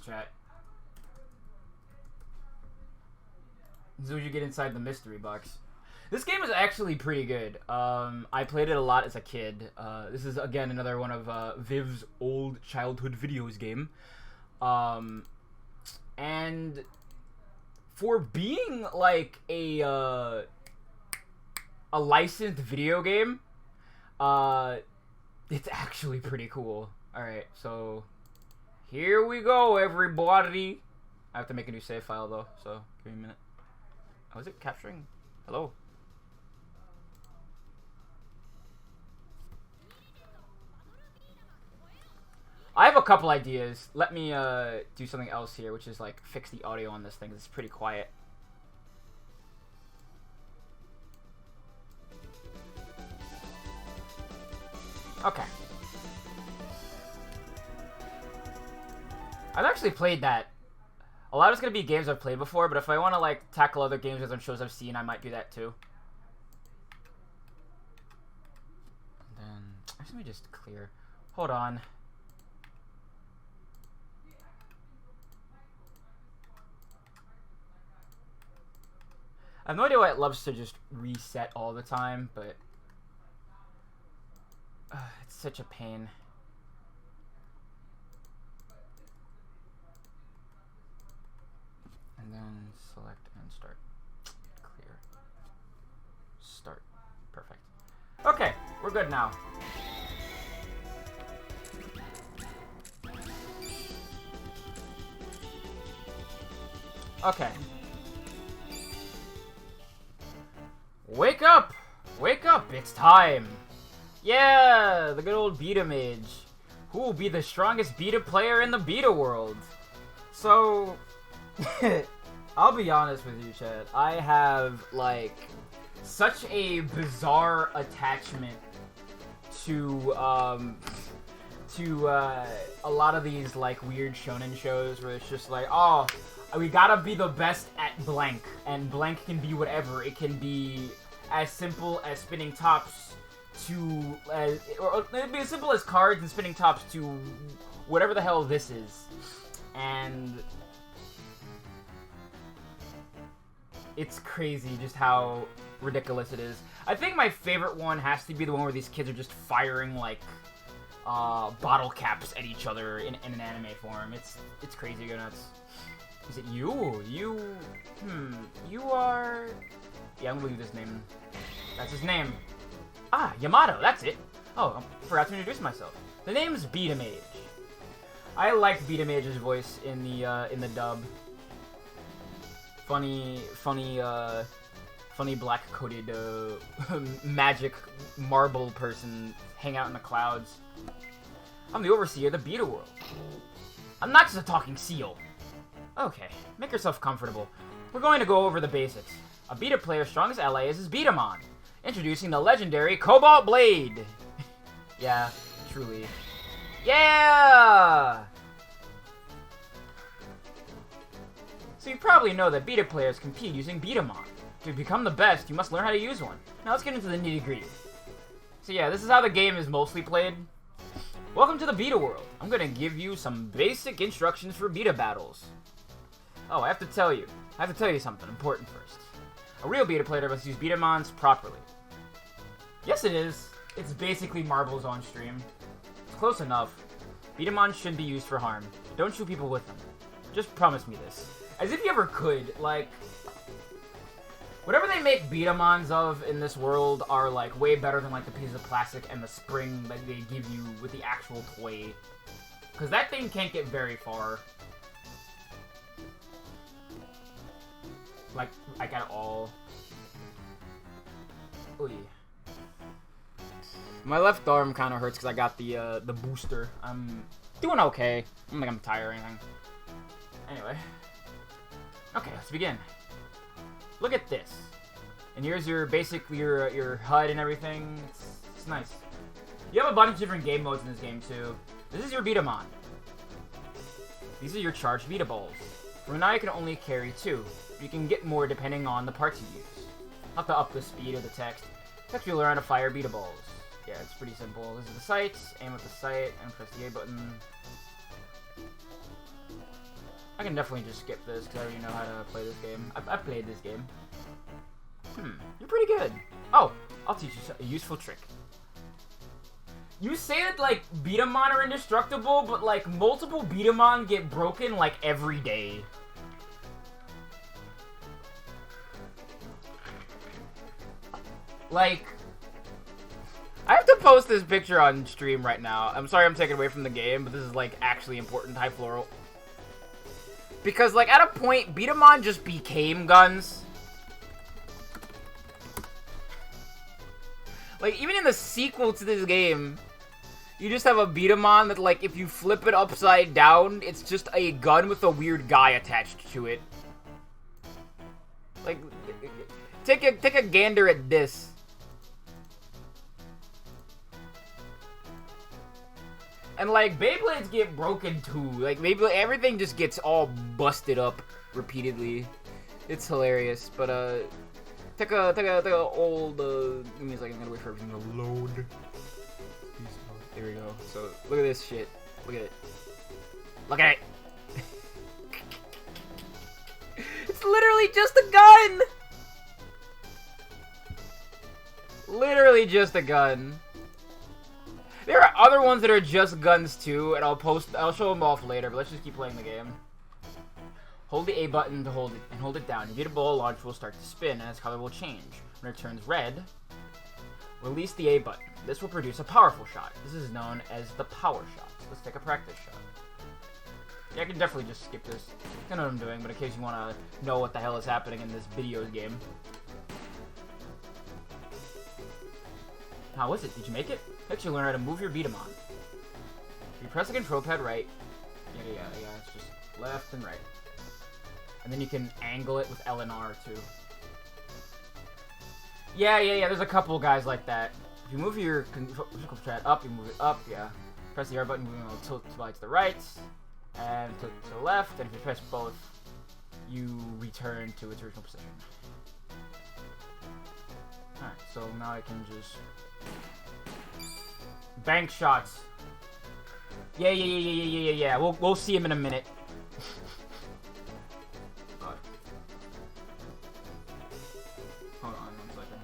chat. This is what you get inside the mystery box. This game is actually pretty good. I played it a lot as a kid. This is, again, another one of Viv's old childhood videos game. And for being, like, a licensed video game, it's actually pretty cool. Alright, so here we go, everybody. I have to make a new save file, though, so give me a minute. Oh, is it capturing? Hello? I have a couple ideas. Let me do something else here, which is like fix the audio on this thing. It's pretty quiet. Okay. I've actually played that. A lot of it's going to be games I've played before, but if I want to like tackle other games based on shows I've seen, I might do that too. And then, actually, let me just clear. Hold on. I have no idea why it loves to just reset all the time, but it's such a pain. And then select and start. Clear. Start. Perfect. Okay, we're good now. Okay. Wake up! Wake up! It's time! Yeah! The good old beta mage. Who will be the strongest beta player in the beta world? So... I'll be honest with you, Chad. I have, like, such a bizarre attachment to a lot of these, like, weird shonen shows where it's just like, oh, we gotta be the best at blank, and blank can be whatever. It can be as simple as spinning tops to, or it'd be as simple as cards and spinning tops to whatever the hell this is. And it's crazy just how ridiculous it is. I think my favorite one has to be the one where these kids are just firing, like, bottle caps at each other in an anime form. It's crazy, go nuts. Is it you? You are... Yeah, I'm gonna leave this name. That's his name. Ah, Yamato, that's it. Oh, I forgot to introduce myself. The name's B-Daman. I liked B-Daman's voice in the dub. Funny black-coated magic marble person hang out in the clouds. I'm the overseer of the beta world. I'm not just a talking seal. Okay, make yourself comfortable. We're going to go over the basics. A beta player's strongest ally is his B-Daman. Introducing the legendary Cobalt Blade. Yeah, truly. Yeah! So you probably know that beta players compete using B-Daman. To become the best, you must learn how to use one. Now let's get into the nitty-gritty. So yeah, this is how the game is mostly played. Welcome to the beta world. I'm gonna give you some basic instructions for beta battles. Oh, I have to tell you something important first. A real beta player must use B-Damans properly. Yes, it is. It's basically marbles on stream. It's close enough. B-Daman shouldn't be used for harm. Don't shoot people with them. Just promise me this. As if you ever could, like... Whatever they make B-Damans of in this world are, like, way better than, like, the pieces of plastic and the spring that they give you with the actual toy. Because that thing can't get very far. Like at all. Oy. My left arm kind of hurts because I got the booster. I'm doing okay. I don't think I'm tired or anything. Anyway. Okay, let's begin. Look at this. And here's your your HUD and everything. It's nice. You have a bunch of different game modes in this game too. This is your B-Daman. These are your charged beta balls. From now you can only carry 2. You can get more depending on the parts you use. I'll have to up the speed of the text. Next you'll learn how to fire beta balls. Yeah, it's pretty simple. This is the sight, aim with the sight, and press the A button. I can definitely just skip this because I already know how to play this game. I've played this game. You're pretty good. Oh, I'll teach you a useful trick. You say that, like, B-Daman are indestructible, but, like, multiple B-Daman get broken, like, every day. Like, I have to post this picture on stream right now. I'm sorry I'm taking away from the game, but this is, like, actually important. Hi, Floral. Because, like, at a point, B-Daman just became guns. Like, even in the sequel to this game, you just have a B-Daman that, like, if you flip it upside down, it's just a gun with a weird guy attached to it. Like, take a gander at this. And, like, Beyblades get broken, too. Like, Beyblade, everything just gets all busted up repeatedly. It's hilarious, but, take a old, give me a second, I'm gonna wait for everything to load. There we go. So, look at this shit. Look at it. Look at it! It's literally just a gun! Literally just a gun. There are other ones that are just guns too, and I'll show them off later, but let's just keep playing the game. Hold the A button to hold it, and hold it down. Your beatable launch will start to spin, and its color will change. When it turns red, release the A button. This will produce a powerful shot. This is known as the power shot. Let's take a practice shot. Yeah, I can definitely just skip this. I know what I'm doing, but in case you want to know what the hell is happening in this video game. How was it? Did you make it? Next, you learn how to move your B-Daman. You press the control pad right. Yeah, it's just left and right. And then you can angle it with L and R, too. Yeah, there's a couple guys like that. If you move your control pad up, you move it up, yeah. Press the R button, moving will tilt slide to the right, and to the left, and if you press both, you return to its original position. Alright, so now I can just... bank shots. Yeah. We'll see him in a minute. Hold on 1 second.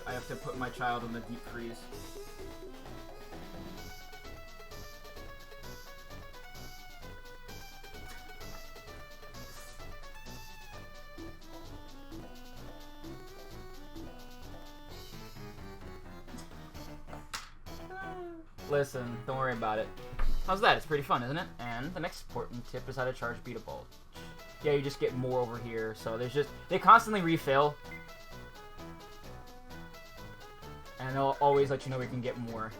I have to put my child in the deep freeze. Listen, don't worry about it. How's that? It's pretty fun, isn't it? And the next important tip is how to charge beatable. Yeah, you just get more over here. So they constantly refill. And they'll always let you know we can get more.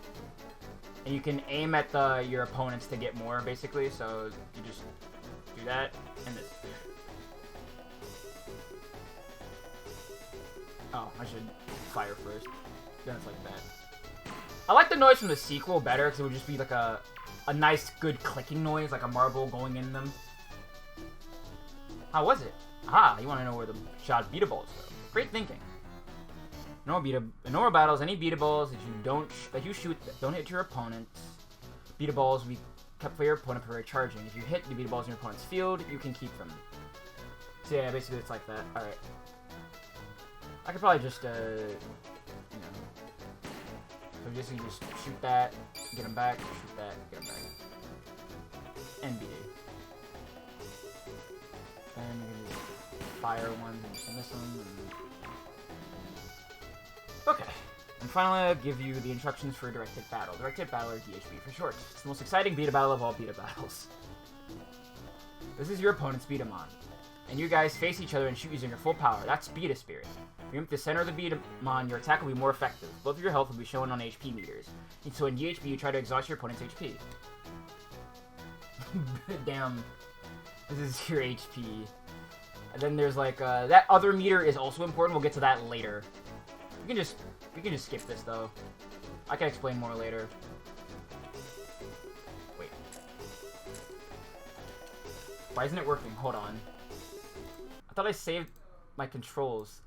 And you can aim at your opponents to get more, basically. So you just do that and this. Oh, I should fire first. Then it's like that. I like the noise from the sequel better, because it would just be like a nice, good clicking noise, like a marble going in them. How was it? Aha, you want to know where the shot beatables go. Great thinking. In normal battles, any beatables that you shoot that don't hit your opponent, beatables will be kept for your opponent for recharging. If you hit the beataballs in your opponent's field, you can keep them. So yeah, basically it's like that. Alright. I could probably just, so basically just shoot that, get him back, shoot that, get him back. And BD. And you can just fire one and just miss them. Okay. And finally, I'll give you the instructions for Directed Battle. Directed Battle, or DHB for short. It's the most exciting beta battle of all beta battles. This is your opponent's Beta-Mon. And you guys face each other and shoot using your full power. That's Beta Spirit. If you aim at the center of the Beta-Mon, your attack will be more effective. Both of your health will be shown on HP meters. And so in DHB, you try to exhaust your opponent's HP. Damn. This is your HP. And then there's like, that other meter is also important. We'll get to that later. We can just skip this though. I can explain more later. Wait. Why isn't it working? Hold on. I thought I saved my controls.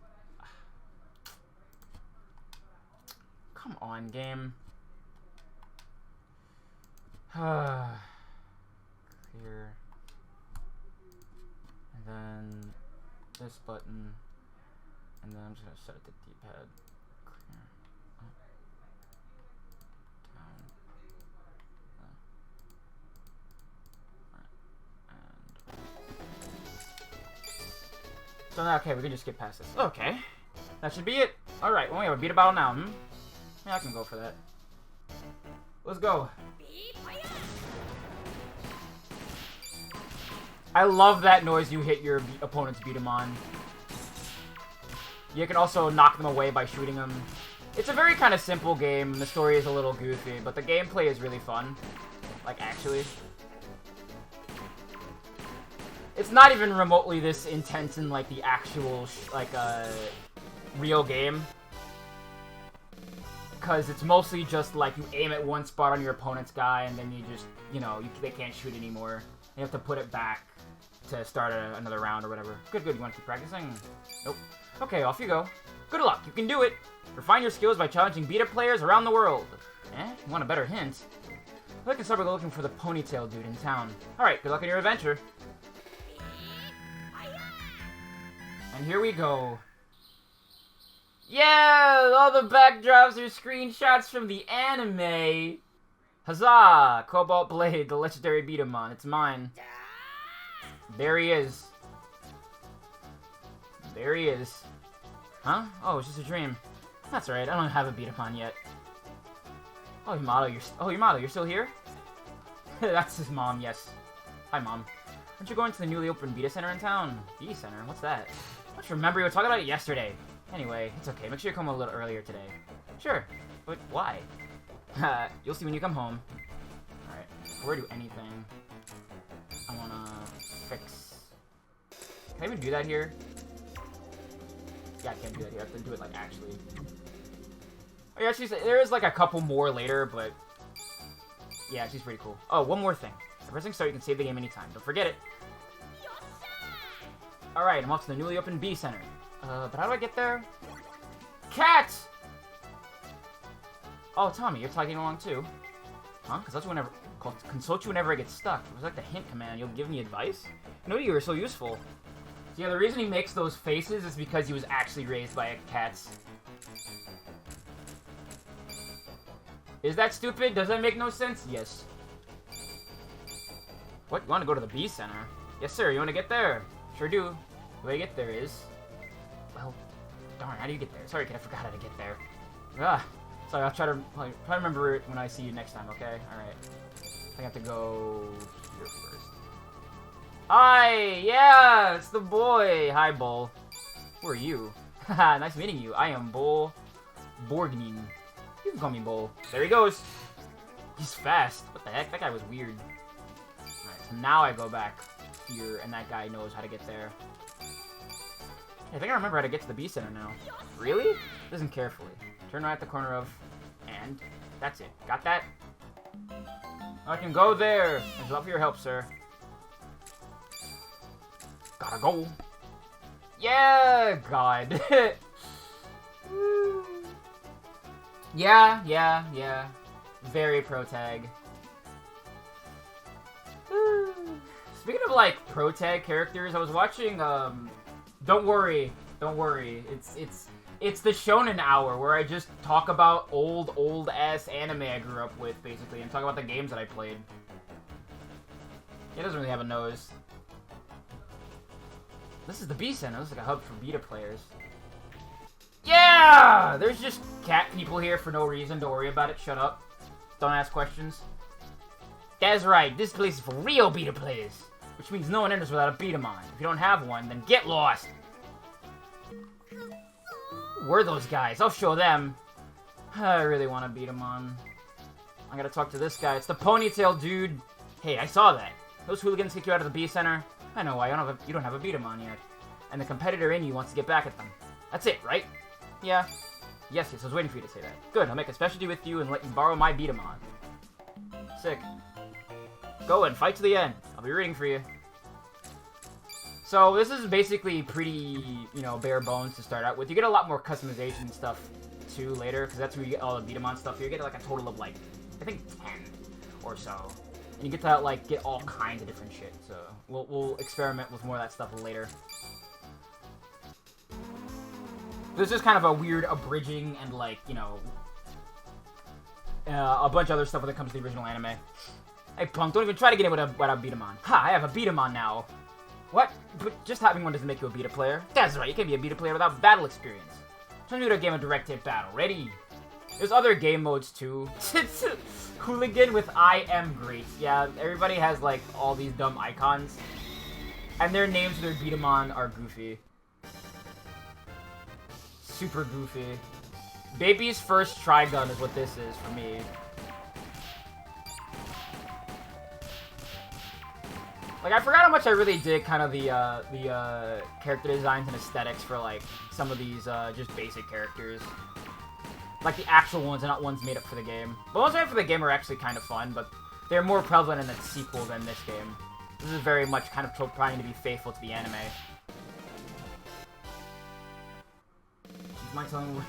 Come on, game. Clear. then this button, and then I'm just gonna set it to D-pad. Clear. Up. Down. And so now, okay, we can just skip past this. Okay, that should be it. All right, well, we have a beat a battle now. Yeah, I can go for that. Let's go. I love that noise you hit your opponent's B-Daman. You can also knock them away by shooting them. It's a very kind of simple game. The story is a little goofy, but the gameplay is really fun. Like, actually. It's not even remotely this intense in, like, the actual, real game. Because it's mostly just, like, you aim at one spot on your opponent's guy, and then you just, you know, they can't shoot anymore. You have to put it back to start another round or whatever. Good, good. You want to keep practicing? Nope. Okay, off you go. Good luck. You can do it. Refine your skills by challenging beta players around the world. You want a better hint? I'd like to start by looking for the ponytail dude in town. Alright, good luck on your adventure. And here we go. Yeah! All the backdrops are screenshots from the anime. Huzzah! Cobalt Blade, the legendary B-Daman. It's mine. There he is. There he is. Huh? Oh, it's just a dream. That's right, I don't have a B-Daman yet. Oh, Yamato, you're still here? That's his mom, yes. Hi, Mom. Aren't you going to the newly opened Beta Center in town? Beta Center? What's that? Don't you remember? We were talking about it yesterday. Anyway, it's okay. Make sure you come a little earlier today. Sure. But why? You'll see when you come home. Alright. Before I do anything, I wanna fix... Can I even do that here? Yeah, I can't do that here. I have to do it, like, actually. Oh, yeah, there is, like, a couple more later, but... Yeah, she's pretty cool. Oh, one more thing. By pressing start, you can save the game anytime. Don't forget it. Alright, I'm off to the newly opened B Center. But how do I get there? Cat! Oh, Tommy, you're tagging along too. Huh? Consult you whenever I get stuck. It was like the hint command. You'll give me advice? I know you were so useful. So yeah, the reason he makes those faces is because he was actually raised by a cat. Is that stupid? Does that make no sense? Yes. What? You want to go to the B Center? Yes, sir. You want to get there? Sure do. The way to get there is... Well, darn, how do you get there? Sorry, kid, I forgot how to get there. Sorry, I'll try to remember it when I see you next time, okay? Alright. I think I have to go here first. Hi! Yeah! It's the boy! Hi, Bull. Who are you? Haha, nice meeting you. I am Bull Borgnin. You can call me Bull. There he goes! He's fast. What the heck? That guy was weird. Alright, so now I go back here, and that guy knows how to get there. I think I remember how to get to the B Center now. Really? Listen carefully. Turn right at the corner of... And... That's it. Got that? I can go there! Thanks a lot for your help, sir. Gotta go! Yeah! God. Yeah. Very pro-tag. Speaking of, like, pro-tag characters, I was watching, Don't worry. It's the Shonen Hour, where I just talk about old-ass anime I grew up with, basically, and talk about the games that I played. He doesn't really have a nose. This is the B Center. This is like a hub for beta players. Yeah! There's just cat people here for no reason. Don't worry about it. Shut up. Don't ask questions. That's right. This place is for real beta players. Which means no one enters without a B-Daman. If you don't have one, then get lost. Who were those guys? I'll show them. I really want to beat him on. I gotta talk to this guy. It's the ponytail dude. Hey, I saw that. Those hooligans kicked you out of the B Center. I know why. You don't have a B-Daman yet. And the competitor in you wants to get back at them. That's it, right? Yeah. Yes, I was waiting for you to say that. Good, I'll make a specialty with you and let you borrow my B-Daman. Sick. Go and fight to the end. I'll be rooting for you. So, this is basically pretty, you know, bare bones to start out with. You get a lot more customization stuff, too, later, because that's where you get all the B-Daman stuff. You get, like, a total of, like, I think 10 or so. And you get to, like, get all kinds of different shit. So, we'll experiment with more of that stuff later. There's just kind of a weird abridging and, like, you know, a bunch of other stuff when it comes to the original anime. Hey, punk, don't even try to get in without B-Daman. Ha, I have a B-Daman now. What? But just having one doesn't make you a beta player. That's right, you can't be a beta player without battle experience. Turn you to a game of direct hit battle. Ready? There's other game modes, too. Hooligan with I am great. Yeah, everybody has, like, all these dumb icons. And their names for their B-Daman are goofy. Super goofy. Baby's first Trigun is what this is for me. Like, I forgot how much I really dig kind of the character designs and aesthetics for, like, some of these, just basic characters. Like, the actual ones and not ones made up for the game. The ones made up for the game are actually kind of fun, but they're more prevalent in the sequel than this game. This is very much kind of trying to be faithful to the anime. Am I telling you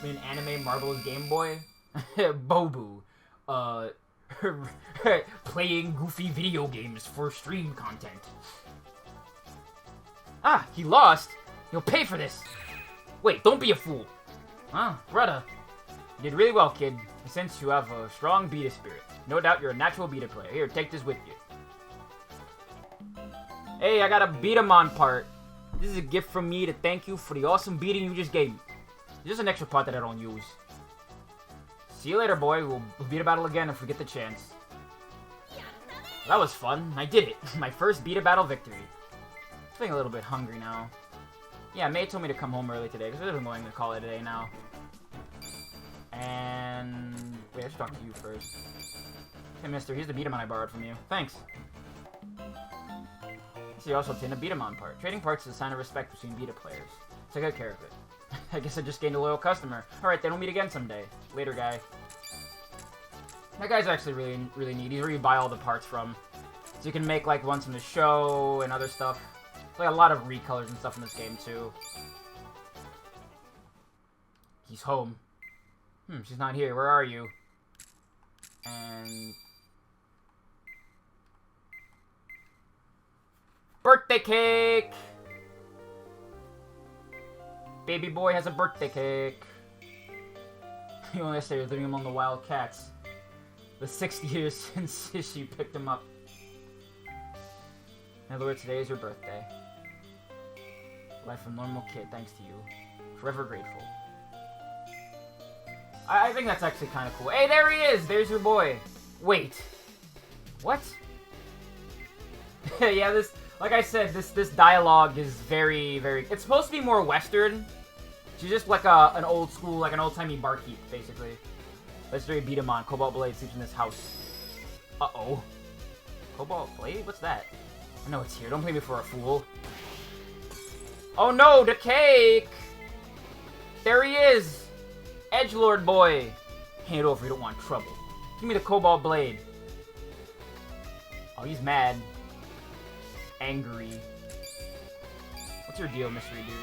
we're in anime Marvel's Game Boy? Bobu. Playing goofy video games for stream content. Ah, he lost. You'll pay for this. Wait, don't be a fool. Ah, brother. You did really well, kid. Since you have a strong beta spirit. No doubt you're a natural beta player. Here, take this with you. Hey, I got a Beat-em-on part. This is a gift from me to thank you for the awesome beating you just gave me. Just an extra part that I don't use. See you later, boy. We'll beat a battle again if we get the chance. That was fun. I did it. My first beat a battle victory. I'm feeling a little bit hungry now. Yeah, May told me to come home early today, because we've been going to call it a day now. And... wait, I should talk to you first. Hey, mister, here's the Beat-em-on I borrowed from you. Thanks. So you also obtained a Beat-em-on part. Trading parts is a sign of respect between beta players. Take good care of it. I guess I just gained a loyal customer. Alright, then we'll meet again someday. Later, guy. That guy's actually really neat. He's where you buy all the parts from. So you can make, like, ones from the show and other stuff. There's, like, a lot of recolors and stuff in this game, too. He's home. She's not here. Where are you? And... birthday cake! Baby boy has a birthday cake. You only yesterday was leaving him on the wild cats. The 6 years since she picked him up. In other words, today is your birthday. Life of a normal kid, thanks to you. Forever grateful. I think that's actually kind of cool. Hey, there he is! There's your boy. Wait. What? Yeah, this... like I said, this dialogue is very... it's supposed to be more Western. She's just like an old school, like an old-timey barkeep, basically. Legendary Beat-em-on. Cobalt Blade sleeps in this house. Uh-oh. Cobalt Blade? What's that? I know it's here. Don't play me for a fool. Oh no, the cake! There he is! Edgelord boy! Hand it over, you don't want trouble. Give me the Cobalt Blade. Oh, he's mad. Angry. What's your deal, mystery dude?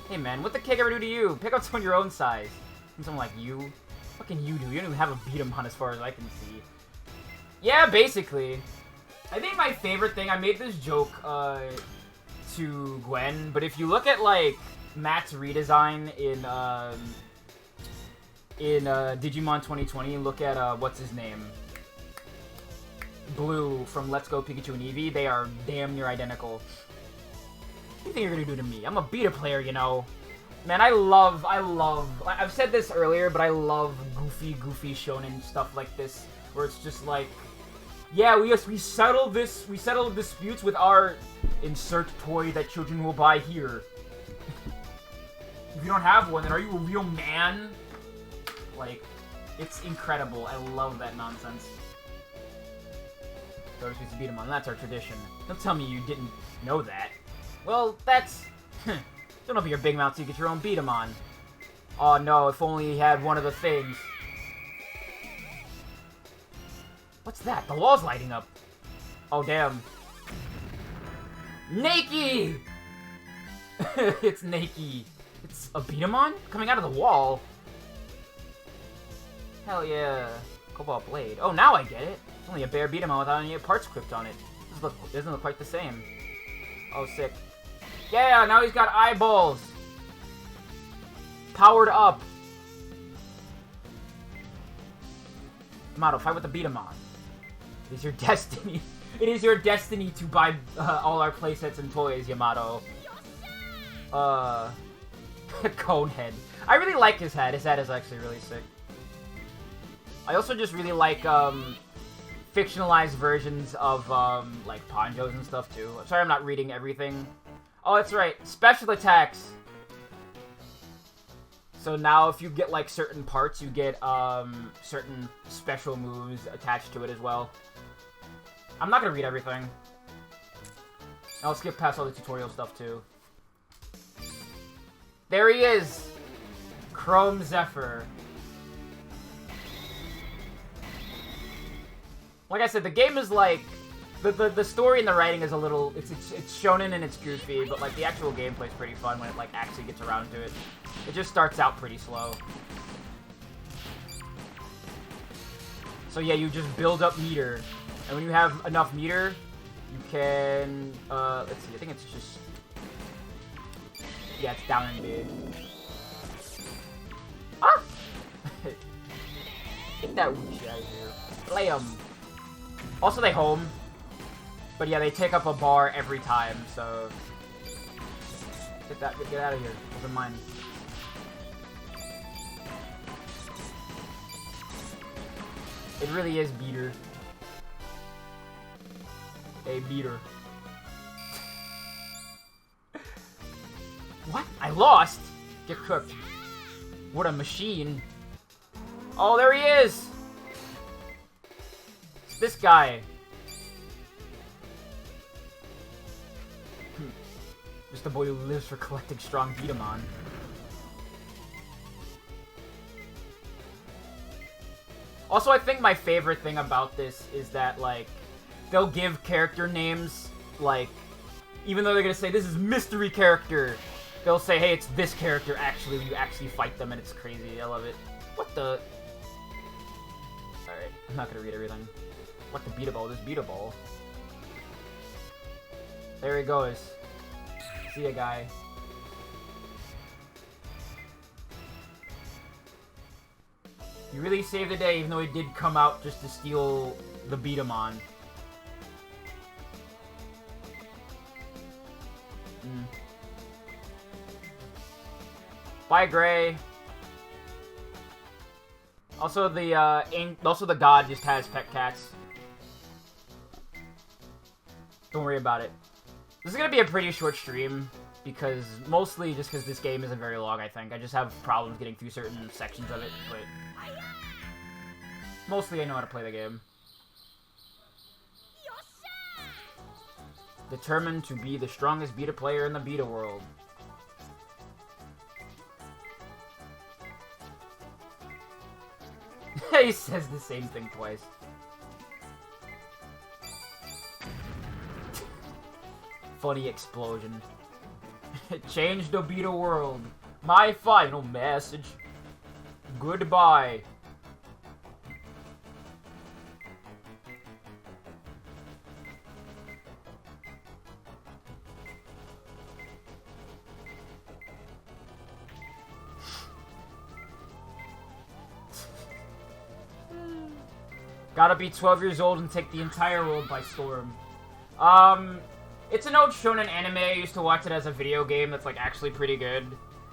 Hey man, what the cake ever do to you? Pick up someone your own size. And someone like you? What can you do? You don't even have a beat-em-on as far as I can see. Yeah, basically. I think my favorite thing, I made this joke, to Gwen, but if you look at, like, Matt's redesign in Digimon 2020, and look at, what's his name? Blue from Let's Go Pikachu and Eevee, they are damn near identical. What do you think you're gonna do to me? I'm a beta player, you know. Man, I love, I've said this earlier, but I love goofy shonen stuff like this, where it's just like, yeah, we settle disputes with our insert toy that children will buy here. If you don't have one, then are you a real man? Like, it's incredible. I love that nonsense. Daughters used to beat him on. That's our tradition. Don't tell me you didn't know that. Well, that's... Don't open your big mouth so you get your own beat 'em on. Oh no, if only he had one of the things. What's that? The wall's lighting up. Oh damn. Nakey! It's Nakey. It's a beat 'em on? Coming out of the wall? Hell yeah. Cobalt Blade. Oh, now I get it. It's only a bare B-Daman without any parts equipped on it. Doesn't look quite the same. Oh, sick. Yeah, now he's got eyeballs! Powered up! Yamato, fight with the B-Daman. It is your destiny. It is your destiny to buy all our playsets and toys, Yamato. Conehead. I really like his head. His head is actually really sick. I also just really like, fictionalized versions of, like, ponchos and stuff, too. I'm sorry I'm not reading everything. Oh, that's right. Special attacks! So now if you get, like, certain parts, you get, certain special moves attached to it as well. I'm not gonna read everything. I'll skip past all the tutorial stuff, too. There he is! Chrome Zephyr. Like I said, the game is like... The story and the writing is a little... It's shonen and it's goofy, but like the actual gameplay is pretty fun when it like actually gets around to it. It just starts out pretty slow. So yeah, you just build up meter. And when you have enough meter, you can... let's see, I think it's just... Yeah, it's down and big. Ah! Get that weak shit out of here. Play 'em. Also, they home. But yeah, they take up a bar every time, so... Get out of here. Those are mine. It really is beater. A beater. What? I lost? Get cooked. What a machine. Oh, there he is! It's this guy. Just a boy who lives for collecting strong B-Daman. Also, I think my favorite thing about this is that, like, they'll give character names, like, even though they're gonna say, this is mystery character, they'll say, hey, it's this character, actually, when you actually fight them, and it's crazy. I love it. What the... Alright, I'm not gonna read everything. What the beatable? This beatable. There he goes. See ya, guy. He really saved the day, even though he did come out just to steal the B-Daman. Bye, Gray. Also, the god just has pet cats. Don't worry about it. This is gonna be a pretty short stream, because mostly just because this game isn't very long, I think. I just have problems getting through certain sections of it, but mostly I know how to play the game. Determined to be the strongest beta player in the beta world. He says the same thing twice. Funny explosion. Change the beta world. My final message. Goodbye. Gotta be 12 years old and take the entire world by storm. It's an old shonen anime. I used to watch it as a video game that's, like, actually pretty good.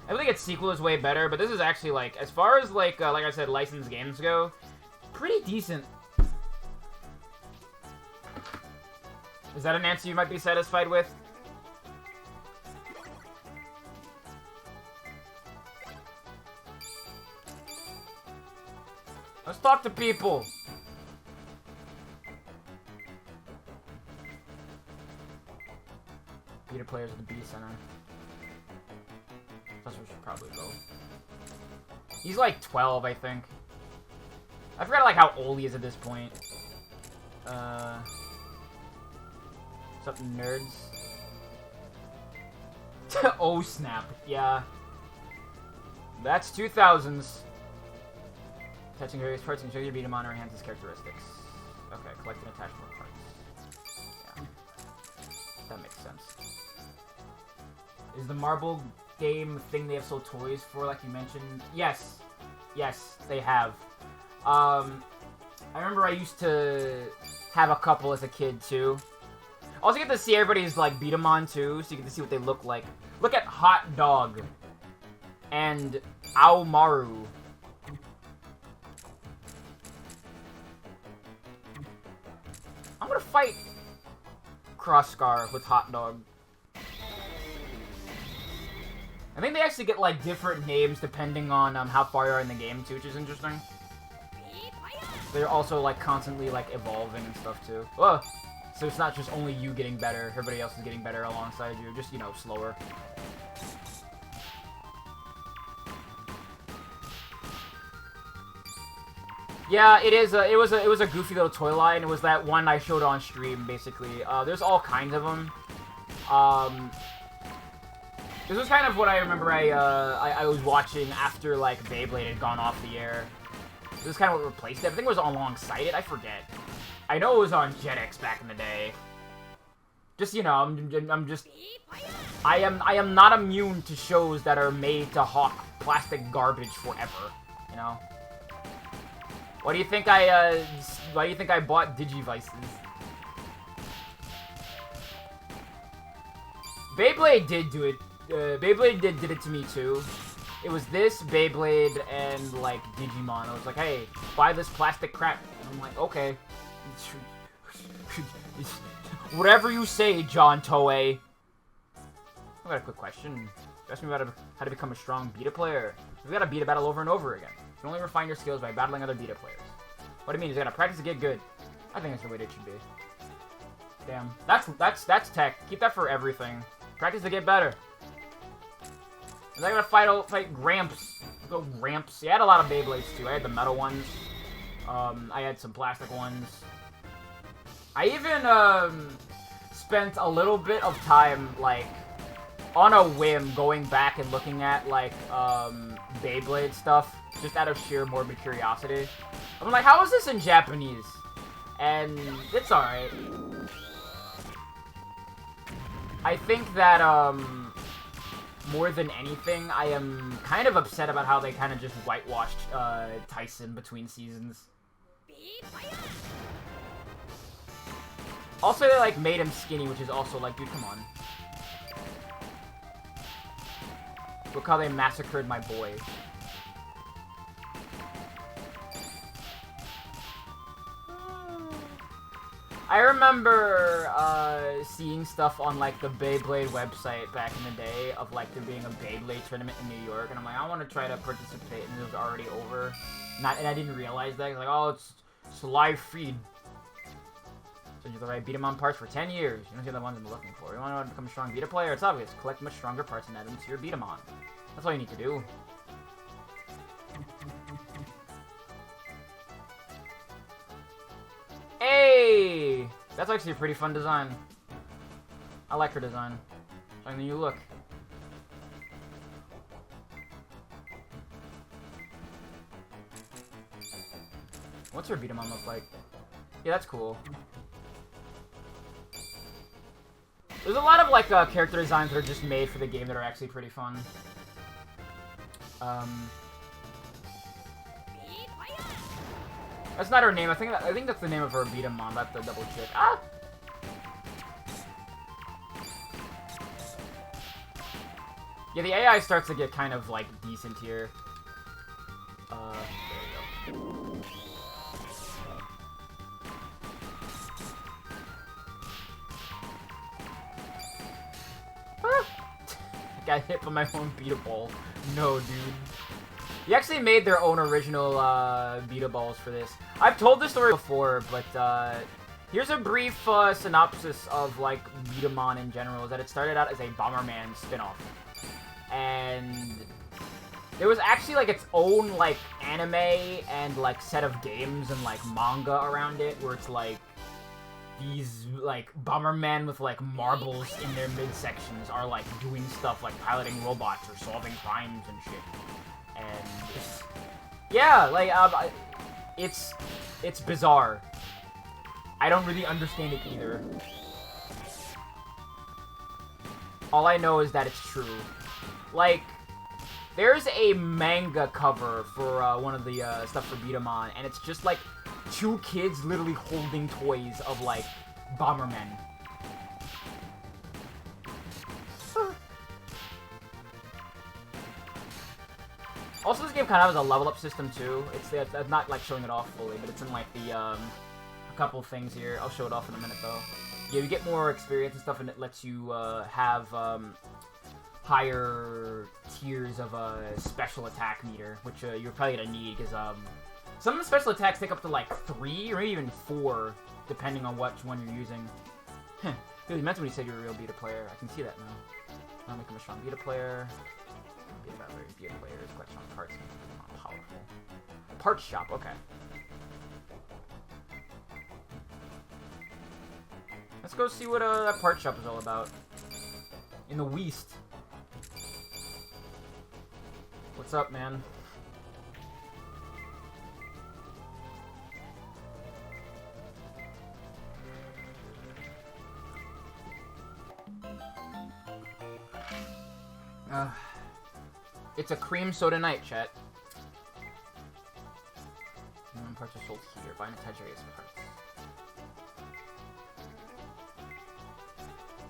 I think its sequel is way better, but this is actually, like, as far as, like I said, licensed games go, pretty decent. Is that an answer you might be satisfied with? Let's talk to people! Beta players at the B Center. That's where we should probably go. He's like 12, I think. I forgot like how old he is at this point. What's up, nerds? Oh snap! Yeah, that's 2000s. Touching various parts and show your B-Daman or enhances characteristics. Okay, collect and attach more parts. Yeah. That makes sense. Is the marble game thing they have sold toys for, like you mentioned? Yes. Yes, they have. I remember I used to have a couple as a kid, too. Also get to see everybody's, like, B-Daman, too, so you get to see what they look like. Look at Hot Dog and Aomaru. I'm gonna fight Crossscar with Hot Dog. I think they actually get, like, different names depending on how far you are in the game, too, which is interesting. They're also, like, constantly, like, evolving and stuff, too. Whoa! So it's not just only you getting better, everybody else is getting better alongside you, just, you know, slower. Yeah, it is. It was a goofy little toy line. It was that one I showed on stream, basically. There's all kinds of them. This was kind of what I remember I was watching after, like, Beyblade had gone off the air. This is kind of what replaced it. I think it was alongside it. I forget. I know it was on Jetix back in the day. Just, you know, I'm just... I am not immune to shows that are made to hawk plastic garbage forever, you know? Why do you think I bought Digivices? Beyblade did do it. Beyblade did it to me too. It was this, Beyblade, and like Digimon. I was like, hey, buy this plastic crap. And I'm like, okay. Whatever you say, John Toei. I got a quick question. You asked me about how to become a strong beta player. You gotta beat a battle over and over again. You can only refine your skills by battling other beta players. What do you mean? You gotta practice to get good. I think that's the way it should be. Damn. That's tech. Keep that for everything. Practice to get better. And I gotta fight Gramps. Go Gramps. Yeah, I had a lot of Beyblades too. I had the metal ones. I had some plastic ones. I even spent a little bit of time, like, on a whim, going back and looking at, like, Beyblade stuff, just out of sheer morbid curiosity. I'm like, how is this in Japanese? And it's alright. I think that, more than anything, I am kind of upset about how they kind of just whitewashed, Tyson between seasons. Also, they, like, made him skinny, which is also, like, dude, come on. Look how they massacred my boy. I remember, seeing stuff on, like, the Beyblade website back in the day of, like, there being a Beyblade tournament in New York, and I'm like, I want to try to participate, and it was already over. And I didn't realize that. I was like, oh, it's a live feed. So you I beat them on parts for 10 years. You don't see the ones I'm looking for. You want to become a strong beta player? It's obvious. Collect much stronger parts and add them to your Beatamon. That's all you need to do. Hey! That's actually a pretty fun design. I like her design. Showing the new look. What's her Beatamon look like? Yeah, that's cool. There's a lot of, like, character designs that are just made for the game that are actually pretty fun. That's not her name. I think that's the name of her Beatamon. That's the double check. Ah! Yeah, the AI starts to get kind of, like, decent here. There we go. Got hit by my own Beeta Ball. No, dude. You actually made their own original Beeta Balls for this. I've told this story before, but here's a brief synopsis of, like, Beatamon in general. Is that it started out as a Bomberman spin-off. And there was actually, like, its own, like, anime and, like, set of games and, like, manga around it, where it's, like, these, like, Bombermen with, like, marbles in their midsections are, like, doing stuff like piloting robots or solving crimes and shit. And it's, yeah, like, it's bizarre. I don't really understand it either. All I know is that it's true. Like, there's a manga cover for one of the stuff for B-Daman, and it's just like 2 kids literally holding toys of like Bombermen. Also, this game kind of has a level up system too. It's not like showing it off fully, but it's in like the a couple things here. I'll show it off in a minute though. Yeah, you get more experience and stuff, and it lets you have higher tiers of a special attack meter, which you're probably gonna need because some of the special attacks take up to like 3 or even 4, depending on which one you're using. Dude, you meant when you said you're a real beta player. I can see that now. I'll make him a strong beta player. Beta players, collection on parts. Powerful. Parts shop, okay. Let's go see what that parts shop is all about. In the West. What's up, man? It's a cream soda night, chat. Parts are sold here. Buy an attach areas parts.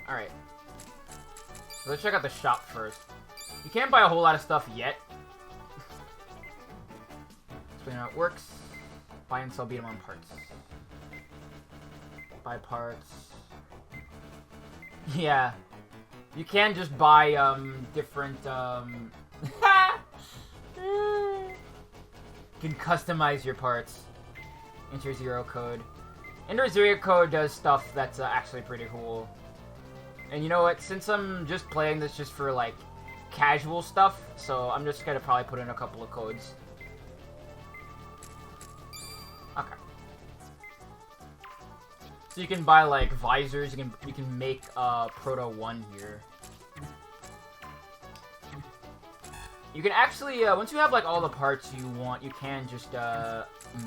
Alright. So let's check out the shop first. You can't buy a whole lot of stuff yet. Explain how it works. Buy and sell B-Daman parts. Buy parts. Yeah. You can just buy, different, You can customize your parts. Enter zero code. Enter zero code does stuff that's actually pretty cool. And you know what? Since I'm just playing this just for, like, casual stuff, so I'm just gonna probably put in a couple of codes. Okay. So you can buy, like, visors. You can make Proto 1 here. You can actually, once you have, like, all the parts you want, you can just,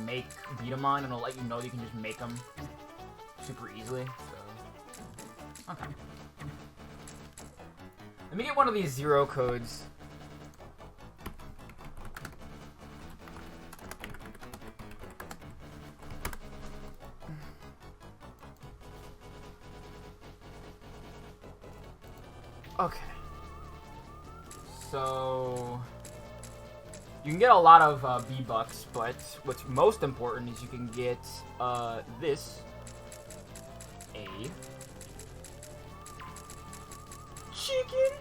make B-Daman, and it'll let you know that you can just make them super easily, so... Okay. Let me get one of these zero codes. Okay. So... You can get a lot of V-Bucks, but what's most important is you can get this. A chicken.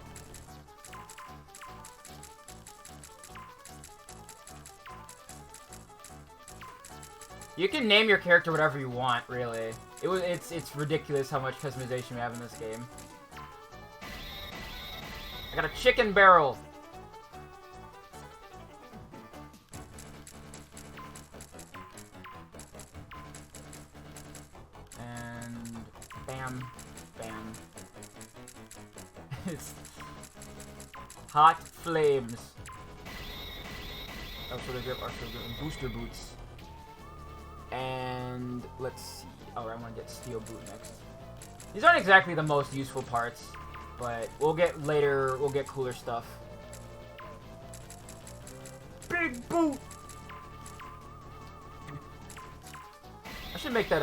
You can name your character whatever you want, really. It's ridiculous how much customization we have in this game. I got a chicken barrel. Bam. It's hot flames. Also, grip, and booster boots. And let's see. Oh, I want to get steel boot next. These aren't exactly the most useful parts, but we'll get later. We'll get cooler stuff. Big boot. I should make that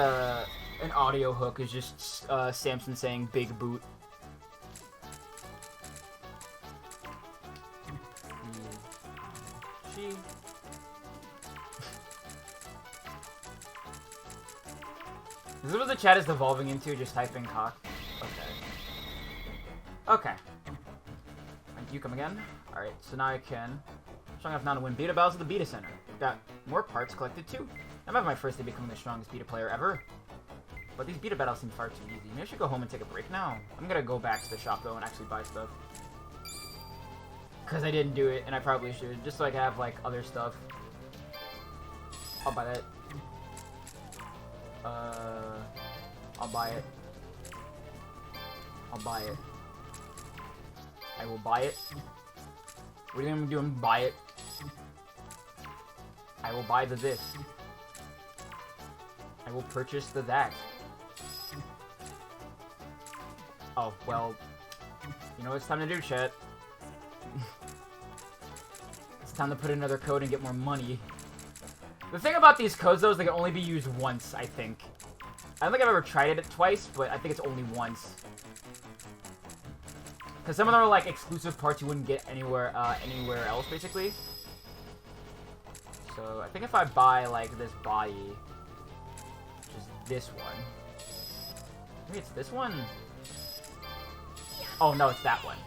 an audio hook is just Samson saying big boot. She. Is this what the chat is devolving into? Just typing cock? Okay. Thank you, come again. Alright, so now I can. Strong enough now to win beta battles at the beta center. Got more parts collected too. I'm having my first day becoming the strongest beta player ever. But these beta battles seem far too easy. Maybe I should go home and take a break now. I'm gonna go back to the shop though and actually buy stuff. Because I didn't do it, and I probably should. Just so I can have, like, other stuff. I'll buy that. I'll buy it. I'll buy it. I will buy it. What do you think I'm doing? Buy it. I will buy the this. I will purchase that. Oh, well, you know what it's time to do, chat. It's time to put in another code and get more money. The thing about these codes, though, is they can only be used once, I think. I don't think I've ever tried it twice, but I think it's only once. Because some of them are, like, exclusive parts you wouldn't get anywhere else, basically. So, I think if I buy, like, this body, which is this one. Maybe it's this one? Oh, no, it's that one.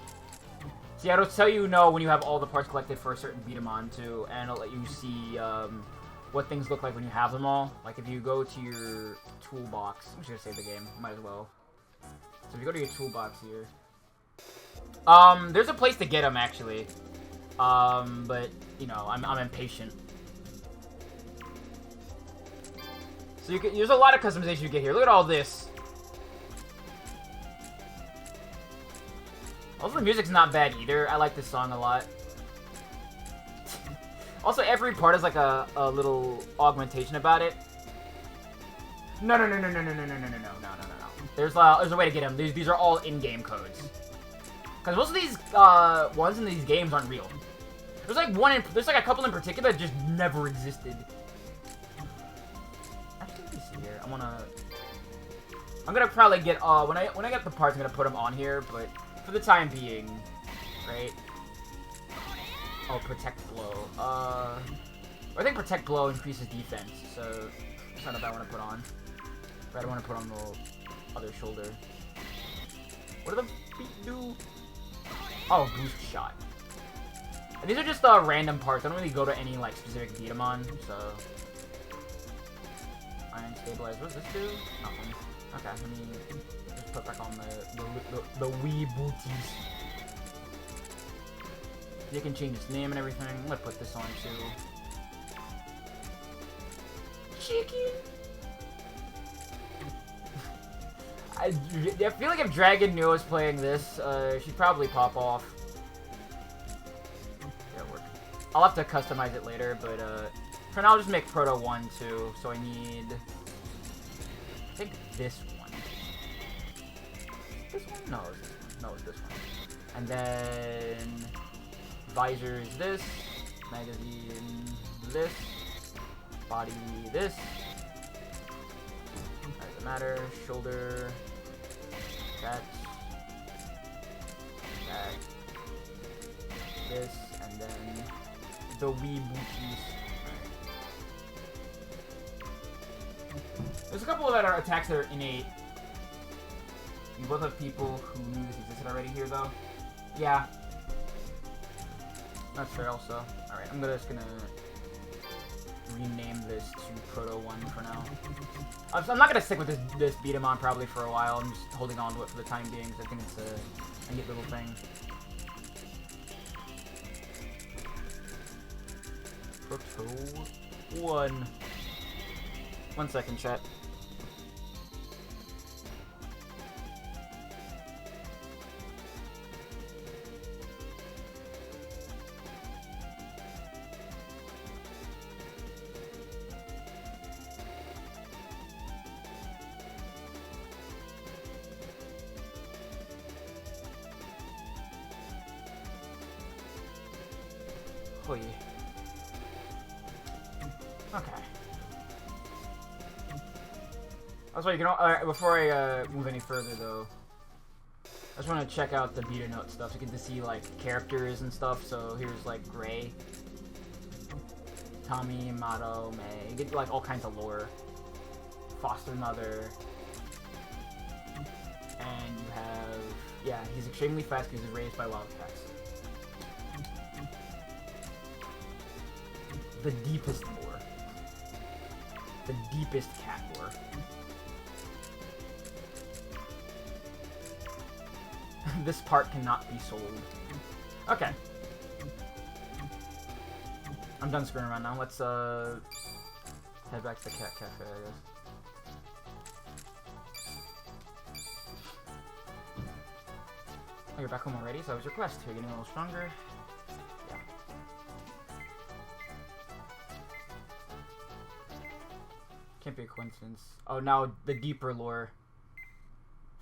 See, it'll tell you no when you have all the parts collected for a certain B-Daman, too, and it'll let you see, what things look like when you have them all. Like, if you go to your toolbox... I'm just gonna save the game. Might as well. So, if you go to your toolbox here... there's a place to get them, actually. But, you know, I'm impatient. So, there's a lot of customization you get here. Look at all this. Also, the music's not bad, either. I like this song a lot. Also, every part is like a little augmentation about it. No. There's a way to get them. These are all in-game codes. Because most of these ones in these games aren't real. There's like there's like a couple in particular that just never existed. Actually, let me see here. I'm gonna probably get when I get the parts, I'm gonna put them on here. But for the time being, right? Oh, Protect Blow. I think Protect Blow increases defense, so that's not a bad one to put on. But I don't want to put on the other shoulder. What do the feet do? Oh, Boost Shot. And these are just random parts. I don't really go to any like specific B-Daman, so. Iron Stabilize. What does this do? Nothing. Okay, let me just put back on the wee booties. You can change its name and everything. I'm gonna put this on too. Chicken! I feel like if Dragon knew I was playing this, she'd probably pop off. Yeah, work. I'll have to customize it later, but for now I'll just make Proto 1 too. So I need, I think this one. This one? No, it's this one. No, it's this one. And then visor is this, magazine this, body this, doesn't matter, shoulder, that, this, and then the wee booties. There's a couple that are attacks that are innate. You both have people who knew this existed already here, though. Yeah. Not sure also. Alright, I'm just gonna rename this to Proto 1 for now. I'm not gonna stick with this B-Daman probably for a while. I'm just holding on to it for the time being because I think it's a neat little thing. Proto 1. 1 second, chat. Okay. Also, you can before I move any further though, I just want to check out the beta note stuff. So you get to see like characters and stuff. So here's like Gray, Tommy, Mato, May. You get like all kinds of lore. Foster mother, and you have he's extremely fast because he's raised by wildcats. The deepest lore. The deepest cat lore. This part cannot be sold. Okay. I'm done screwing around now. Let's head back to the cat cafe, I guess. Oh, you're back home already? So I was your quest. You're getting a little stronger. Yeah. Can't can't be a coincidence. Oh, now the deeper lore.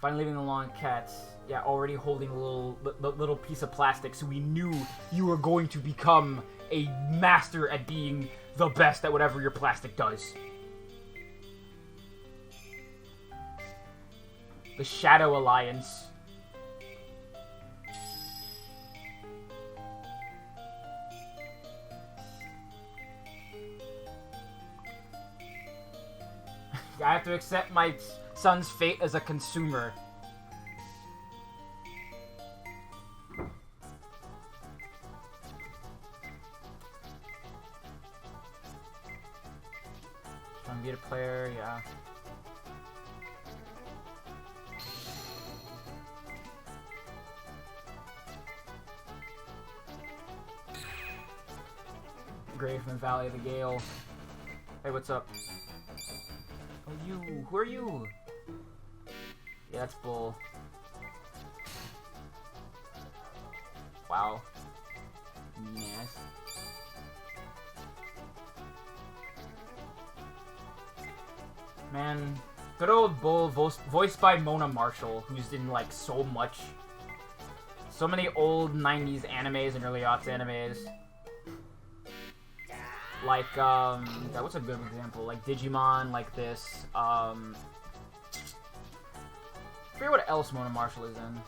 Finally leaving the lawn, cats. Yeah, already holding a little piece of plastic, so we knew you were going to become a master at being the best at whatever your plastic does. The Shadow Alliance. I have to accept my son's fate as a consumer. Trying to be a player, yeah. Grave from the Valley of the Gale. Hey, what's up? Oh, you. Who are you? Yeah, that's Bull. Wow. Yes. Man, good old Bull, voiced by Mona Marshall, who's in, like, so much. So many old 90s animes and early aughts animes. Like, what's a good example? Like Digimon, like this, I forget what else Mona Marshall is in.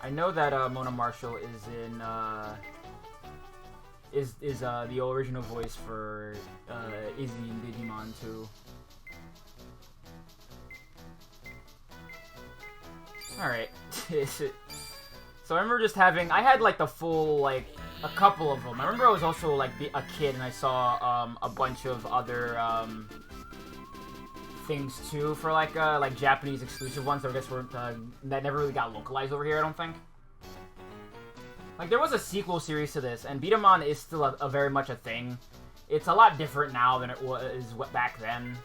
I know that, Mona Marshall is in, is the original voice for, Izzy in Digimon, too. Alright. So I remember just having, I had like the full, like, a couple of them. I remember I was also like a kid and I saw a bunch of other things too for like Japanese exclusive ones that I guess were that never really got localized over here, I don't think. Like there was a sequel series to this, and B-Daman is still a very much a thing. It's a lot different now than it was back then.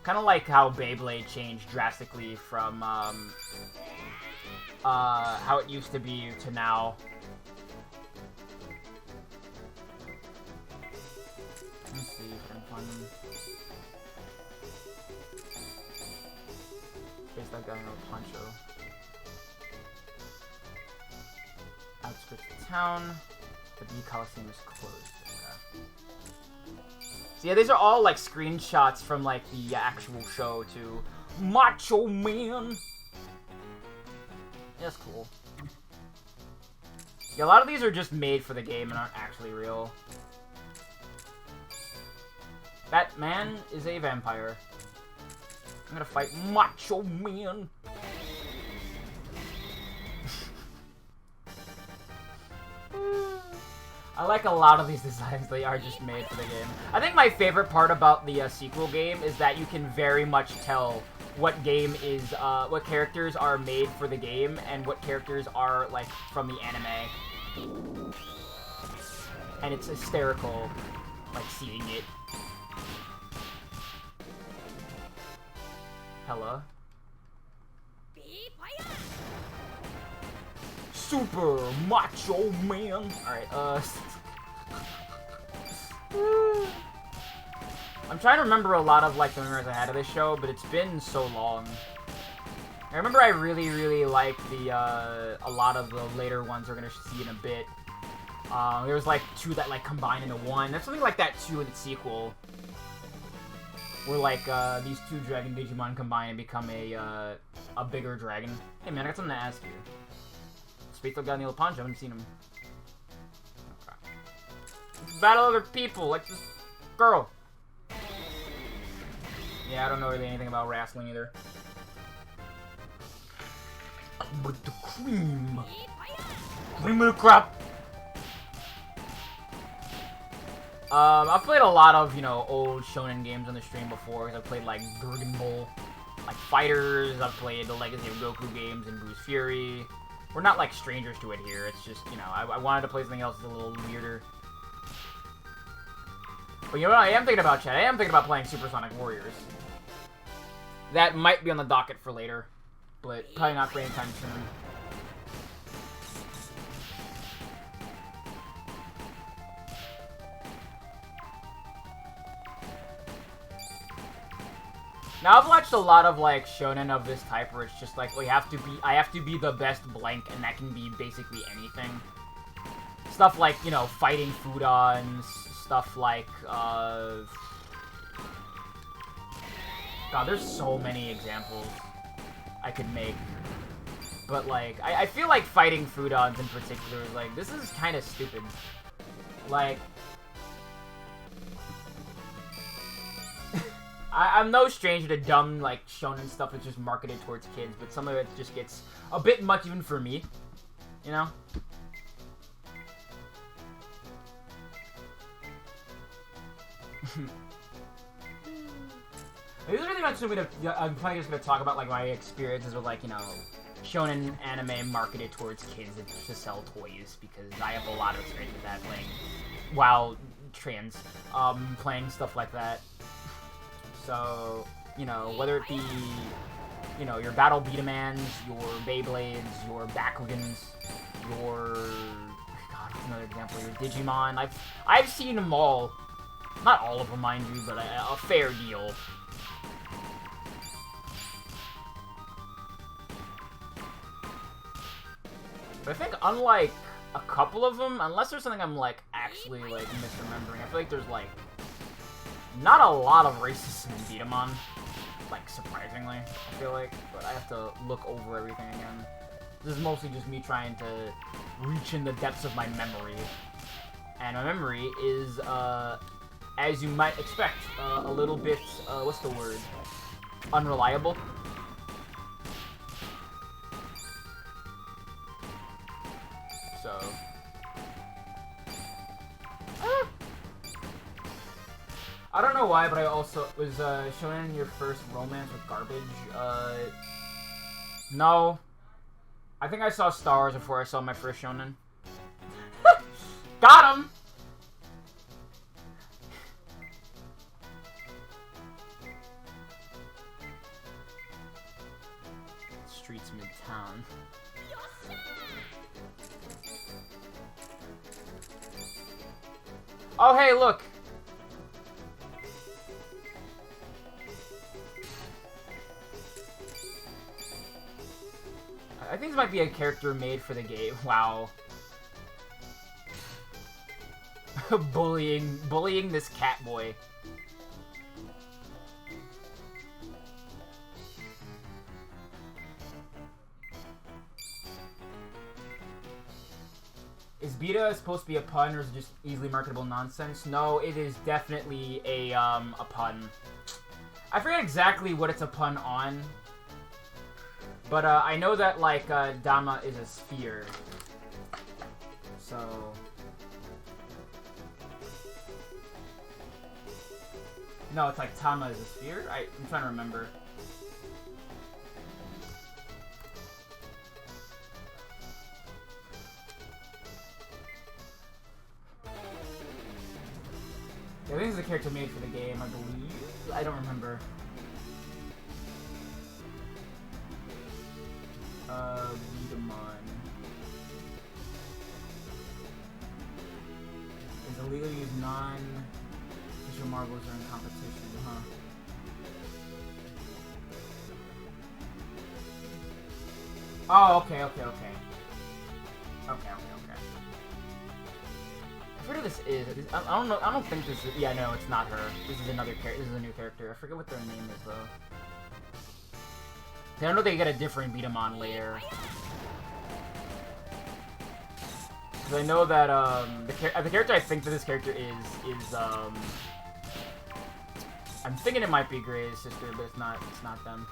Kind of like how Beyblade changed drastically from how it used to be to now. Let's see if I can find them. Face that guy in a poncho. Outskirts of town. The B Coliseum is closed. Okay. So yeah, these are all like screenshots from like the actual show too. Macho Man! That's cool. Yeah, a lot of these are just made for the game and aren't actually real. That man is a vampire. I'm gonna fight Macho Man. I like a lot of these designs. They are just made for the game. I think my favorite part about the sequel game is that you can very much tell what game is, what characters are made for the game and what characters are, like, from the anime. And it's hysterical, like, seeing it. Hella. Super Macho Man! Alright, I'm trying to remember a lot of, like, the memories I had of this show, but it's been so long. I remember I really, really liked the, a lot of the later ones we're gonna see in a bit. There was, like, two that, like, combined into one. There's something like that, too, in the sequel. Where, like, these two Dragon Digimon combine and become a bigger dragon. Hey, man, I got something to ask you. Space got Neil Punch, I haven't seen him. Okay. Battle other people, like this girl. Yeah, I don't know really anything about wrestling either. But the cream. Cream of the crop. I've played a lot of, you know, old shonen games on the stream before. I've played, like, Dragon Ball, like, Fighters. I've played the Legacy of Goku games and Bruce Fury. We're not, like, strangers to it here. It's just, you know, I wanted to play something else that's a little weirder. But you know what I am thinking about, Chad? I am thinking about playing Supersonic Warriors. That might be on the docket for later, but probably not for any time soon. Now I've watched a lot of like shonen of this type where it's just like I have to be the best blank, and that can be basically anything. Stuff like, you know, fighting Foodons, stuff like God, there's so many examples I could make. But like I feel like fighting Foodons in particular is like, this is kind of stupid. Like I'm no stranger to dumb, like, shonen stuff that's just marketed towards kids, but some of it just gets a bit much even for me, you know? These are really much I'm probably just gonna talk about, like, my experiences with, like, you know, shonen anime marketed towards kids to sell toys, because I have a lot of experience with that, playing WoW trans, playing stuff like that. So, you know, whether it be, you know, your Battle B-Damans, your Beyblades, your Bakugans, your... God, what's another example? Your Digimon. I've seen them all. Not all of them, mind you, but a fair deal. But I think unlike a couple of them, unless there's something I'm, like, actually, like, misremembering, I feel like there's, like, not a lot of racism in B-Daman, like, surprisingly, I feel like, but I have to look over everything again. This is mostly just me trying to reach in the depths of my memory, and my memory is, as you might expect, a little bit, what's the word, unreliable. So... I don't know why, but I also was showing your first romance with garbage. No. I think I saw Star Wars before I saw my first shonen. Got him! Streets Midtown. Oh, hey, look! I think this might be a character made for the game. Wow. bullying this cat boy. Is beta supposed to be a pun, or is it just easily marketable nonsense? No, it is definitely a pun. I forget exactly what it's a pun on. But, I know that, like, Dama is a sphere. So... No, it's like Tama is a sphere? I'm trying to remember. Yeah, I think it's a character made for the game, I believe. I don't remember. B-Daman. Is illegal to use non-official marbles during competition, huh? Oh, okay. Okay. I forget who this is. I don't know. I don't think this is... Yeah, no, it's not her. This is another character. This is a new character. I forget what their name is, though. I know they get a different B-Daman later. Because I know that, the character I think that this character is, I'm thinking it might be Gray's sister, but it's not them.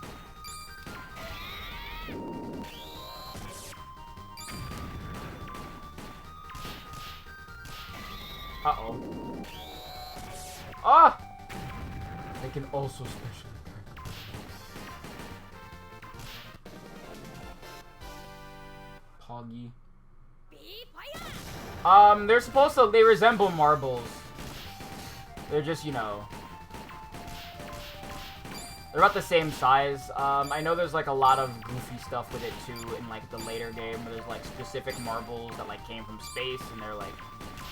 Uh-oh. Ah! They can also special. Poggy. They're supposed to, they resemble marbles. They're just, you know, they're about the same size. I know there's, like, a lot of goofy stuff with it, too, in, like, the later game, where there's, like, specific marbles that, like, came from space, and they're, like,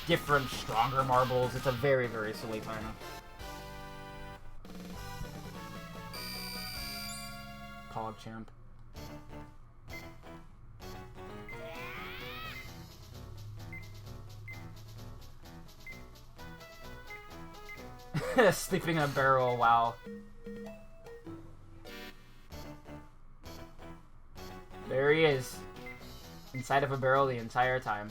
different, stronger marbles. It's a very, very silly thing. PogChamp. Sleeping in a barrel, wow. There he is. Inside of a barrel the entire time.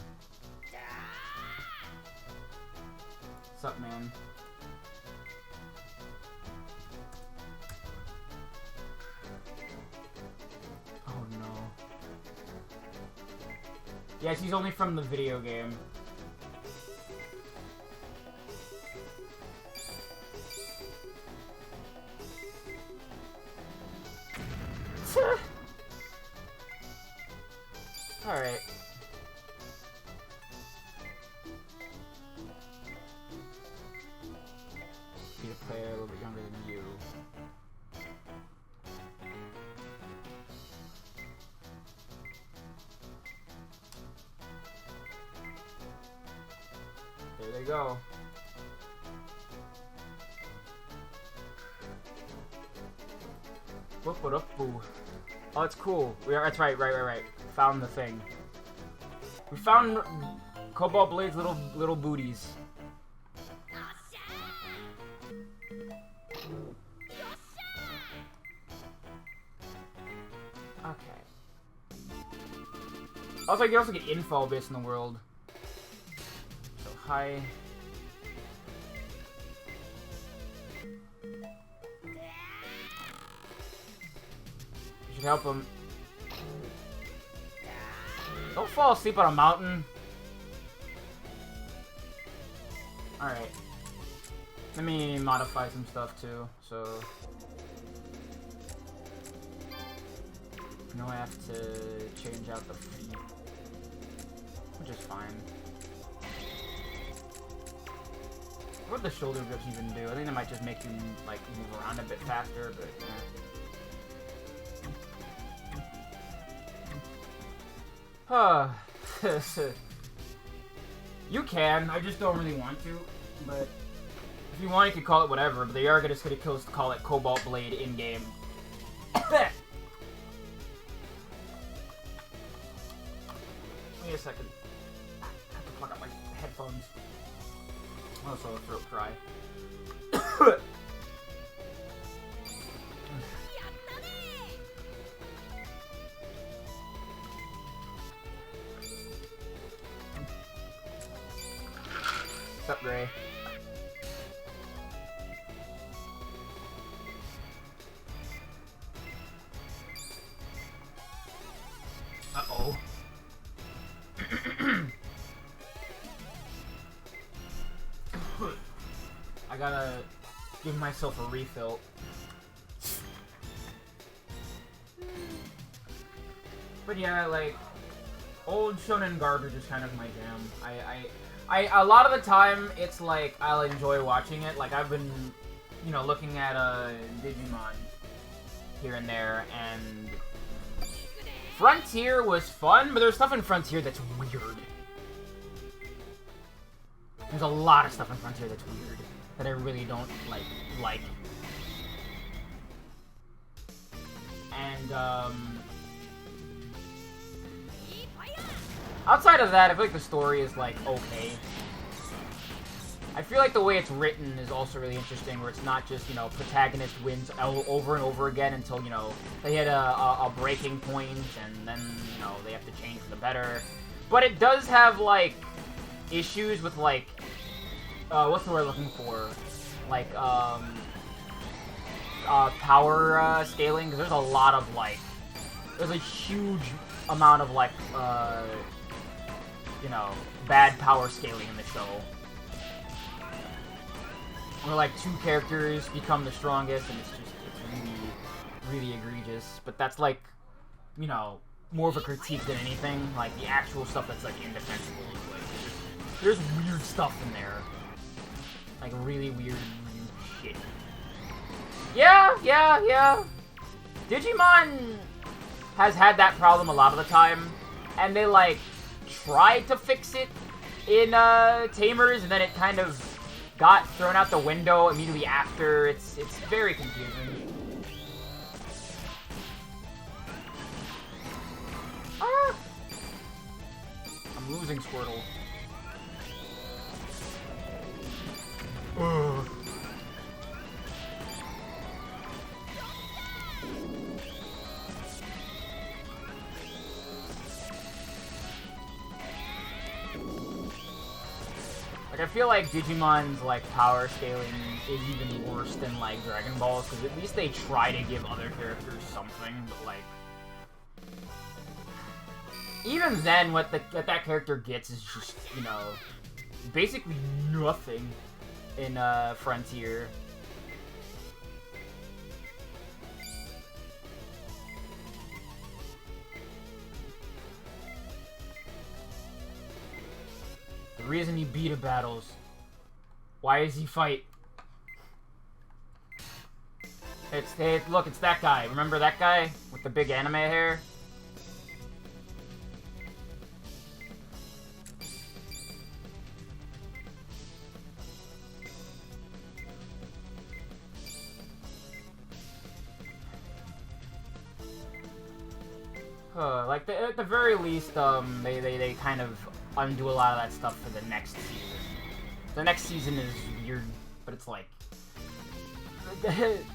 What's up, man? Oh no. Yeah, she's only from the video game. Alright. Be a player a little bit younger than you. There they go. Whoop, what up, boo. Oh, it's cool. That's right. Found the thing. We found Cobalt Blade's little booties. Okay. Also, you can also get info based on the world. So, hi. You should help him. Don't fall asleep on a mountain. Alright. Let me modify some stuff too, so... Now I have to change out the feet. Which is fine. What would the shoulder grips even do? I think they might just make you, like, move around a bit faster, but... Yeah. Huh. You can, I just don't really want to, but if you want you could call it whatever, but they are just gonna call it Cobalt Blade in-game. Give me a second. I have to plug out my headphones. Also, a throat dry. What's up, Gray? Uh-oh. I gotta give myself a refill. But yeah, like, old shonen garbage is kind of my jam. A lot of the time, it's like, I'll enjoy watching it. Like, I've been, you know, looking at Digimon here and there, and Frontier was fun, but there's stuff in Frontier that's weird. There's a lot of stuff in Frontier that's weird, that I really don't, like. And, outside of that, I feel like the story is, like, okay. I feel like the way it's written is also really interesting, where it's not just, you know, protagonist wins over and over again until, you know, they hit a breaking point, and then, you know, they have to change for the better. But it does have, like, issues with, like, what's the word I'm looking for? Like, power, scaling, because there's a lot of, like, there's a huge amount of, like, you know, bad power scaling in the show. Where, like, two characters become the strongest, and it's really egregious. But that's, like, you know, more of a critique than anything. Like, the actual stuff that's, like, indefensible is, like, there's weird stuff in there. Like, really weird shit. Yeah. Digimon has had that problem a lot of the time, and they, like, tried to fix it in, Tamers, and then it kind of got thrown out the window immediately after. It's very confusing. Squirtle. Ugh. Like, I feel like Digimon's, like, power scaling is even worse than, like, Dragon Balls, because at least they try to give other characters something, but, like... Even then, what that character gets is just, you know, basically nothing in, Frontier. The reason he beat a battles. Why does he fight? Hey, look, it's that guy. Remember that guy with the big anime hair? Like, at the very least, they kind of undo a lot of that stuff for the next season. The next season is weird, but it's like...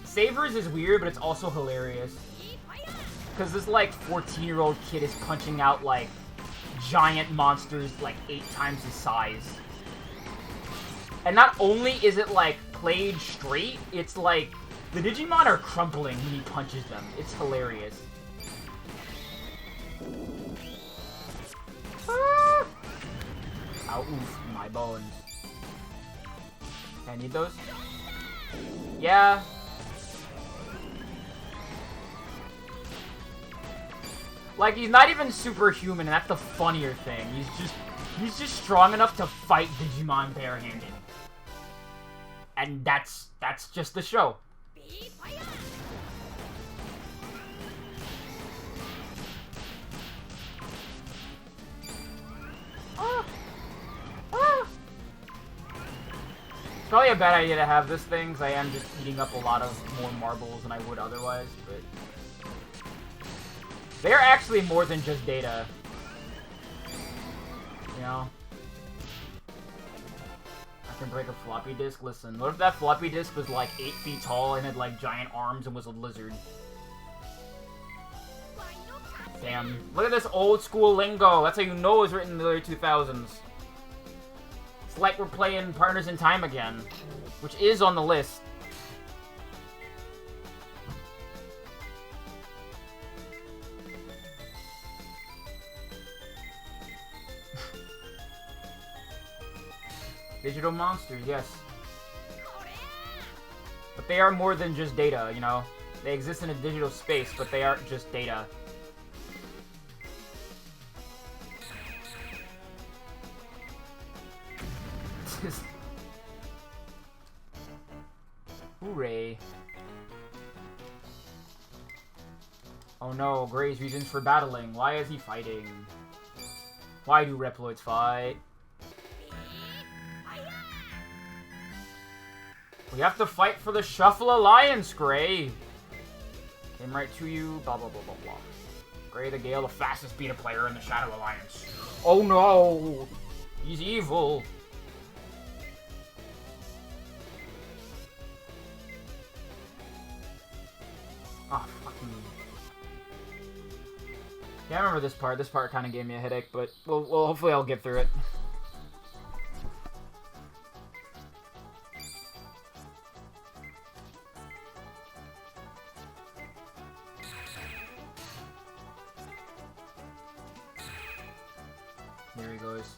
Savers is weird, but it's also hilarious. Because this, like, 14-year-old kid is punching out, like, giant monsters, like, 8 times his size. And not only is it, like, played straight, it's like, the Digimon are crumpling when he punches them. It's hilarious. Ah! Ow, oof, my bones. I need those? Yeah. Like, he's not even superhuman, and that's the funnier thing. He's just strong enough to fight Digimon barehanded. And that's just the show. Ah. Ah. It's probably a bad idea to have this thing, because I am just eating up a lot of more marbles than I would otherwise, but... They're actually more than just data. You know? I can break a floppy disk? Listen, what if that floppy disk was like 8 feet tall and had like giant arms and was a lizard? Damn. Look at this old school lingo. That's how you know it was written in the early 2000s. It's like we're playing Partners in Time again, which is on the list. Digital monsters, yes. But they are more than just data, you know? They exist in a digital space, but they aren't just data. Hooray. Oh no, Gray's reasons for battling. Why is he fighting? Why do Reploids fight? We have to fight for the Shuffle Alliance, Gray. Came right to you, blah blah blah blah blah. Gray the Gale, the fastest beta player in the Shadow Alliance. Oh no! He's evil. Ah, oh, fucking... Yeah, I remember this part. This part kind of gave me a headache, but well, hopefully I'll get through it. There he goes.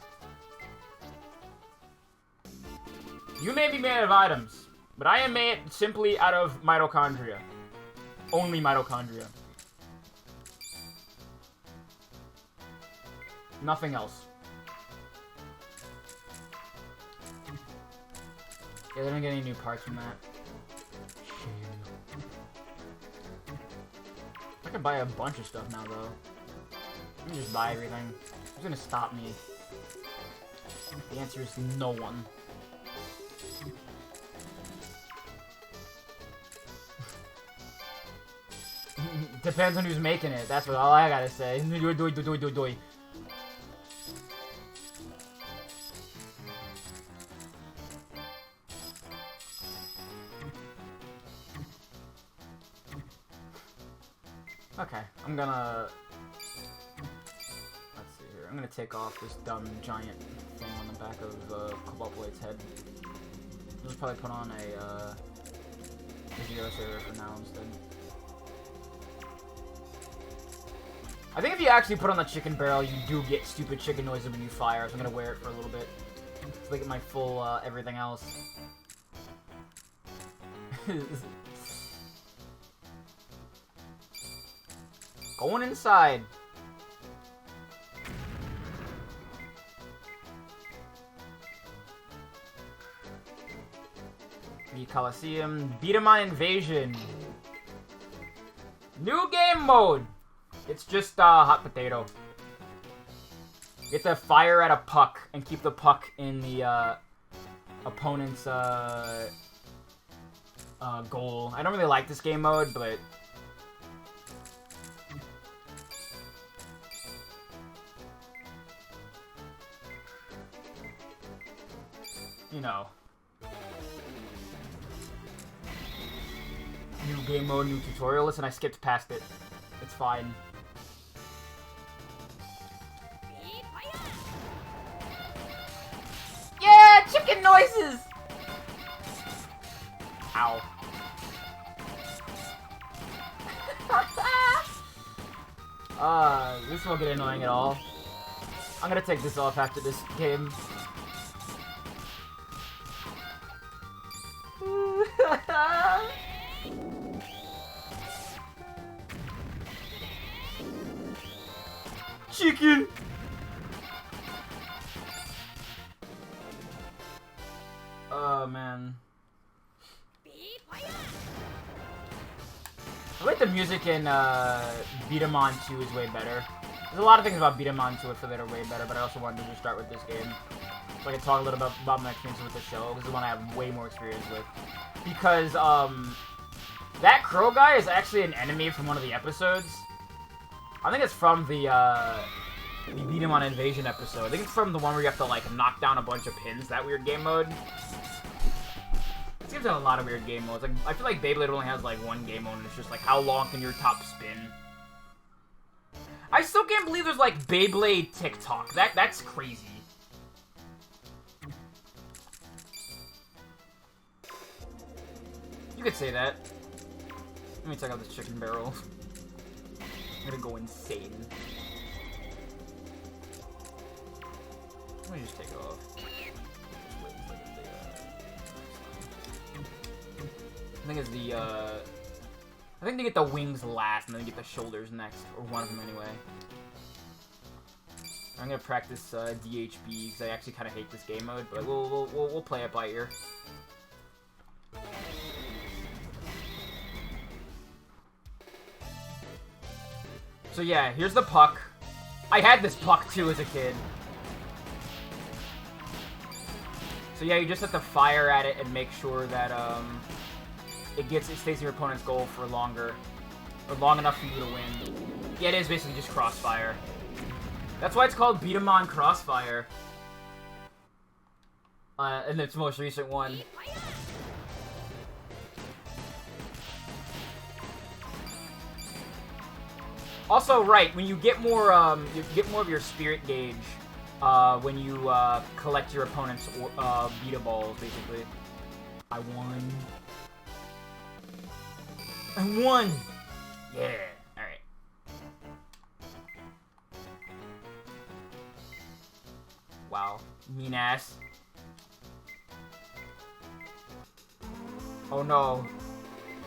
You may be made out of items, but I am made simply out of mitochondria. Only mitochondria. Nothing else. Yeah, they don't get any new parts from that. I can buy a bunch of stuff now, though. Let me just buy everything. Who's gonna stop me? The answer is no one. Depends on who's making it. That's what all I gotta say. Okay, I'm gonna... Let's see here. I'm gonna take off this dumb giant thing on the back of Cobalt Blade's head. I'll just probably put on a Zero Saver for now instead. I think if you actually put on the chicken barrel, you do get stupid chicken noises when you fire, so I'm gonna wear it for a little bit. So I get my full, everything else. Going inside. The Coliseum. B-Daman Invasion. New game mode! It's just hot potato. You get to fire at a puck and keep the puck in the opponent's goal. I don't really like this game mode, but you know. New game mode, new tutorial. Listen, I skipped past it. It's fine. Yeah, chicken noises! Ow. This won't get annoying at all. I'm gonna take this off after this game. Chicken! Oh, man. I like the music in B-Daman 2 is way better. There's a lot of things about B-Daman 2 I feel that are way better, but I also wanted to just start with this game. So I can talk a little bit about my experience with the show. This is the one I have way more experience with. Because, that crow guy is actually an enemy from one of the episodes. I think it's from the B-Daman Invasion episode. I think it's from the one where you have to, like, knock down a bunch of pins, that weird game mode. It seems to have a lot of weird game modes. Like, I feel like Beyblade only has, like, one game mode, and it's just, like, how long can your top spin? I still can't believe there's, like, Beyblade TikTok. That's crazy. You could say that. Let me check out this chicken barrel. I'm gonna go insane. Let me just take it off. I think it's the, I think they get the wings last, and then they get the shoulders next. Or one of them, anyway. I'm gonna practice, DHB, because I actually kind of hate this game mode, but we'll play it by ear. So yeah, here's the puck. I had this puck too as a kid. So yeah, you just have to fire at it and make sure that it stays in your opponent's goal for longer, or long enough for you to win. Yeah, it is basically just crossfire. That's why it's called B-Daman Crossfire. And its most recent one. Also, right, when you get more of your spirit gauge, when you, collect your opponent's, Vita balls, basically. I won. I won! Yeah, alright. Wow, mean ass. Oh no.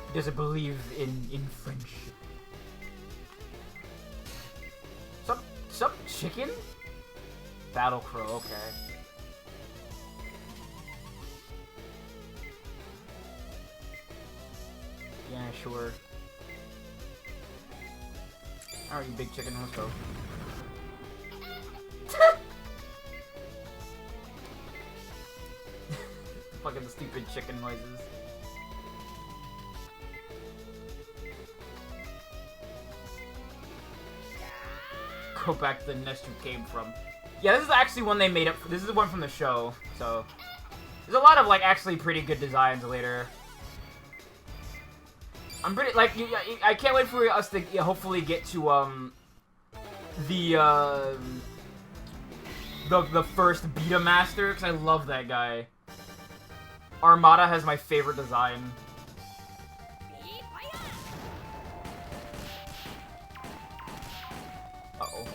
He doesn't believe in friendship. Some chicken? Battle Crow, okay. Yeah, sure. Alright, you big chicken, let's go. Fucking the stupid chicken noises. Go back to the nest you came from. Yeah, this is actually one they made up. This is one from the show, so there's a lot of like actually pretty good designs later. I'm pretty, like, I can't wait for us to hopefully get to, the first Beta Master, because I love that guy. Armada has my favorite design. Uh-oh.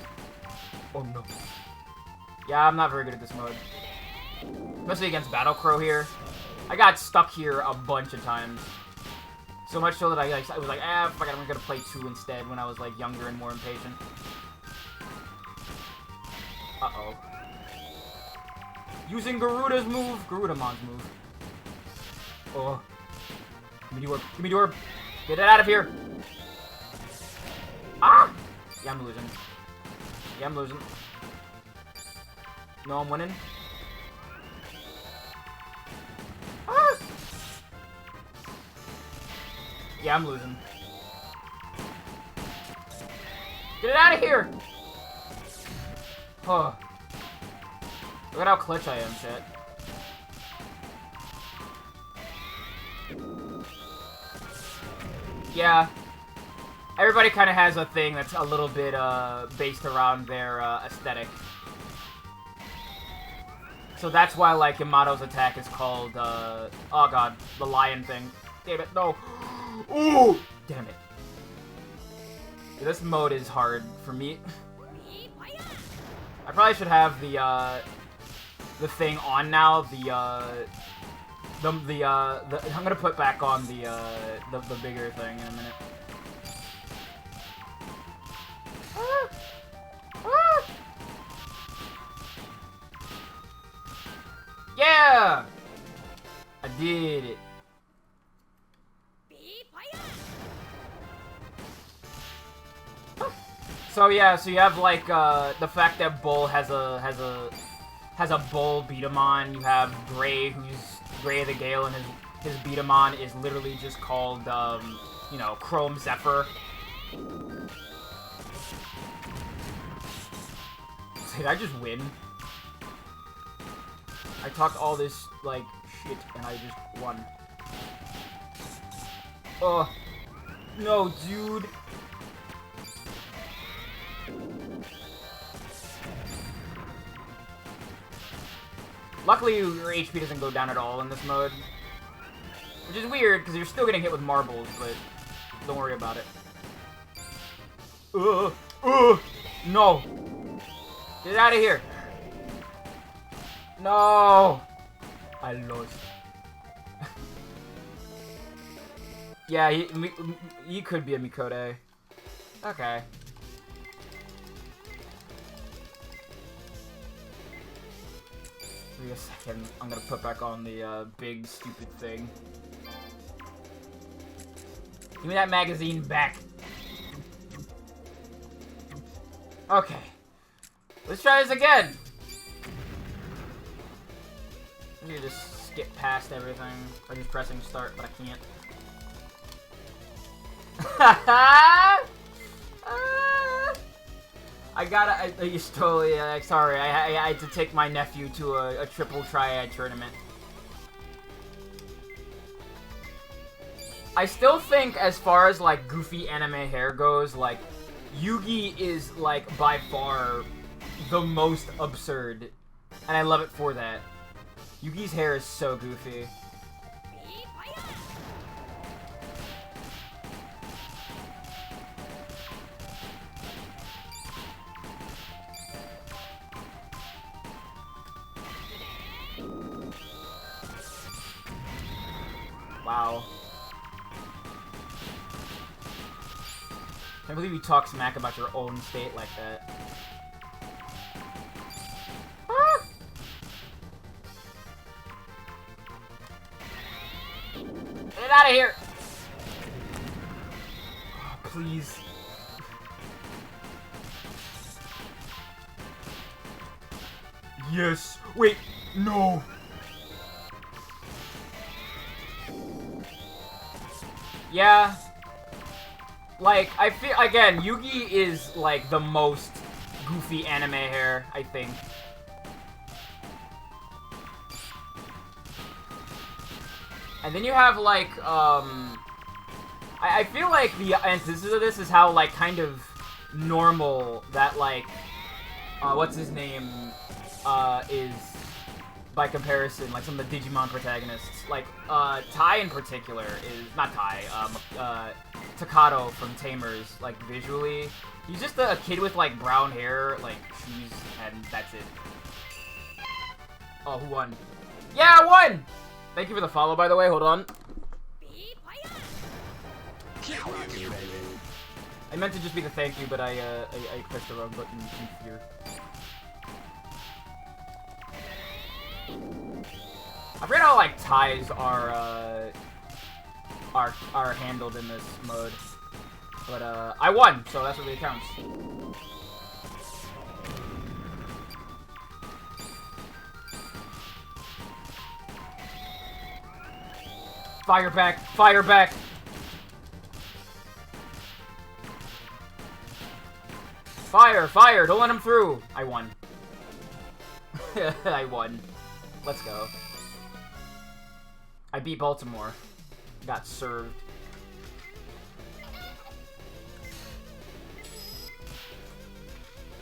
Oh, no. Yeah, I'm not very good at this mode. Especially against Battle Crow here. I got stuck here a bunch of times. So much so that I was like, fuck it, I'm gonna play 2 instead when I was, like, younger and more impatient. Uh-oh. Using Garuda's move. Garudamon's move. Oh. Give me the orb. Give me the orb. Get it out of here. Ah! Yeah, I'm losing. Yeah, I'm losing. No, I'm winning. Ah! Yeah, I'm losing. Get it out of here! Oh. Look at how clutch I am, shit. Yeah. Everybody kind of has a thing that's a little bit, based around their, aesthetic. So that's why, like, Yamato's attack is called, oh god, the lion thing. Damn it, no. Ooh! Damn it. Yeah, this mode is hard for me. I probably should have the thing on now, I'm gonna put back on the bigger thing in a minute. Ah! Ah! Yeah! I did it. So yeah, so you have like the fact that Bull has a Bull B-Daman. You have Gray, who's Gray the Gale, and his B-Daman is literally just called you know, Chrome Zephyr. Did I just win? I talked all this like shit and I just won. Oh no, dude. Luckily, your HP doesn't go down at all in this mode. Which is weird, because you're still getting hit with marbles, but don't worry about it. No! Get out of here! No! I lost. Yeah, he could be a Mikode. Okay. Give me a second. I'm gonna put back on the big stupid thing. Give me that magazine back. Okay. Let's try this again. I need to just skip past everything. I'm just pressing start, but I can't. You totally, sorry, I had to take my nephew to a triple triad tournament. I still think, as far as, like, goofy anime hair goes, like, Yugi is, like, by far the most absurd. And I love it for that. Yugi's hair is so goofy. Wow. Can't believe you talk smack about your own state like that. Ah! Get out of here! Oh, please. Yes! Wait! No! Yeah. Like, I feel, again, Yugi is, like, the most goofy anime hair, I think. And then you have, like, I I feel like the antithesis of this is how, like, kind of normal that, like, what's his name, is by comparison, like, some of the Digimon protagonists. Like, Tai in particular is, not Tai, Takato from Tamers, like, visually. He's just a kid with, like, brown hair, like, shoes, and that's it. Oh, who won? Yeah, I won! Thank you for the follow, by the way, hold on. I meant to just be the thank you, but I pressed the wrong button in fear. I forget how, like, ties are handled in this mode. But, I won, so that's what really counts. Fire back! Fire back! Fire! Fire! Don't let him through! I won. I won. Let's go. I beat Baltimore. Got served.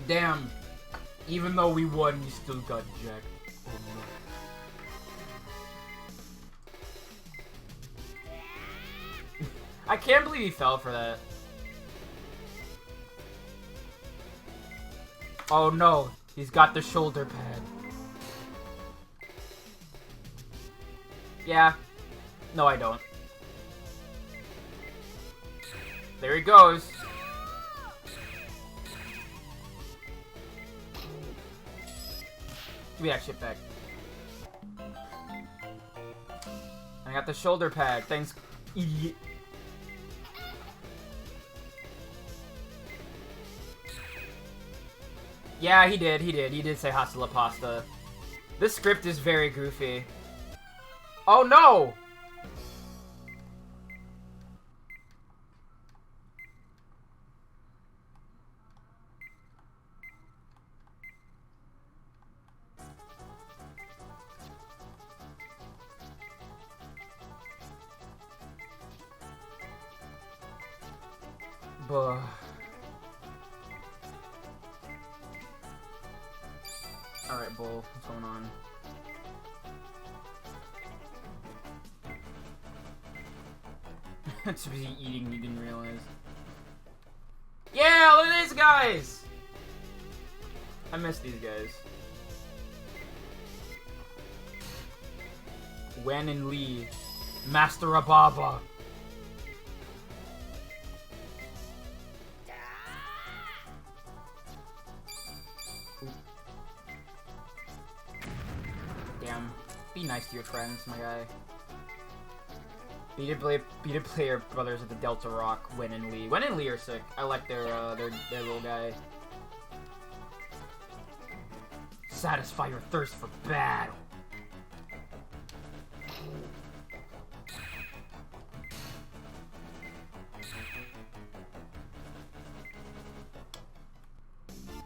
Damn. Even though we won, you still got jacked. Oh, no. I can't believe he fell for that. Oh no, he's got the shoulder pad. Yeah. No, I don't. There he goes. Give me that shit back. I got the shoulder pad. Thanks, idiot. Yeah, he did. He did say hasta la pasta. This script is very goofy. Oh no! Buh. Alright, Bull, what's going on? It's busy eating, you didn't realize. Yeah, look at these guys! I miss these guys. Wen and Lee. Master Ababa. Damn. Be nice to your friends, my guy. Beat-a player brothers of the Delta Rock, Wen and Lee. Wen and Lee are sick. I like their little guy. Satisfy your thirst for battle.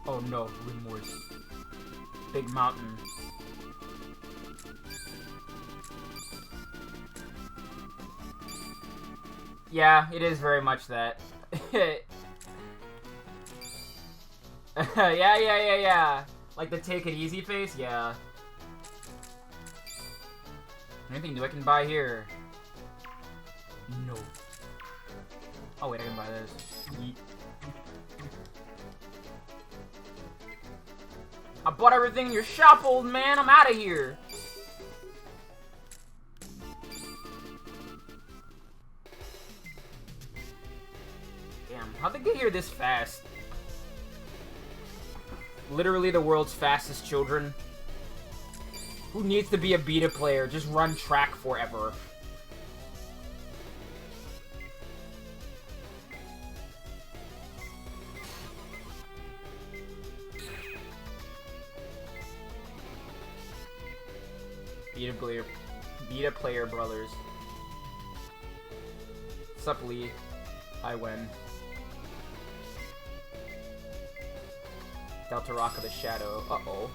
Oh no, remorse. Big mountain. Yeah, it is very much that. Yeah. Like the take it easy face? Yeah. Anything new I can buy here? No. Oh wait, I can buy this. Yeet. I bought everything in your shop, old man. I'm out of here. Damn, how'd they get here this fast? Literally the world's fastest children. Who needs to be a beta player? Just run track forever. Beta player brothers. Sup, Lee? I win. Delta Rock of the Shadow. Uh-oh.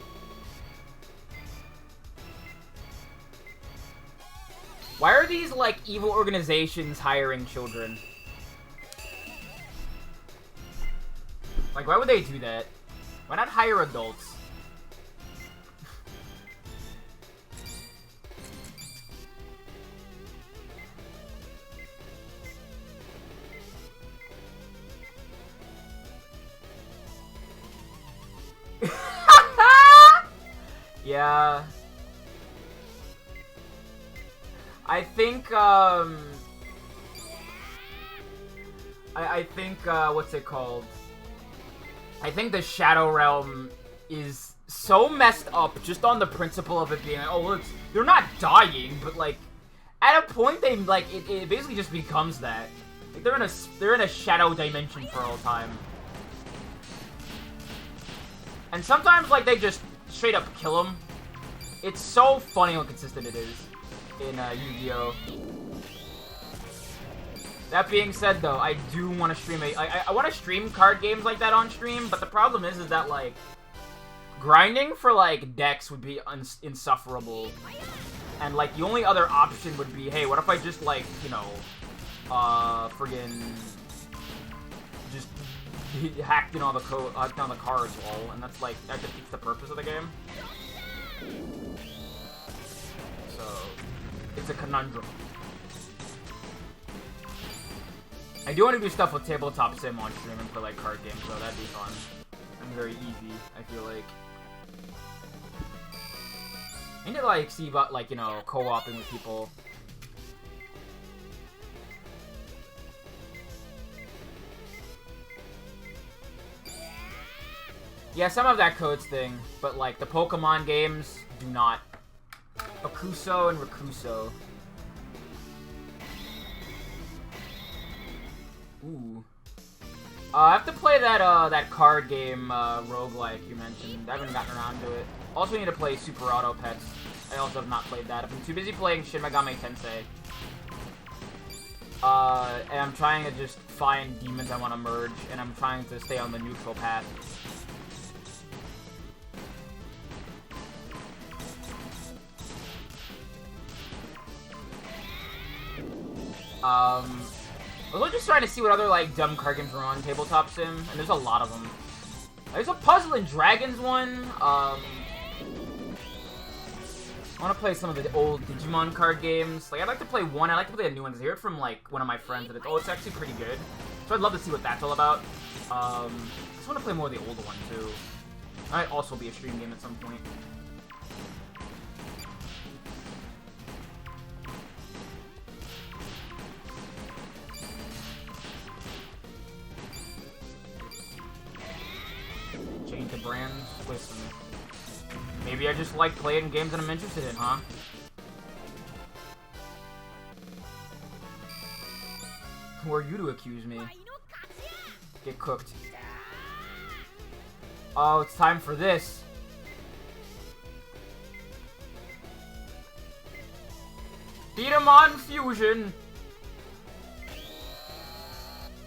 Why are these, like, evil organizations hiring children? Like, why would they do that? Why not hire adults? Yeah. I think, I think, what's it called? I think the Shadow Realm is so messed up just on the principle of it being like, oh, look, they're not dying, but, like, at a point they, like, it basically just becomes that. Like, they're in a shadow dimension for all time. And sometimes, like, they just straight up kill them. It's so funny how consistent it is in Yu-Gi-Oh! That being said, though, I do want to stream I want to stream card games like that on stream, but the problem is that, like, grinding for, like, decks would be insufferable. And, like, the only other option would be, hey, what if I just, like, you know, friggin' just hacked in all the on the cards all, and that's, like, that defeats the purpose of the game. So, it's a conundrum. I do want to do stuff with Tabletop Sim on stream and play, like, card games, though. That'd be fun. And very easy, I feel like. I need to, like, see about, like, you know, co-oping with people. Yeah, some of that codes thing, but, like, the Pokemon games do not. Bakuso and Rakuso. Ooh. I have to play that, that card game, roguelike you mentioned. I haven't gotten around to it. Also need to play Super Auto Pets. I also have not played that. I've been too busy playing Shin Megami Tensei. And I'm trying to just find demons I want to merge, and I'm trying to stay on the neutral path. I was just trying to see what other, like, dumb card games were on Tabletop Sim, and there's a lot of them. There's a Puzzle and Dragons one, I want to play some of the old Digimon card games. Like, I'd like to play one, I'd like to play a new one, because I heard from, like, one of my friends that it's actually pretty good. So I'd love to see what that's all about. I just want to play more of the older one, too. That might also be a stream game at some point. Change the brand. Listen. Maybe I just like playing games that I'm interested in, huh? Who are you to accuse me? Get cooked. Oh, it's time for this. B-Daman Fusion!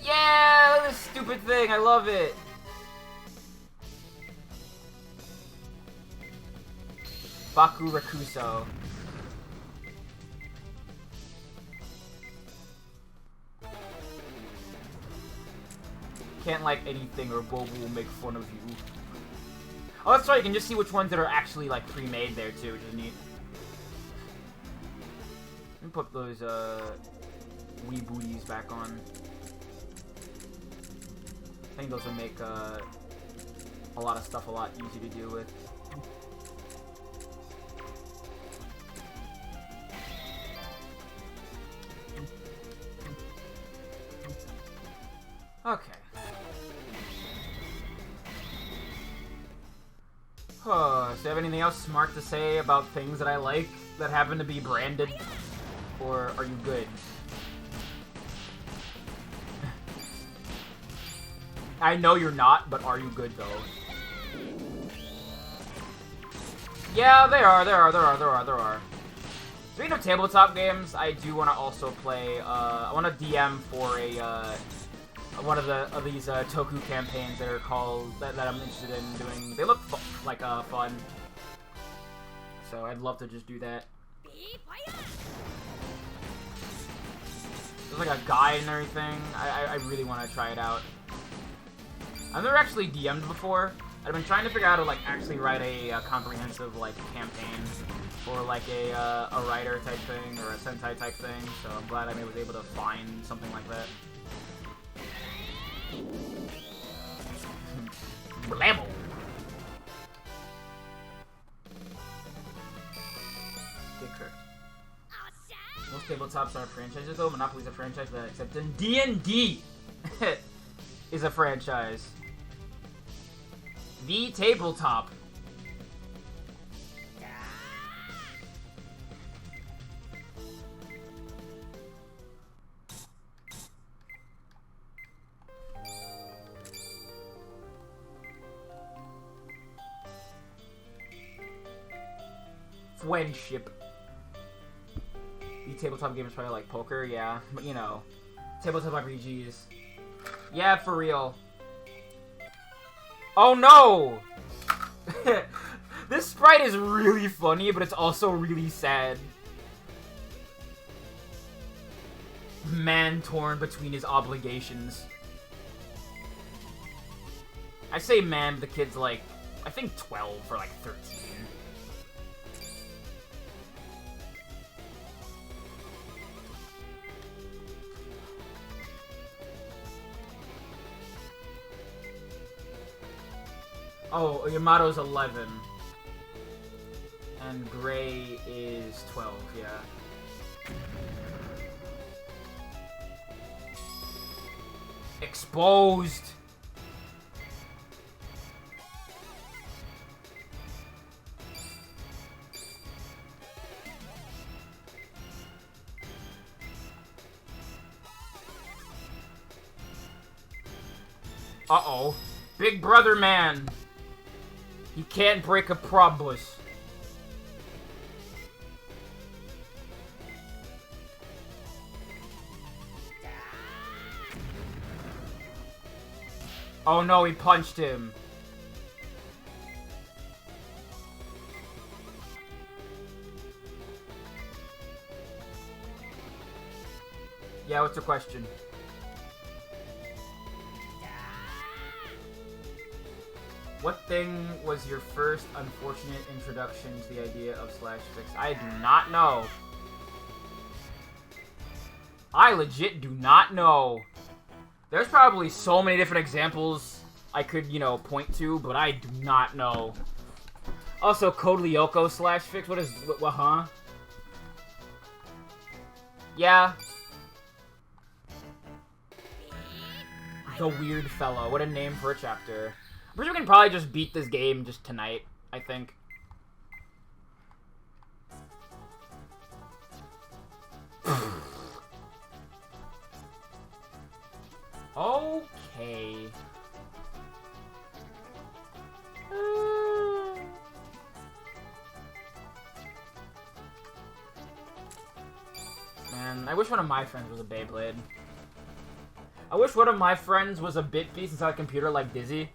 Yeah, this stupid thing, I love it! Baku Rakuso. Can't like anything or Bobo will make fun of you. Oh, that's right, you can just see which ones that are actually, like, pre-made there, too, which is neat. Let me put those, wee booties back on. I think those will make, a lot of stuff a lot easier to deal with. Okay. So you have anything else smart to say about things that I like that happen to be branded? Or are you good? I know you're not, but are you good though? Yeah, there are. Speaking of tabletop games, I do want to also play, I want to DM for a, one of these Toku campaigns that are called that I'm interested in doing. They look like fun, so I'd love to just do that. There's like a guide and everything. I really want to try it out. I've never actually DM'd before. I've been trying to figure out how to like actually write a comprehensive like campaign or like a writer type thing or a Sentai type thing. So I'm glad I was able to find something like that. Blammo! Get cooked. Most tabletops are franchises though. Monopoly's a franchise that accepts in D&D is a franchise. The tabletop. Friendship. The tabletop game is probably like poker, yeah. But you know, tabletop RPGs. Yeah, for real. Oh no! This sprite is really funny, but it's also really sad. Man torn between his obligations. I say man, but the kid's like, I think 12 or like 13. Oh, Yamato's 11. And Gray is 12, yeah. Exposed! Uh-oh. Big brother man! You can't break a probus. Oh no, he punched him. Yeah, what's the question? What thing was your first unfortunate introduction to the idea of /fix? I do not know. I legit do not know. There's probably so many different examples I could, you know, point to, but I do not know. Also, Code Lyoko /fix. What is... what, huh? Yeah. The Weird Fellow. What a name for a chapter. I'm pretty sure we can probably just beat this game just tonight, I think. Okay. Man, I wish one of my friends was a Beyblade. I wish one of my friends was a bit piece inside a computer like Dizzy.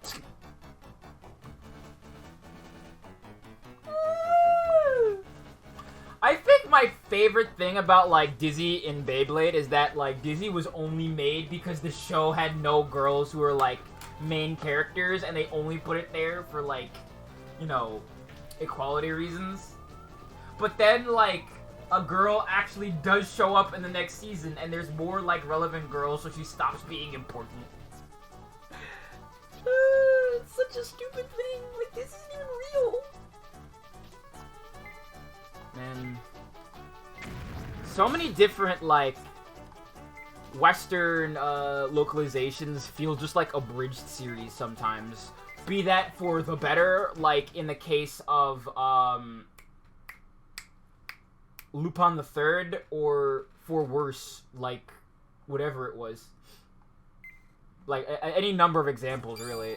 I think my favorite thing about, like, Dizzy in Beyblade is that, like, Dizzy was only made because the show had no girls who were, like, main characters, and they only put it there for, like, you know, equality reasons. But then, like, a girl actually does show up in the next season, and there's more, like, relevant girls, so she stops being important. It's such a stupid thing. Like, this isn't even real. Man. So many different, like, Western localizations feel just like abridged series sometimes. Be that for the better, like in the case of Lupin the Third, or for worse, like whatever it was. Like any number of examples, really.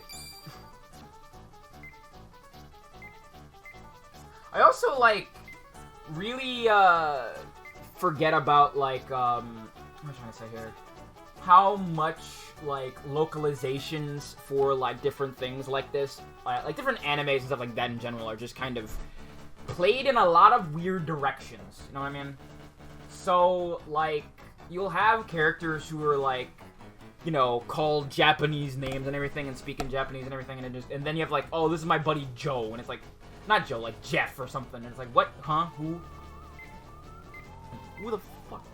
I also like really forget about like what am I trying to say here? How much like localizations for like different things like this, like different animes and stuff like that in general, are just kind of played in a lot of weird directions. You know what I mean? So like you'll have characters who are like you know, call Japanese names and everything and speak in Japanese and everything, and then you have like, oh, this is my buddy Joe, and it's like, not Joe, like Jeff or something, and it's like, what? Huh? Who? Who the fuck?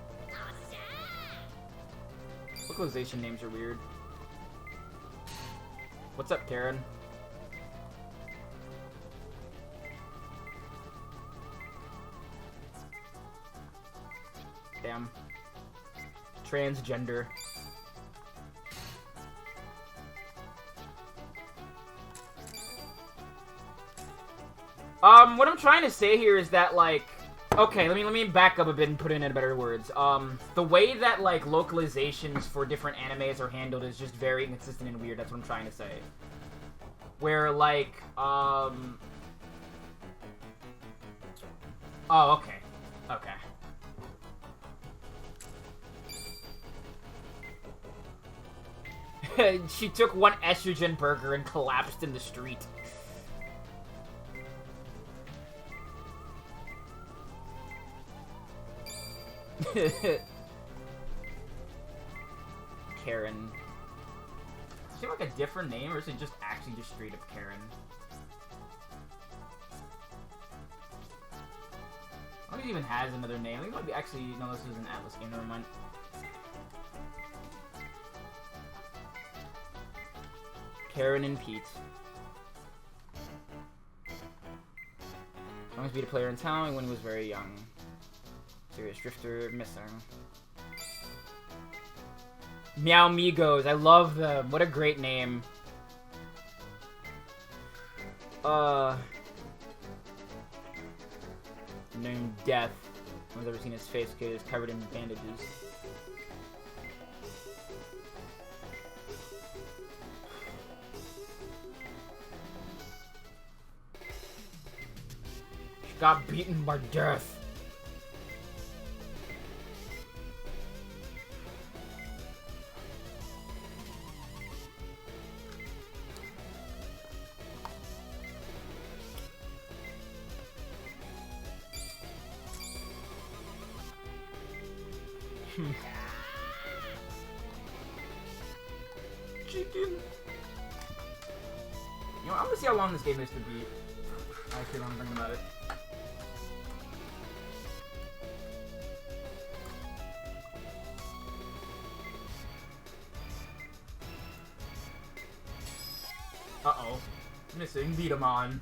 Localization names are weird. What's up, Karen? Damn. Transgender. What I'm trying to say here is that, like, okay, let me back up a bit and put it in better words. The way that, like, localizations for different animes are handled is just very inconsistent and weird. That's what I'm trying to say. Where, like, oh, okay. Okay. She took one estrogen burger and collapsed in the street. Karen. Does she have like a different name, or is it just actually just straight up Karen? I don't think it even has another name. I think it might be actually, no, this is an Atlas game, never mind. Karen and Pete. Longest beat a player in town when he was very young. Serious drifter missing. Meow Migos, I love them. What a great name. Named Death. No one's ever seen his face because it's covered in bandages. She got beaten by death. Chicken. You know, I'm gonna see how long this game is to beat. I feel I'm thinking about it. Uh-oh. Missing B-Daman.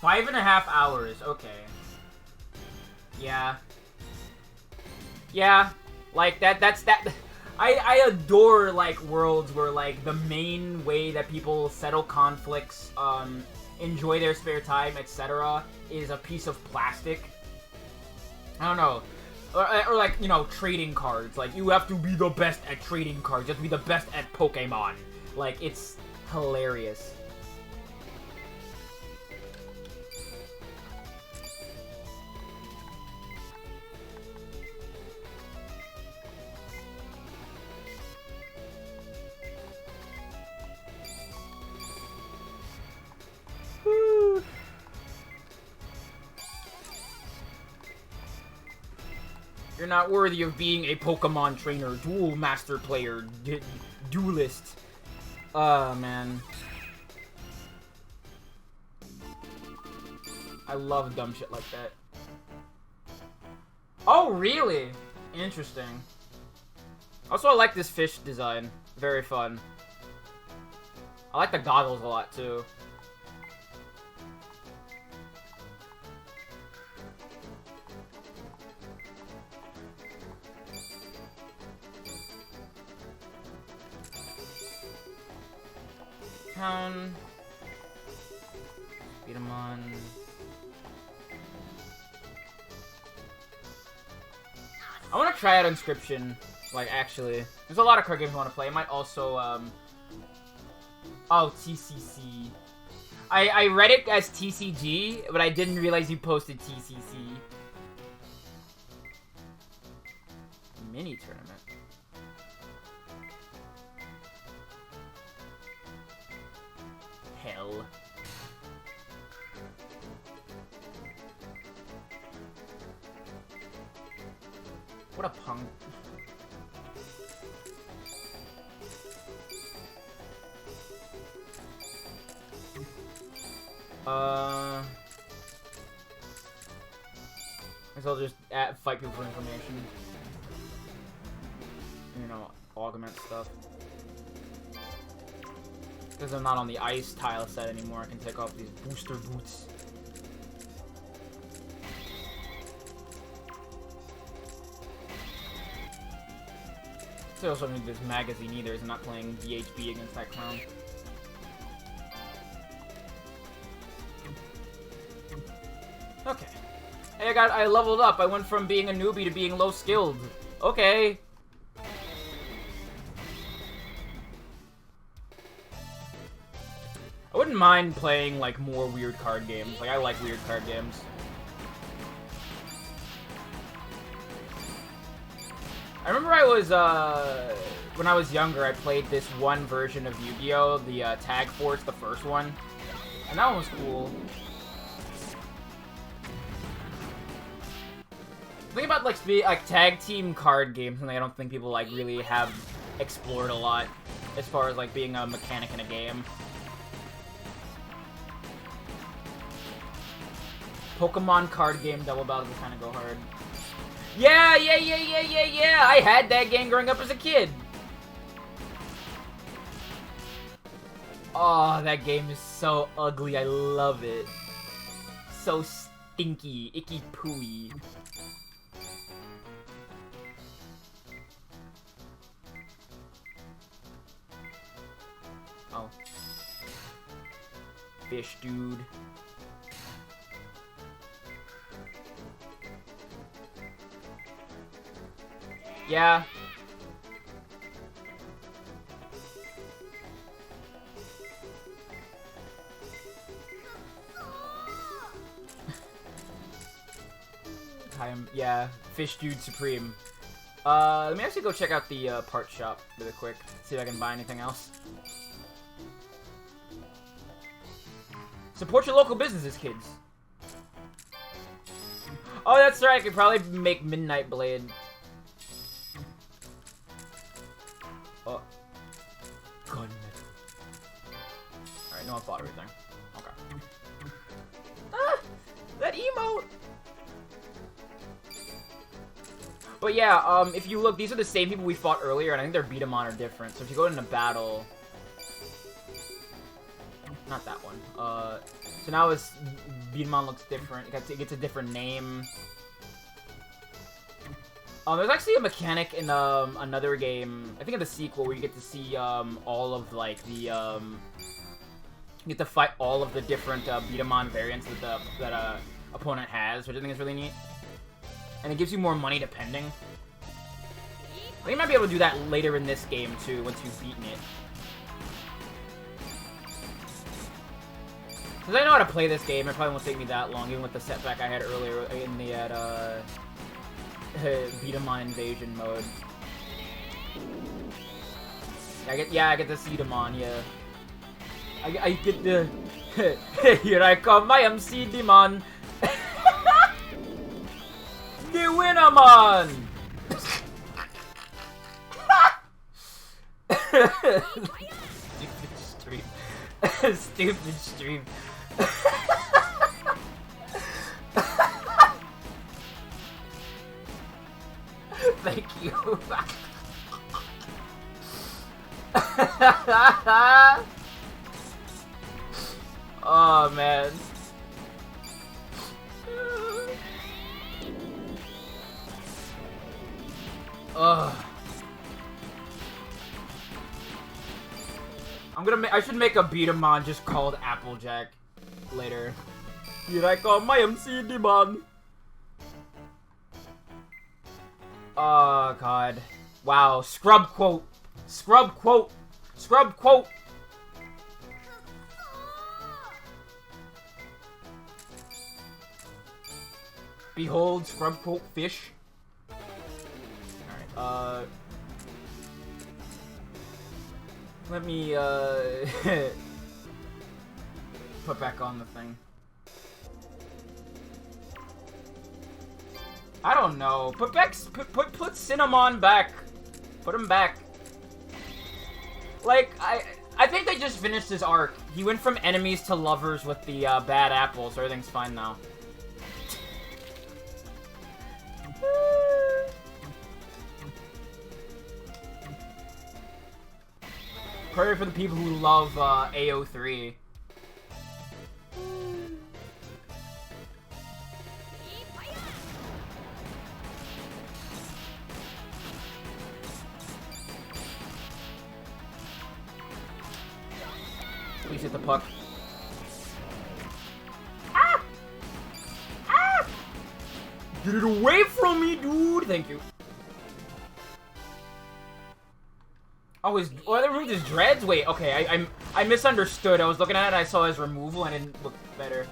Five and a half hours, okay. Yeah. Yeah, like, that's that. I adore, like, worlds where, like, the main way that people settle conflicts, enjoy their spare time, etc., is a piece of plastic. I don't know. Or like, you know, trading cards. Like, you have to be the best at trading cards. You have to be the best at Pokemon. Like, it's hilarious. You're not worthy of being a Pokemon trainer, duel master player, duelist. Oh, man. I love dumb shit like that. Oh, really? Interesting. Also, I like this fish design. Very fun. I like the goggles a lot, too. Town. B-Daman. I want to try out Inscription. Like, actually. There's a lot of card games I want to play. I might also, oh, TCC. I read it as TCG, but I didn't realize you posted TCC. Mini tournament. Hell. What a punk. I guess I'll just fight people for information. You know, augment stuff. Because I'm not on the ice tile set anymore, I can take off these booster boots. So I also don't need this magazine either, as I'm not playing VHB against that clown. Okay. Hey, I leveled up. I went from being a newbie to being low skilled. Okay. I wouldn't mind playing, like, more weird card games. Like, I like weird card games. I remember when I was younger, I played this one version of Yu-Gi-Oh! The Tag Force, the first one. And that one was cool. The thing about, like, tag team card games, something I don't think people, like, really have explored a lot, as far as, like, being a mechanic in a game. Pokemon card game double battles will kind of go hard. Yeah! I had that game growing up as a kid! Oh, that game is so ugly. I love it. So stinky. Icky pooey. Oh. Fish dude. Yeah. Yeah, Fish Dude Supreme. Let me actually go check out the part shop really quick. See if I can buy anything else. Support your local businesses, kids. Oh, that's right. I could probably make Midnight Blade. Oh. Gun metal. Alright, no one bought everything. Okay. Ah! That emote! But yeah, if you look, these are the same people we fought earlier, and I think their B-Daman are different. So if you go into battle... Not that one. So now this B-Daman looks different. It gets a different name. There's actually a mechanic in another game, I think in the sequel, where you get to see all of, like, the... You get to fight all of the different B-Daman variants that opponent has, which I think is really neat. And it gives you more money depending. I think you might be able to do that later in this game, too, once you've beaten it. Because I know how to play this game, it probably won't take me that long, even with the setback I had earlier in the B-Daman invasion mode. I get the C-Daman, yeah. I get the... Here I come, I am C-Daman! The winner, man! Stupid stream. Stupid stream. Thank you. Oh, man. Ugh. I should make a B-Daman just called Applejack later. Here I come, I am C-Daman. Oh, God. Wow, scrub quote. Scrub quote. Scrub quote. Behold, scrub quote fish. Alright, let me, put back on the thing. I don't know. Put Cinnamon back. Put him back. Like, I think they just finished his arc. He went from enemies to lovers with the bad apple, so everything's fine now. Pray for the people who love AO3. Please hit the puck. Ah! Ah! Get it away from me, dude! Thank you. Oh, they removed his dreads? Wait, okay, I misunderstood. I was looking at it, I saw his removal, and it didn't look better.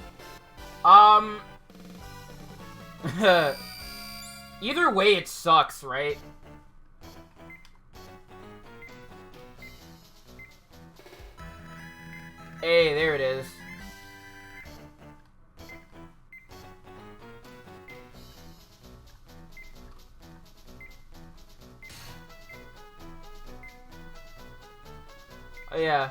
Either way, it sucks, right? Hey, there it is. Oh, yeah.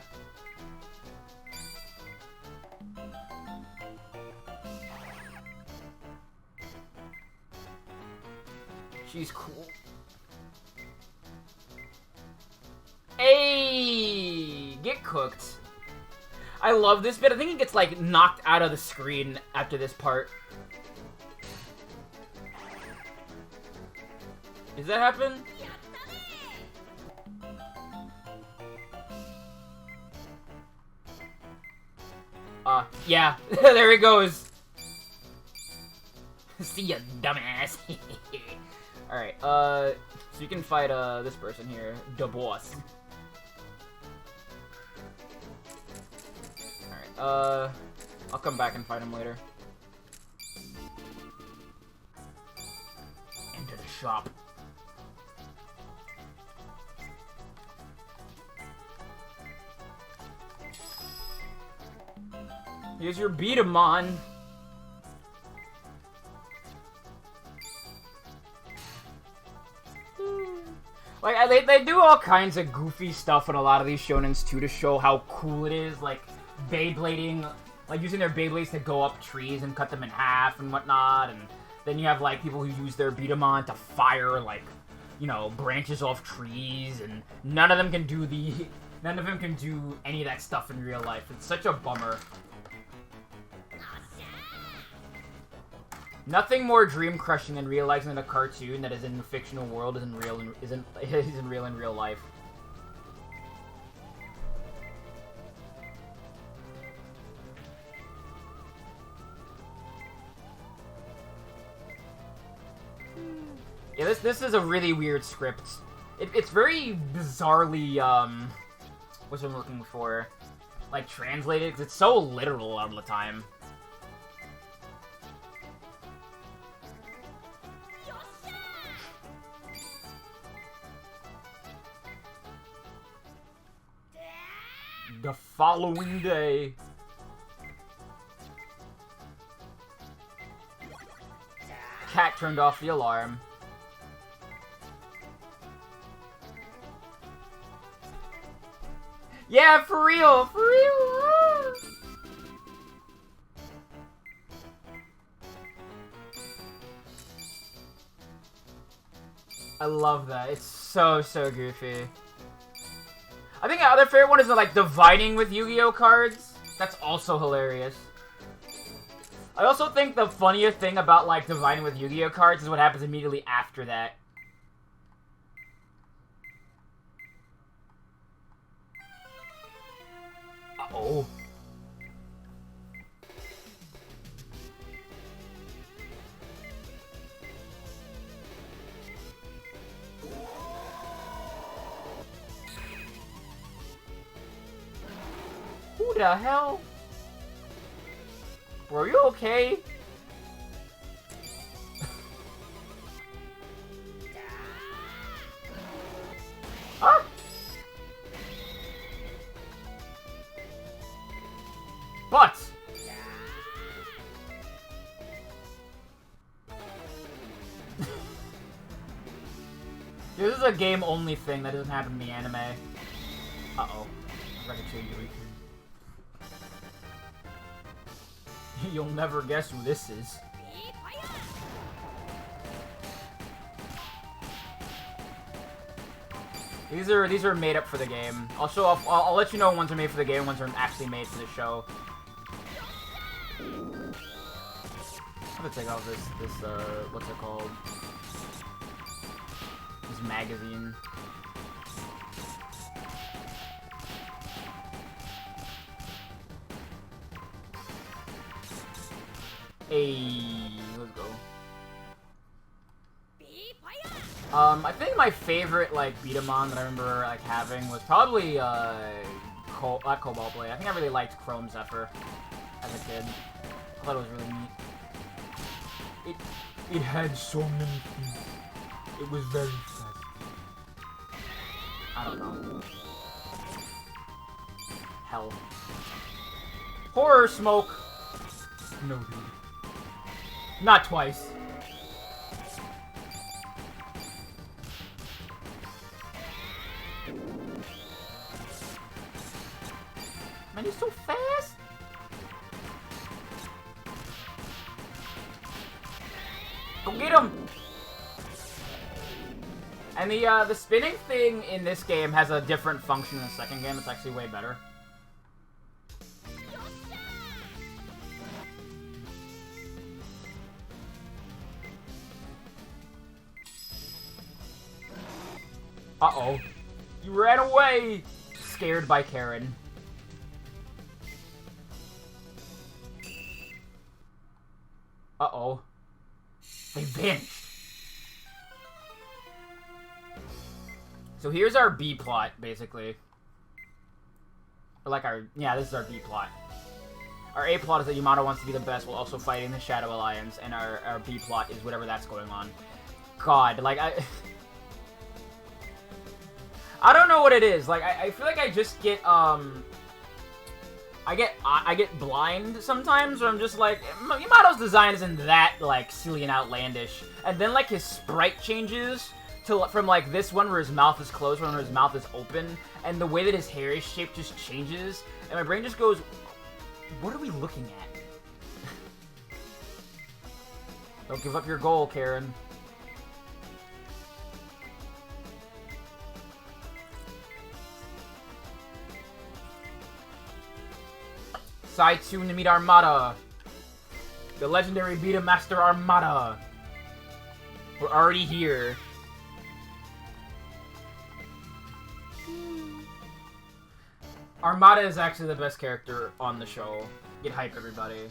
She's cool. Hey! Get cooked. I love this bit. I think it gets, like, knocked out of the screen after this part. Does that happen? Yeah. There he goes. See ya, dumbass. Alright, so you can fight, this person here. The boss. Alright, I'll come back and fight him later. Enter the shop. Here's your B-Daman. Like, they do all kinds of goofy stuff in a lot of these shonens, too, to show how cool it is. Like, Beyblading, like, using their Beyblades to go up trees and cut them in half and whatnot. And then you have, like, people who use their B-Daman to fire, like, you know, branches off trees. And none of them can do any of that stuff in real life. It's such a bummer. Nothing more dream-crushing than realizing that a cartoon that is in a fictional world isn't real in real life. Yeah, this is a really weird script. It's very bizarrely, what's I'm looking for? Like, translated, because it's so literal all the time. The following day. Cat turned off the alarm. Yeah, for real, for real. I love that. It's so goofy. I think the other favorite one is like dividing with Yu-Gi-Oh cards. That's also hilarious. I also think the funniest thing about like dividing with Yu-Gi-Oh cards is what happens immediately after that. Uh-oh. Who the hell? Bro, you okay? Huh? But This is a game-only thing that doesn't happen in the anime. Uh-oh. I can change it. You'll never guess who this is. These are made up for the game. I'll let you know when ones are made for the game, ones are actually made for the show. I'm gonna take out this what's it called? This magazine. Hey, let's go. I think my favorite, like, Beat-A-Mon that I remember, like, having was probably, not Cobalt Blade. I think I really liked Chrome Zephyr as a kid. I thought it was really neat. It had so many things. It was very fast. I don't know. Hell. Horror smoke! No, dude. Not twice. Man, he's so fast! Go get him! And the spinning thing in this game has a different function in the second game. It's actually way better. Uh-oh. You ran away! Scared by Karen. Uh-oh. They vanished. So here's our B plot, basically. Or like our... Yeah, this is our B plot. Our A plot is that Yamato wants to be the best while also fighting the Shadow Alliance, and our B plot is whatever that's going on. God, like, I don't know what it is. Like, I feel like I just get, I get blind sometimes, where I'm just like, Yamato's design isn't that, like, silly and outlandish. And then, like, his sprite changes from, like, this one where his mouth is closed, one where his mouth is open, and the way that his hair is shaped just changes, and my brain just goes, what are we looking at? Don't give up your goal, Karen. Side 2 to meet Armada. The legendary Beta Master Armada. We're already here. Armada is actually the best character on the show. Get hype, everybody.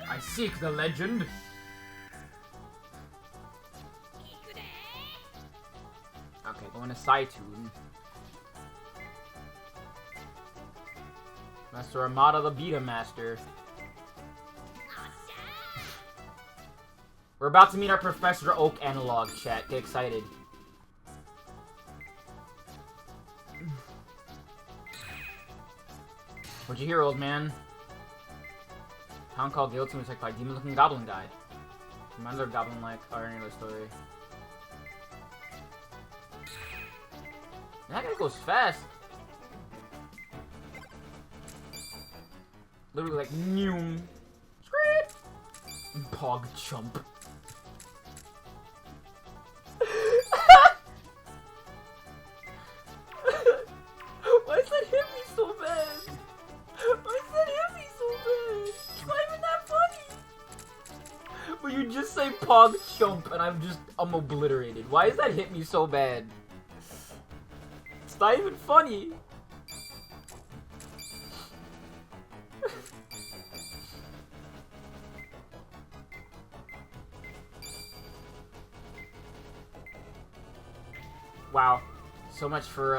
I seek the legend. Okay, going to Saitun. Master Armada the Beta Master. We're about to meet our Professor Oak analog, chat. Get excited. What'd you hear, old man? Town called Guilty was attacked by a demon-looking goblin guy. Reminder of goblin-like our story. That guy goes fast. Literally like noom. Screet. Pog chump. Why does that hit me so bad? Why does that hit me so bad? It's not even that funny. But you just say pog chump and I'm obliterated. Why does that hit me so bad? It's not even funny. Wow. So much for,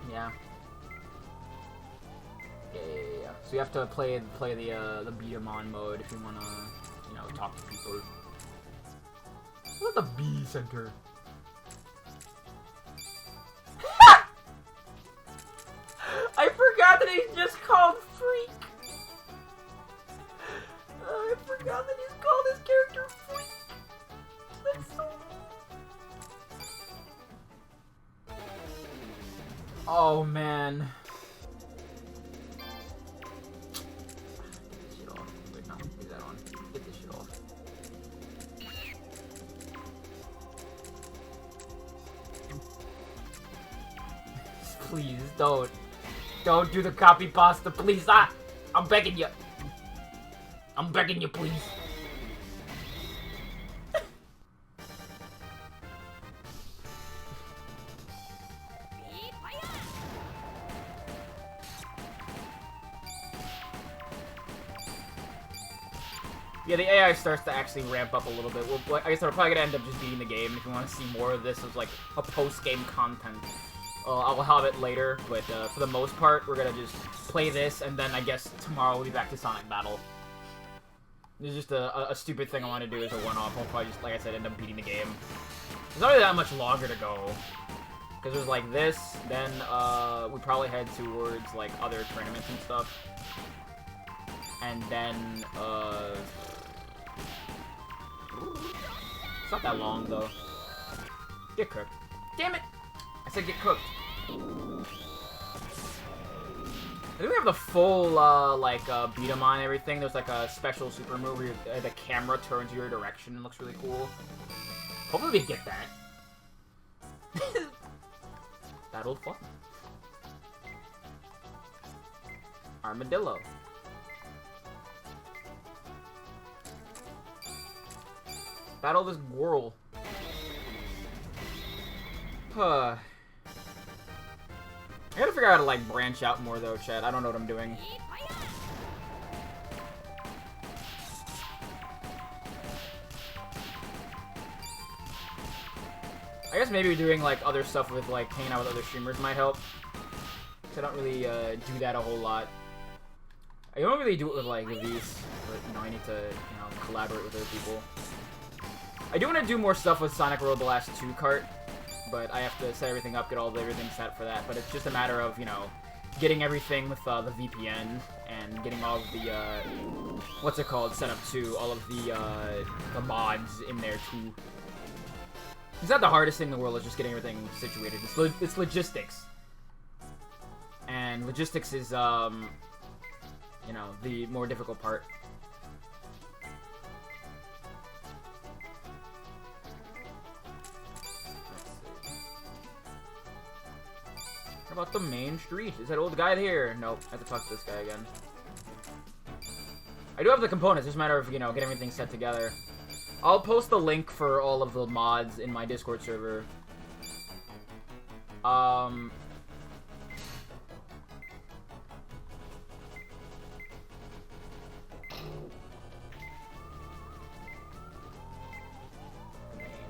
yeah. Yeah. So you have to play the Beat-A-Mon mode if you wanna, you know, talk to people. Look at the B center. he's just called Freak. I forgot that he's called his character Freak. That's so... Oh, man. Get this shit off. Wait, no. Leave that on. Get this shit off. Please, don't. Don't do the copy pasta, please. I'm begging you. I'm begging you, please. Yeah, the AI starts to actually ramp up a little bit. Well, I guess we're probably gonna end up just beating the game. If you want to see more of this as like a post-game content, I'll have it later. But for the most part, we're gonna just play this, and then I guess tomorrow we'll be back to Sonic Battle. This is just a stupid thing I want to do as a one-off. I'll probably just, like I said, end up beating the game. There's not really that much longer to go. Because there's like this, then we probably head towards like other tournaments and stuff. And then, it's not that long, though. Get cooked. Damn it! I said get cooked. I think we have the full, B-Daman and everything. There's, like, a special super move where the camera turns your direction and looks really cool. Hopefully we get that. Battle fun. Armadillo. Battle this whirl. I gotta figure out how to, like, branch out more, though, Chad. I don't know what I'm doing. I guess maybe doing, like, other stuff with, like, hanging out with other streamers might help. Because I don't really, do that a whole lot. I don't really do it with, like, the V's. But, you know, I need to, you know, collaborate with other people. I do want to do more stuff with Sonic World the Last 2 cart, but I have to set everything up, get everything set for that. But it's just a matter of, you know, getting everything with the VPN and getting all of the, what's it called, set up too, all of the mods in there too. It's not the hardest thing in the world, it's just getting everything situated. It's logistics. And logistics is, you know, the more difficult part. How about the main street? Is that old guy here? Nope. I have to talk to this guy again. I do have the components. It's just a matter of, you know, getting everything set together. I'll post the link for all of the mods in my Discord server. Main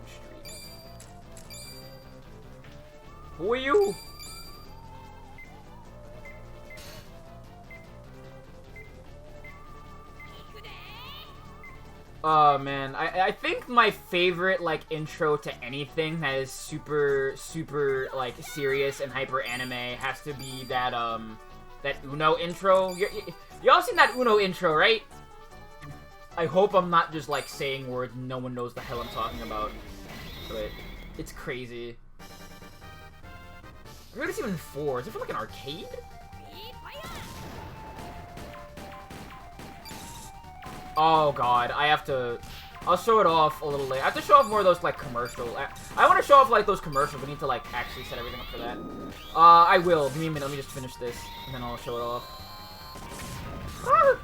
street. Who are you? Oh, man. I think my favorite, like, intro to anything that is super, like, serious and hyper-anime has to be that, that Uno intro. Y'all seen that Uno intro, right? I hope I'm not just, like, saying words no one knows the hell I'm talking about. But it's crazy. I heard it's even 4. Is it for, like, an arcade? Oh god, I'll show it off a little later. I have to show off more of those, like, commercials. I want to show off, like, those commercials. We need to, like, actually set everything up for that. I will. Give me a minute. Let me just finish this, and then I'll show it off. Ah!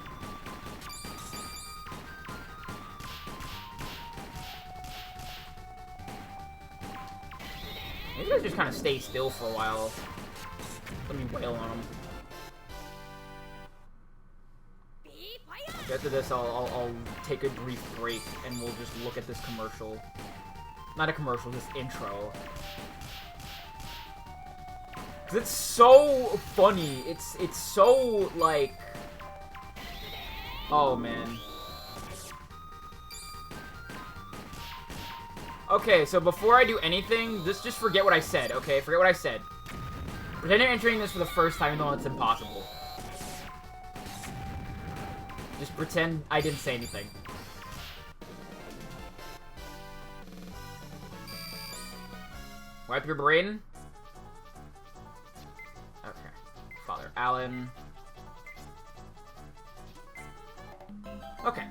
Maybe guys just kind of stay still for a while. Let me wail on them. After this, I'll take a brief break, and we'll just look at this commercial. Not a commercial, this intro. 'Cause it's so funny. It's so, like... Oh, man. Okay, so before I do anything, just forget what I said, okay? Forget what I said. Pretend you're entering this for the first time, even though it's impossible. Just pretend I didn't say anything. Wipe your brain. Okay. Father Allen. Okay.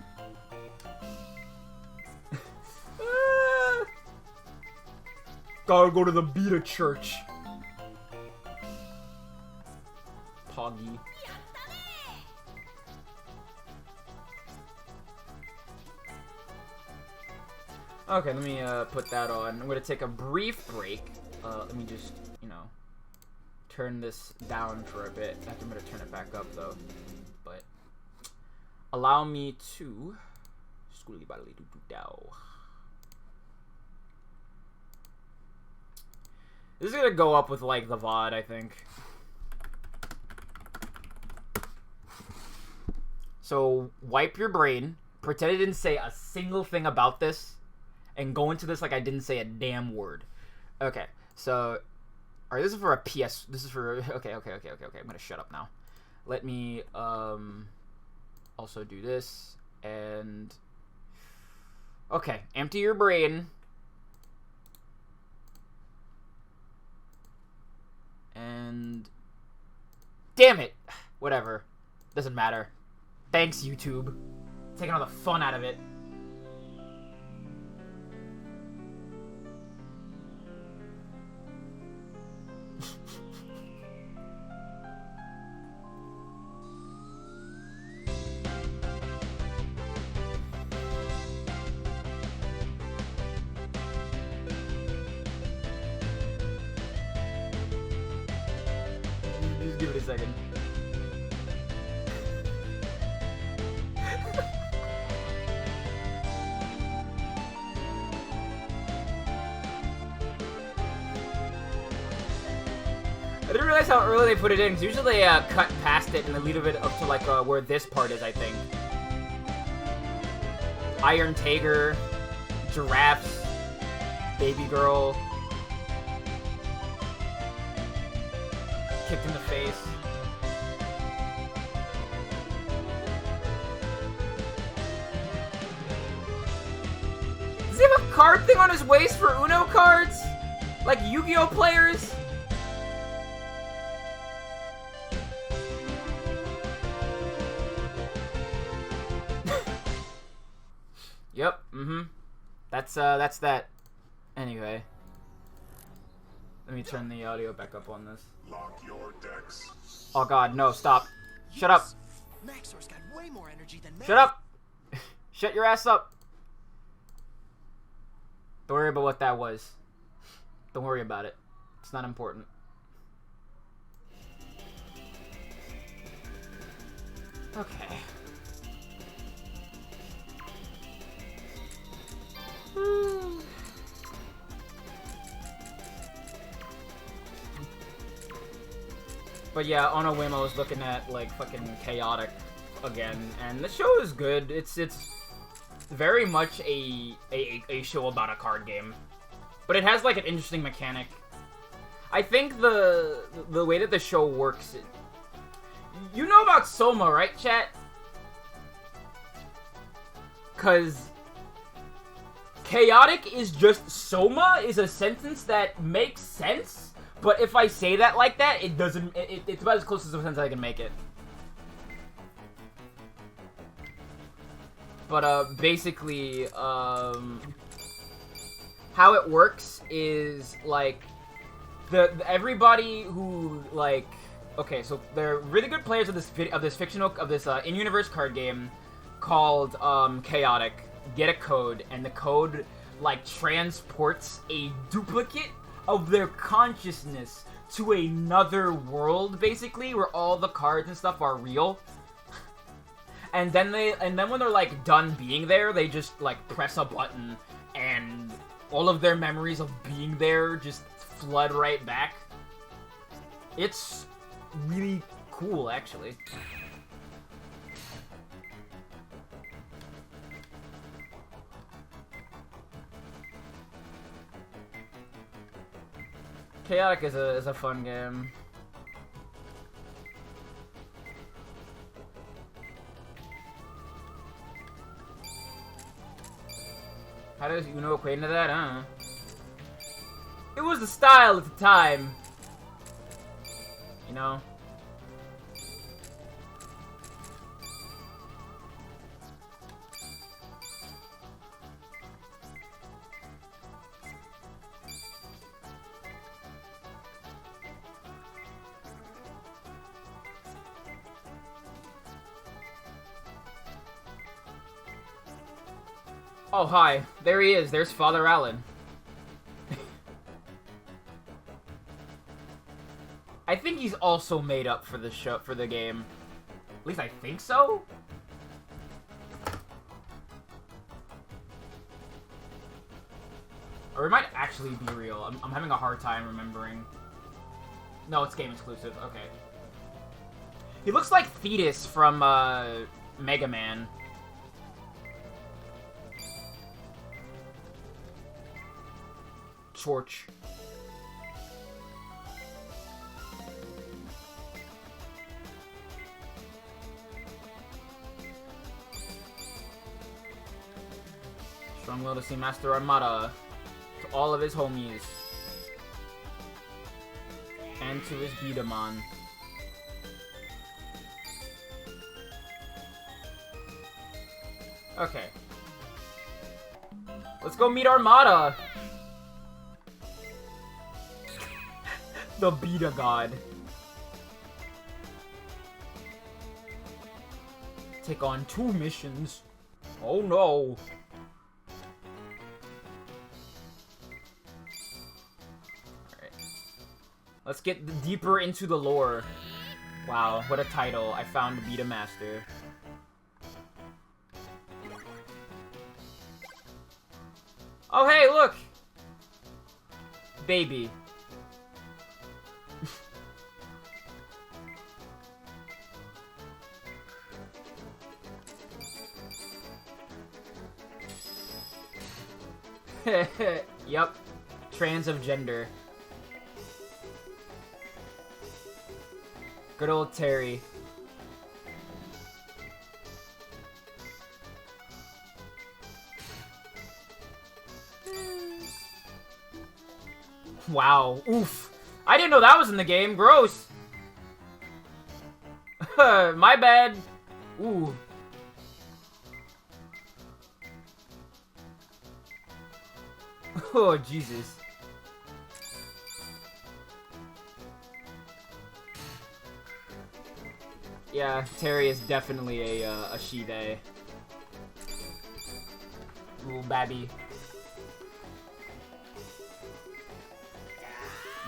Gotta go to the Beta Church. Poggy. Okay, let me put that on. I'm gonna take a brief break. Let me just, you know, turn this down for a bit. I'm gonna turn it back up though. But allow me to. This is gonna go up with like the VOD, I think. So wipe your brain. Pretend I didn't say a single thing about this. And go into this like I didn't say a damn word. Okay, so... Alright, this is for a PS... This is for... Okay. I'm gonna shut up now. Let me, also do this. And... Okay, empty your brain. And... Damn it! Whatever. Doesn't matter. Thanks, YouTube. Taking all the fun out of it. Just give it a second. I didn't realize how early they put it in, because usually they cut past it and they leave it up to like where this part is, I think. Iron Tiger, giraffes, baby girl, kicked in the face. Does he have a card thing on his waist for Uno cards? Like Yu-Gi-Oh players? Yep, That's that. Anyway. Let me turn the audio back up on this. Lock your decks. Oh god, no, stop. Shut up. Maxor's got way more energy than me. Shut up! Shut your ass up. Don't worry about what that was. Don't worry about it. It's not important. Okay. But yeah, on a whim I was looking at like fucking Chaotic again, and the show is good. It's very much a show about a card game. But it has like an interesting mechanic. I think the way that the show works, you know about Soma, right, chat? 'Cause chaotic is just Soma is a sentence that makes sense, but if I say that like that, it doesn't. It's about as close as a sentence I can make it. But basically, how it works is like everybody who like. Okay, so they're really good players of this in-universe card game called Chaotic. Get a code, and the code like transports a duplicate of their consciousness to another world, basically, where all the cards and stuff are real. And then when they're like done being there, they just like press a button, and all of their memories of being there just flood right back. It's really cool, actually. Chaotic is a fun game. How does Uno equate into that? I don't know. It was the style at the time. You know? Oh, hi. There he is. There's Father Allen. I think he's also made up for the show, for the game. At least I think so? Or it might actually be real. I'm having a hard time remembering. No, it's game exclusive. Okay. He looks like Thetis from, Mega Man. Chorch. Strong will to see Master Armada to all of his homies. And to his B-Daman. Okay. Let's go meet Armada! The Beta God. Take on 2 missions. Oh no. Alright. Let's get deeper into the lore. Wow, what a title. I found Beta Master. Oh hey, look! Baby. Yup. Trans of gender. Good old Terry. Wow. Oof. I didn't know that was in the game. Gross. My bad. Ooh. Oh, Jesus. Yeah, Terry is definitely a she-they. Little babby.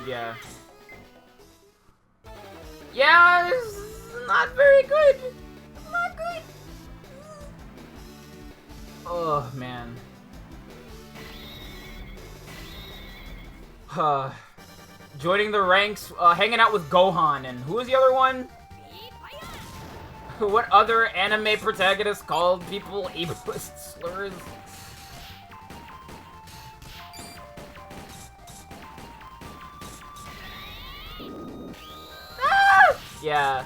Yeah. Yeah, it's not very good. Not good. Oh, man. Joining the ranks, hanging out with Gohan, and who was the other one? What other anime protagonist called people ableist slurs? Ah! Yeah,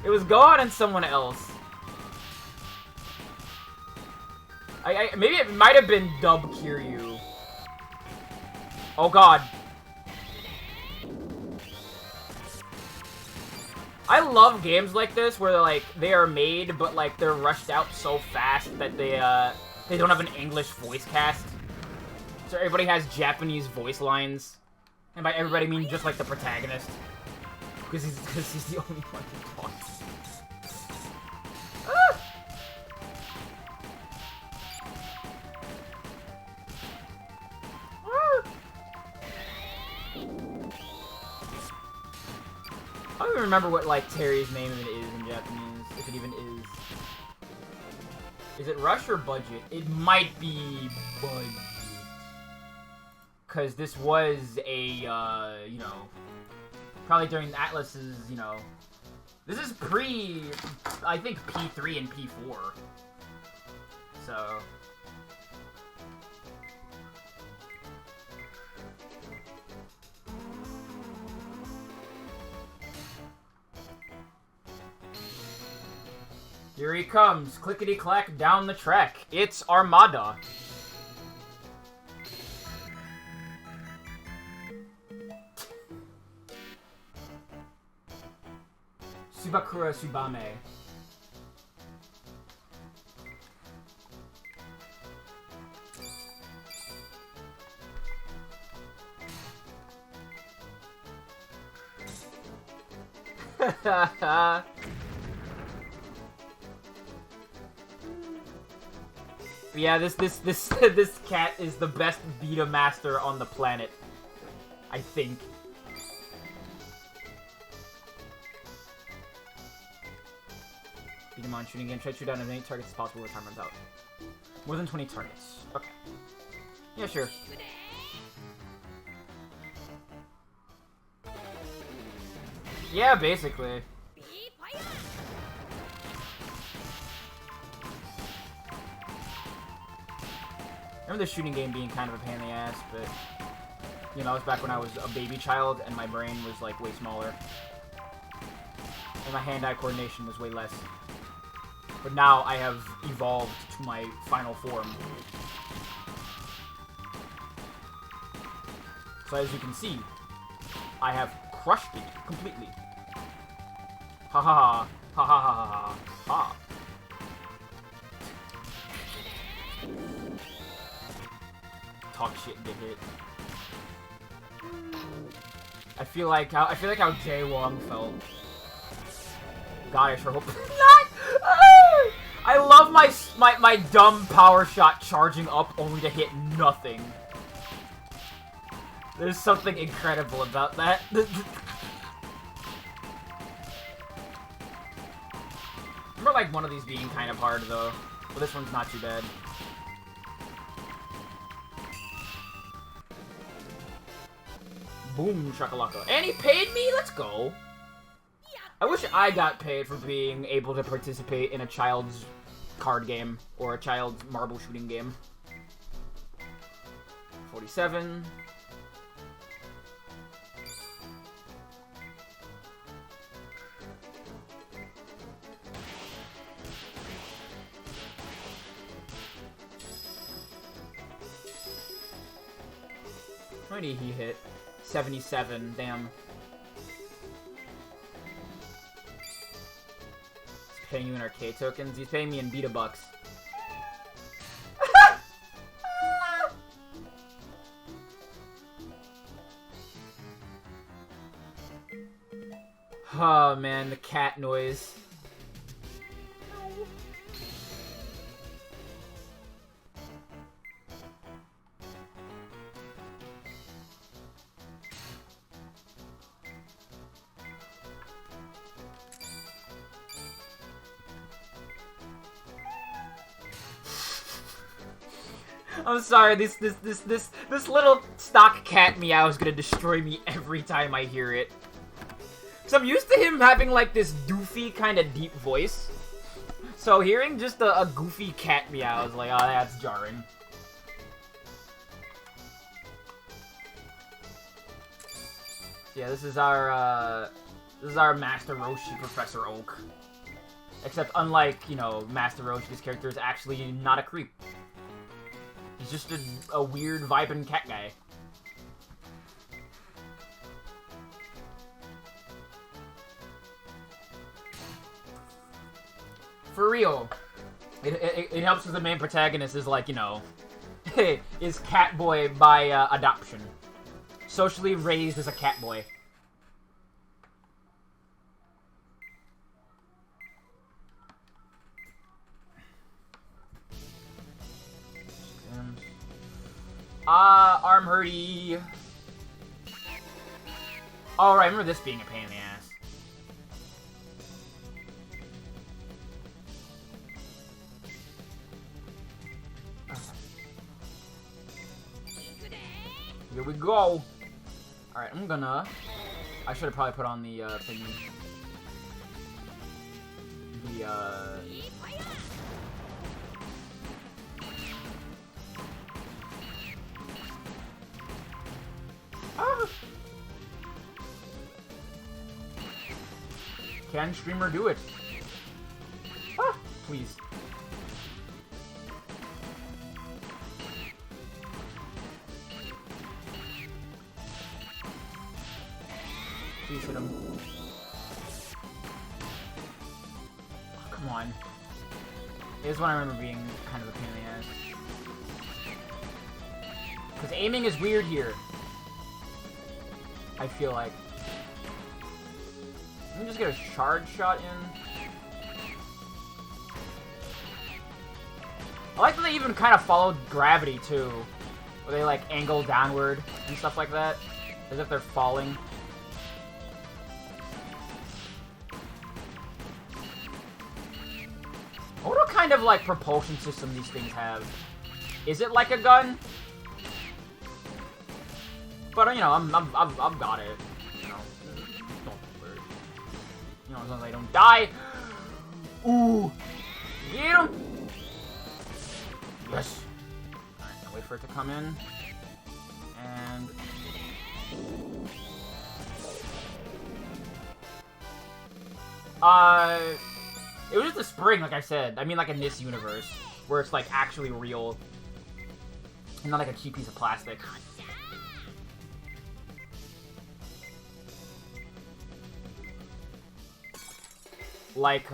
it was Gohan and someone else. Maybe it might have been Dub Kiryu. Oh god. I love games like this where like they are made but like they're rushed out so fast that they don't have an English voice cast. So everybody has Japanese voice lines. And by everybody I mean just like the protagonist. Because he's the only one who talks. Ah! I don't even remember what, like, Terry's name is in Japanese, if it even is. Is it Rush or Budget? It might be Budget. Because this was a, you know, probably during Atlas's, you know, this is pre, I think, P3 and P4. So... Here he comes, clickety-clack down the track. It's Armada. Subakura Subame. Yeah, this cat is the best beta master on the planet. I think. B-Daman shooting game. Try to shoot down as many targets as possible when time runs out. More than 20 targets. Okay. Yeah, sure. Yeah, basically. I remember the shooting game being kind of a pain in the ass, but you know, it was back when I was a baby child and my brain was like way smaller. And my hand-eye coordination was way less. But now I have evolved to my final form. So as you can see, I have crushed it completely. Ha ha ha ha ha ha ha ha. Talk shit and get hit. I feel like how Jay Wong felt. God, I sure hope not. I love my dumb power shot charging up only to hit nothing. There's something incredible about that. Remember like one of these being kind of hard though, but this one's not too bad. Boom shakalaka. And he paid me? Let's go. I wish I got paid for being able to participate in a child's card game or a child's marble shooting game. 47. How many he hit? 77, damn. He's paying you in arcade tokens? He's paying me in beta bucks. Oh man, the cat noise. I'm sorry, this little stock cat meow is gonna destroy me every time I hear it. So I'm used to him having like this doofy kind of deep voice. So hearing just a goofy cat meow is like, oh, that's jarring. Yeah, this is our Master Roshi, Professor Oak. Except unlike, you know, Master Roshi, this character is actually not a creep. He's just a weird, vibing cat guy. For real. It helps because the main protagonist is like, you know, is Catboy by adoption. Socially raised as a catboy. Arm hurty. Oh, right, I remember this being a pain in the ass. Here we go. Alright, I'm gonna... I should have probably put on the, thingy. Ah. Can streamer do it? Ah, please. Please hit him. Come on. This is one I remember being kind of a pain in the ass. Because aiming is weird here. I feel like. Let me just get a shard shot in. I like that they even kind of followed gravity, too. Where they, like, angle downward and stuff like that. As if they're falling. I wonder what kind of, like, propulsion system these things have. Is it like a gun? But, you know, I've got it. You know, don't worry. You know, as long as I don't die. Ooh! Get him! Yes! Alright, now wait for it to come in. And... it was just a spring, like I said. I mean, like in this universe, where it's, like, actually real. And not like a cheap piece of plastic. Like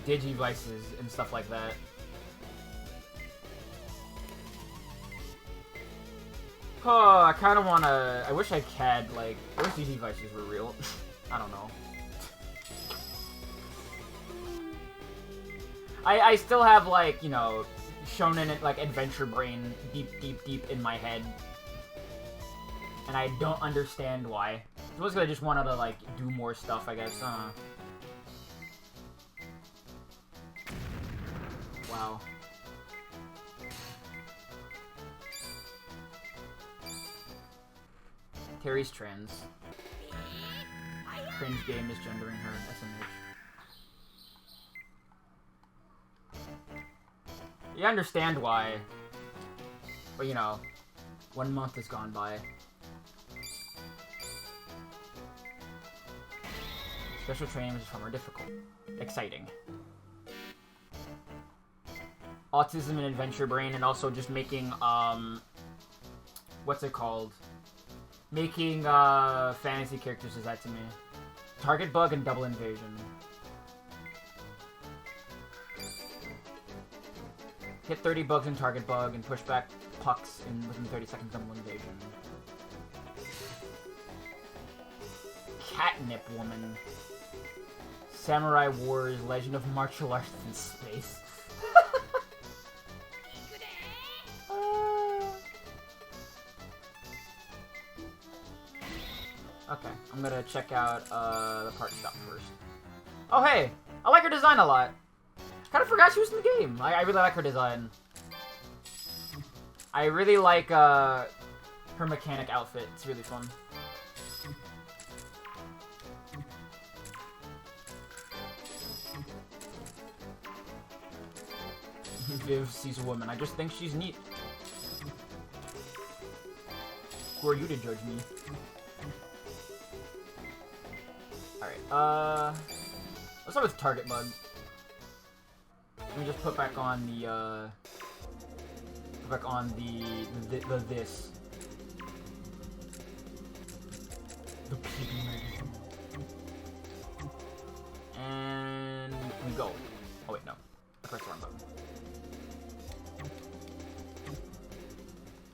Digivices and stuff like that. Oh, I kind of want to... I wish I had, like... I wish Digivices were real. I don't know. I still have, like, you know, Shonen, like, adventure brain deep in my head. And I don't understand why. It was because I just wanted to, like, do more stuff, I guess. Wow. Terry's trans. Cringe game misgendering her SMH. You understand why. But, you know, 1 month has gone by. Special training is far more difficult. Exciting. Autism and adventure brain, and also just making, what's it called? Making, fantasy characters is that to me. Target bug and double invasion. Hit 30 bugs in target bug and push back pucks in within 30 seconds double invasion. Catnip woman. Samurai Wars, Legend of Martial Arts in Space. Okay, I'm gonna check out the part shop first. Oh hey! I like her design a lot. Kinda forgot she was in the game. I really like her design. I really like her mechanic outfit. It's really fun. Viv sees a woman. I just think she's neat. Who are you to judge me? Alright, let's start with target bug. Let me just put back on the, this. The PB. And we go. Oh wait, no. I pressed the wrong button.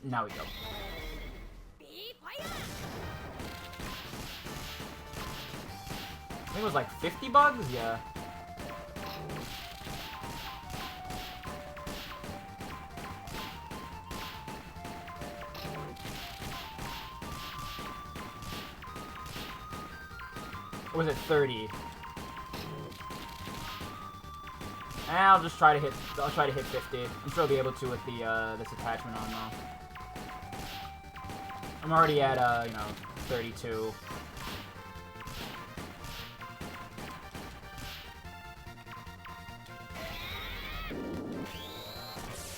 Now we go. I think it was like 50 bugs? Yeah. Or was it 30? I'll just try to hit. I'll try to hit 50. I'm sure I'll be able to with the this attachment on though. I'm already at you know, 32.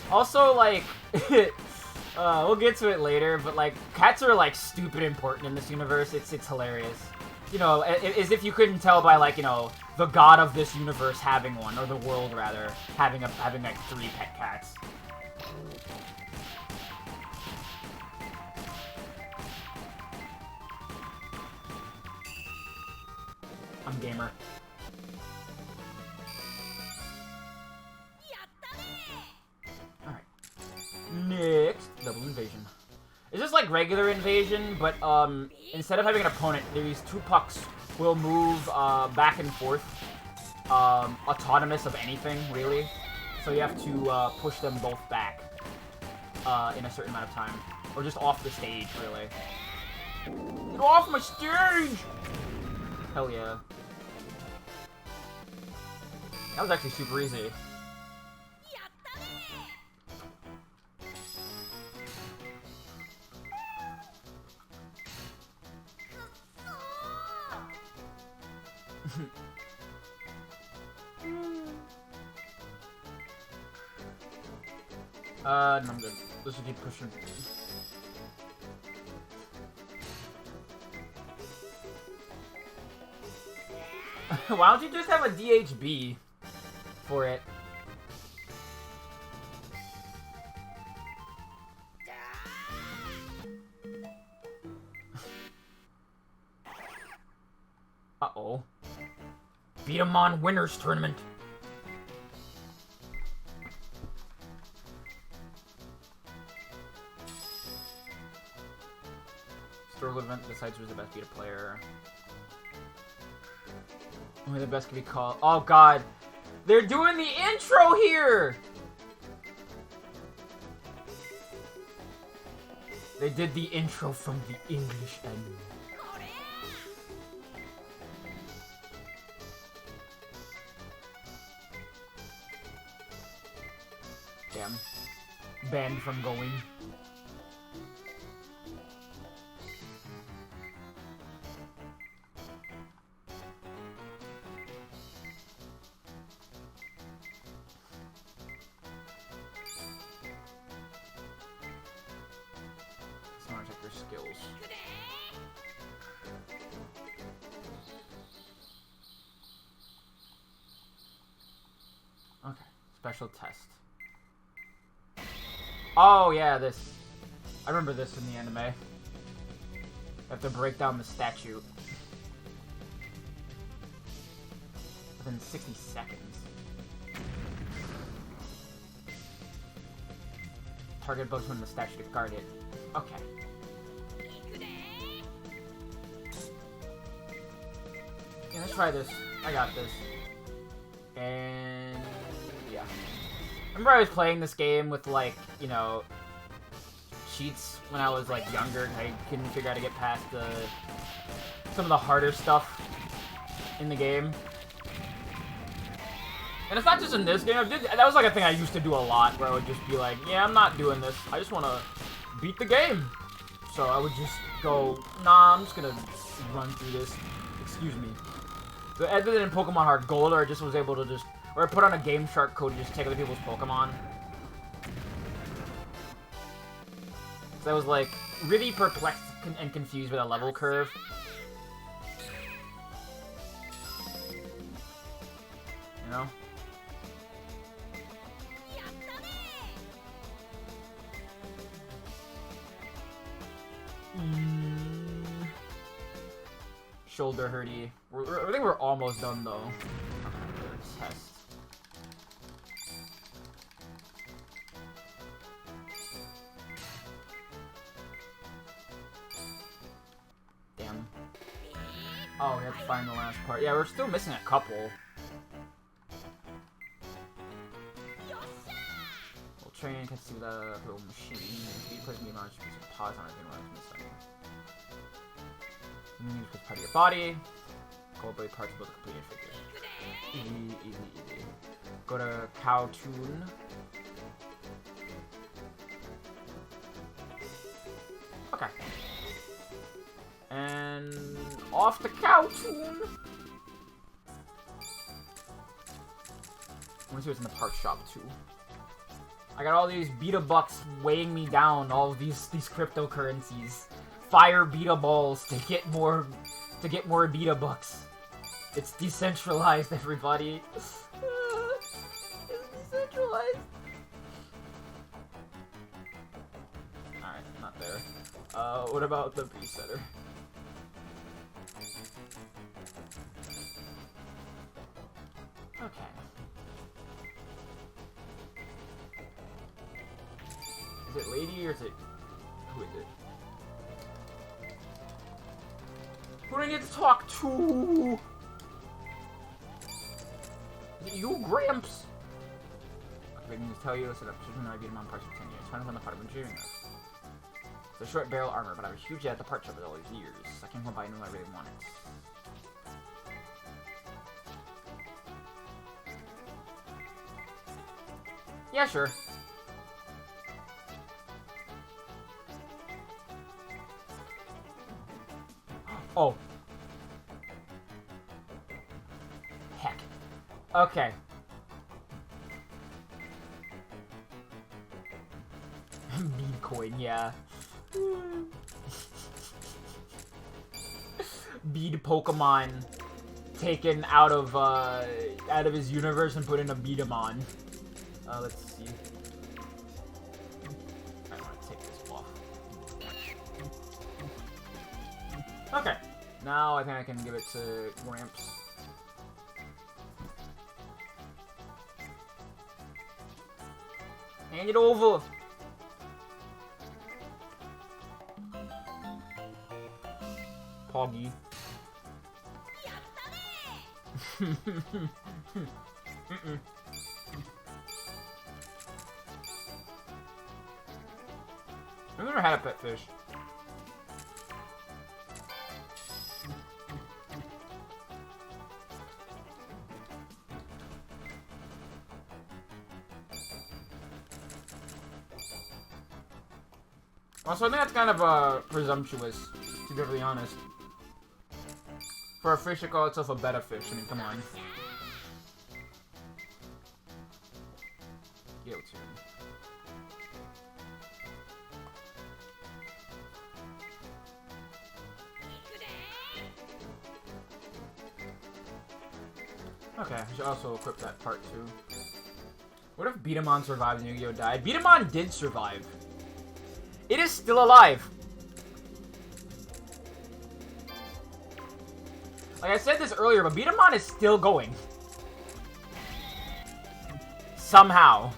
Also, like, we'll get to it later, but like, cats are like stupid important in this universe. It's hilarious. You know, as if you couldn't tell by like, you know, the god of this universe having one, or the world rather, having like 3 pet cats. I'm gamer. Alright. Next, double invasion. It's just like regular invasion, but instead of having an opponent, these two pucks will move back and forth, autonomous of anything, really. So you have to push them both back in a certain amount of time. Or just off the stage, really. Get off my stage! Hell yeah. That was actually super easy. No, I'm good. Let's just keep pushing. Why don't you just have a DHB for it? Uh-oh. B-Daman Winners Tournament. Stroll event decides who's the best beta player. Only the best can be called. Oh god, they're doing the intro here. They did the intro from the English anime. Damn, banned from going. Skills. Okay, special test. Oh yeah, this. I remember this in the anime. You have to break down the statue within 60 seconds. Target bugs when the statue to guard it. Okay. Yeah, let's try this. I got this. And yeah. Remember I was playing this game with like, you know, cheats when I was like younger. I couldn't figure out how to get past some of the harder stuff in the game. And it's not just in this game. That was like a thing I used to do a lot, where I would just be like, yeah, I'm not doing this. I just want to beat the game. So I would just go, nah, I'm just gonna run through this. Excuse me. So other than in Pokemon Heart Gold, or I just was able to just, or I put on a Game Shark code to just take other people's Pokemon. So I was like really perplexed and confused with a level curve. You know? Shoulder hurty. I think we're almost done though. Test. Damn. Oh, we have to find the last part. Yeah, we're still missing a couple. We'll train, can see the little machine. Speed plays me much, pause on everything when it's missing. You need to part of your body. Gold blade parts of the completed figure. Easy, easy, easy. Go to Cow Tune. Okay. And off to Cow Tune. I want to see what's in the part shop too. I got all these beta bucks weighing me down. All of these cryptocurrencies. Fire beta balls to get more beta bucks. It's decentralized, everybody. It's decentralized. Alright, not there. What about the B setter? Okay. Is it lady or is it... Who is it? Who do I need to talk to? Is it you, Gramps? I can just tell you, set up shipment I beat him on parts for 10 years. Finally on the part of engineering this. It's a short barrel armor, but I was huge at the part shop with all these years. I came home by I knew I really wanted. Yeah, sure. Oh. Heck. Okay. Bead coin, yeah. Bead Pokemon taken out of his universe and put in a B-Daman. Let's see. I want to take this off. Okay. Now I think I can give it to Gramps. Hand it over! Poggy. I've never had a pet fish. Also, I think that's kind of presumptuous, to be really honest. For a fish to call itself a betta fish, I mean, come on. Guilty. Okay, I should also equip that part too. What if B-Daman survived and Yu-Gi-Oh died? B-Daman did survive. It is still alive. Like I said this earlier, but B-Daman is still going. Somehow.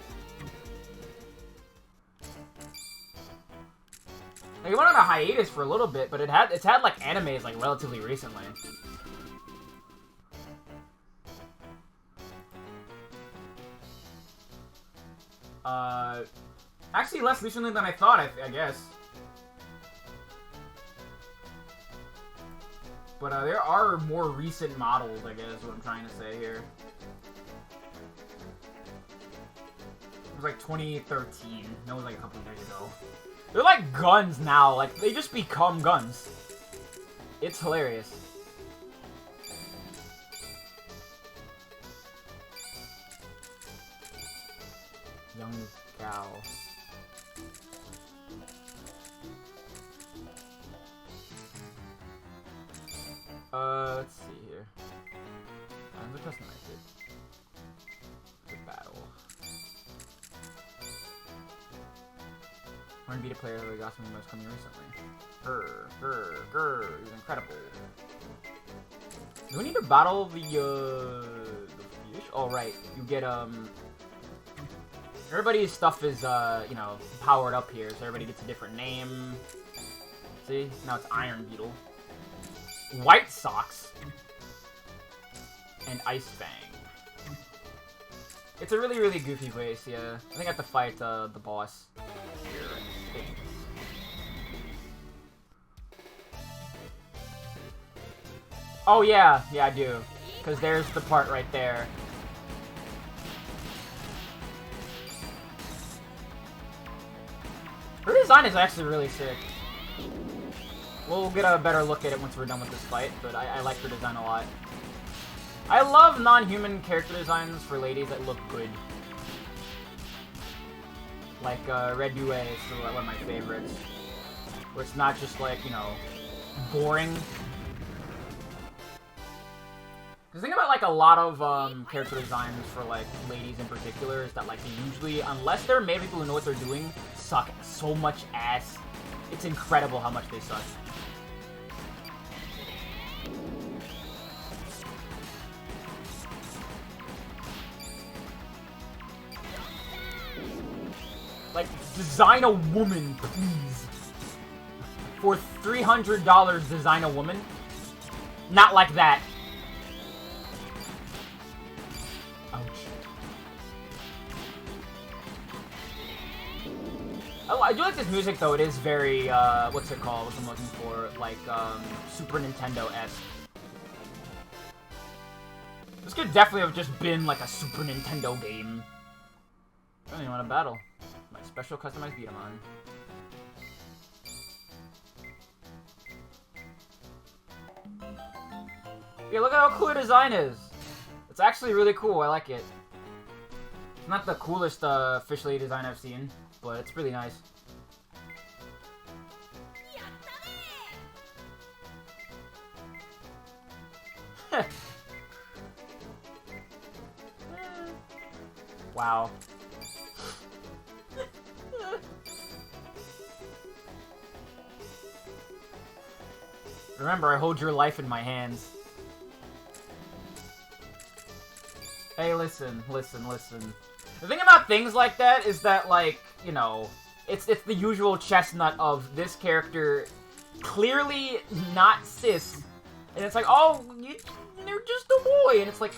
Like, it went on a hiatus for a little bit, but it's had like animes like relatively recently. Actually less recently than I thought, I guess. But there are more recent models, I guess, is what I'm trying to say here. It was like 2013. That was like a couple years ago. They're like guns now. Like, they just become guns. It's hilarious. Young cow. Let's see here. I'm the customize it. It's a battle. Learn beat a player who got some of the most coming recently. Grr, it was incredible. Do we need to battle the fish? Oh, right. You get, everybody's stuff is, you know, powered up here, so everybody gets a different name. See? Now it's Iron Beetle. White Sox. And Ice Fang. It's a really, really goofy place, yeah. I think I have to fight, the boss. Here. Oh, yeah. Yeah, I do. Because there's the part right there. Her design is actually really sick. We'll get a better look at it once we're done with this fight, but I like her design a lot. I love non-human character designs for ladies that look good. Like, Red Due is one of my favorites. Where it's not just, like, you know, boring. The thing about, like, a lot of, character designs for, like, ladies in particular is that, like, they usually, unless they're made people who know what they're doing, suck so much ass. It's incredible how much they suck. Design a woman, please. For $300, design a woman? Not like that. Ouch. Oh, I do like this music, though. It is very, what's it called? What I'm looking for? Like, Super Nintendo-esque. This could definitely have just been, like, a Super Nintendo game. I don't even want to battle. My special customized B-Daman. Yeah, look at how cool the design is. It's actually really cool. I like it. It's not the coolest officially design I've seen, but it's really nice. Wow. Remember, I hold your life in my hands. Hey, listen. The thing about things like that is that, like, you know, it's the usual chestnut of this character clearly not cis, and it's like, oh, they're just a boy, and it's like,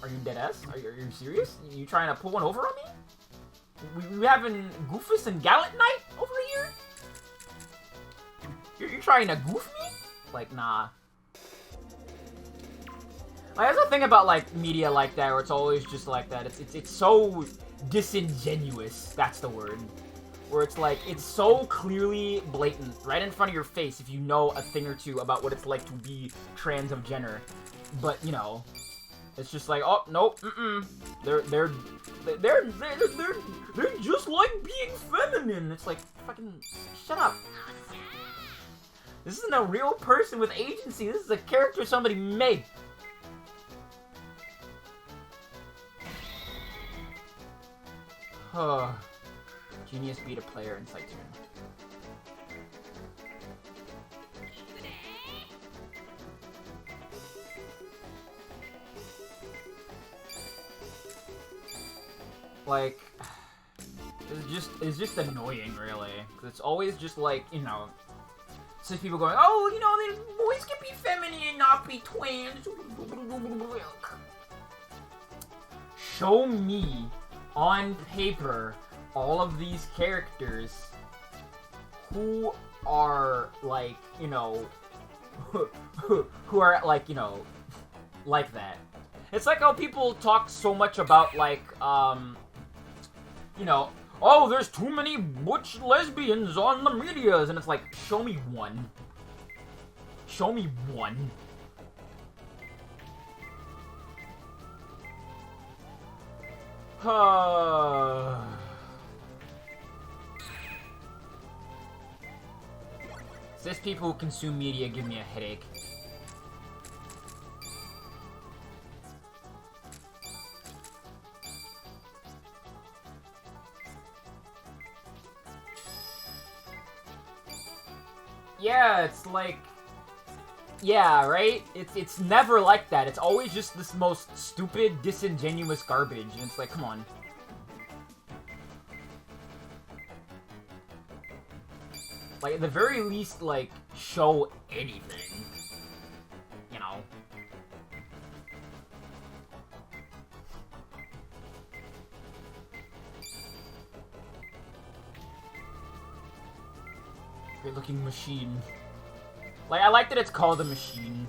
are you deadass? Are you serious? You trying to pull one over on me? We having Goofus and Gallant Knight over here? You're trying to goof me? Like, nah. Like, that's the thing about, like, media like that, where it's always just like that. It's so disingenuous, that's the word. Where it's like, it's so clearly blatant, right in front of your face, if you know a thing or two about what it's like to be trans of gender. But, you know, it's just like, oh, nope, they're just like being feminine. It's like, fucking, shut up. This isn't a real person with agency. This is a character somebody made. Genius beat a player in Sight Turn. Like, it's just annoying, really. 'Cause it's always just like, you know, cis people going, oh, you know, boys can be feminine and not be twins. Show me on paper all of these characters who are, like, you know, who are, like, you know, like that. It's like how people talk so much about, like, you know, oh, there's too many butch lesbians on the medias, and it's like, show me one. Show me one. Cis people who consume media give me a headache. Yeah, it's like, yeah, right? It's never like that. It's always just this most stupid, disingenuous garbage, and it's like, come on. Like, at the very least, like, show anything. You know? Great looking machine. Like, I like that it's called a machine.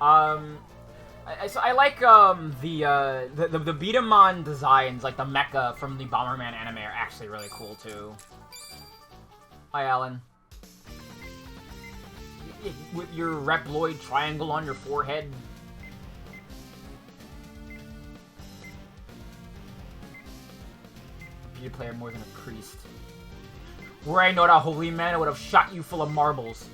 I like, the B-Daman designs, like the mecha from the Bomberman anime are actually really cool, too. Hi, Alan. With your Reploid triangle on your forehead. Be a player more than a priest. Were I not a holy man, I would have shot you full of marbles.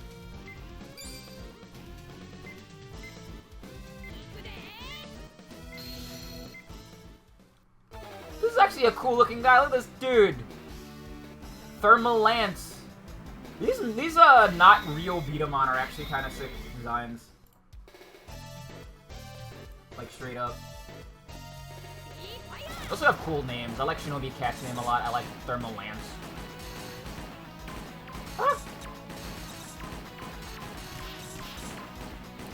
This is actually a cool looking guy. Look at this dude. Thermal Lance. These not real B-Daman are actually kind of sick designs. Like, straight up. also have cool names. I like Shinobi Cat's name a lot. I like Thermal Lance. Huh?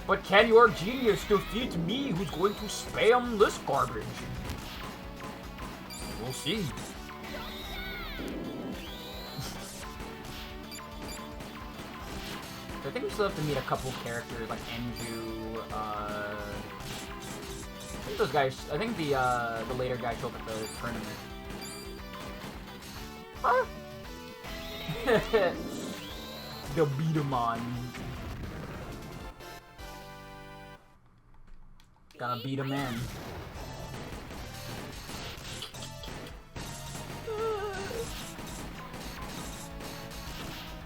But can your genius defeat me, who's going to spam this garbage? We'll see. I think we still have to meet a couple characters, like Enju, I think those guys, I think the later guy showed up at the tournament. Huh? The B-Daman. Gotta beat him in.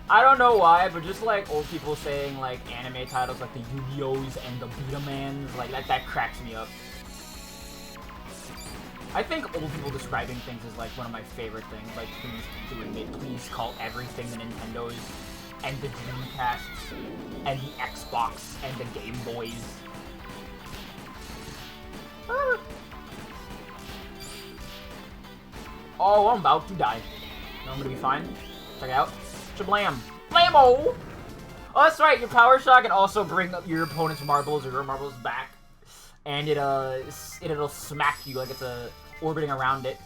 I don't know why, but just like old people saying like anime titles like the Yu-Gi-Ohs and the B-Damans, like that cracks me up. I think old people describing things is like one of my favorite things. Like, please do it. Please call everything the Nintendos and the Dreamcasts and the Xbox and the Game Boys. Oh, I'm about to die. No, I'm gonna be fine. Check it out. Shablam! Blammo! Oh, that's right. Your Power Shot can also bring up your opponent's marbles or your marbles back, and it'll smack you like it's orbiting around it.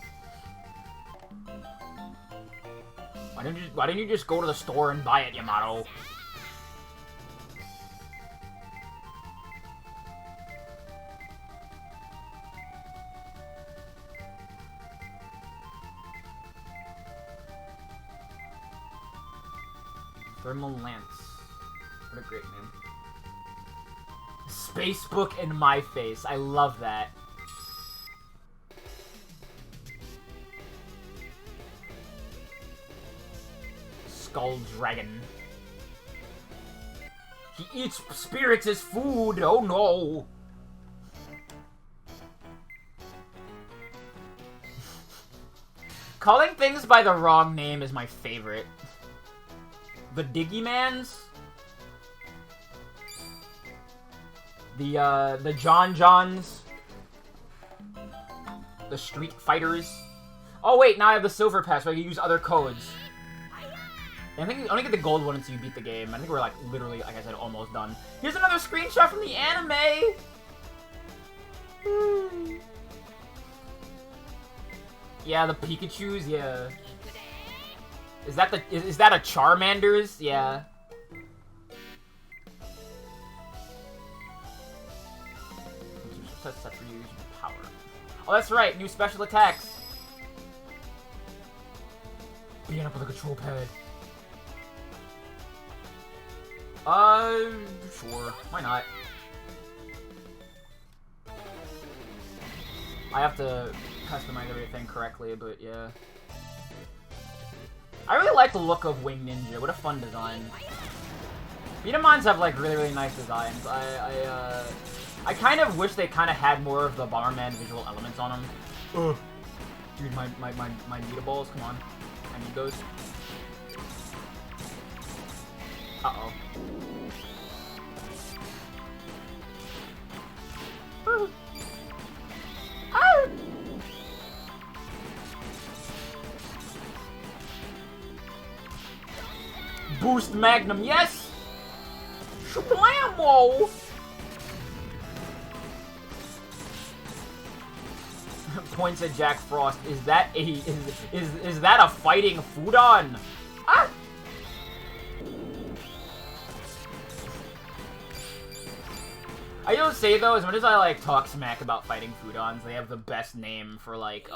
Why didn't you just go to the store and buy it, Yamato? Thermal Lance. What a great name. Spacebook in my face. I love that. Skull Dragon. He eats spirits as food. Oh no. Calling things by the wrong name is my favorite. The Digimans, the Johns, the Street Fighters. Oh wait, now I have the Silver Pass, so I can use other codes. And I think I only get the gold one until you beat the game. I think we're like literally, like I said, almost done. Here's another screenshot from the anime. Yeah, the Pikachus. Yeah. Is that a Charmander's? Yeah. Set for you using power. Oh, that's right. New special attacks. Being up with a control pad. Sure. Why not? I have to customize everything correctly, but yeah. I really like the look of Wing Ninja. What a fun design. B-Damans have like really nice designs. I kind of wish they kind of had more of the Bomberman visual elements on them. Ugh. Dude, my meataballs, come on. I need those. Uh-oh. Ah! Boost Magnum, yes! Shablammo! Points at Jack Frost. Is that a fighting Foodon? Ah! I don't say though, as much as I like talk smack about fighting Foodons, they have the best name for like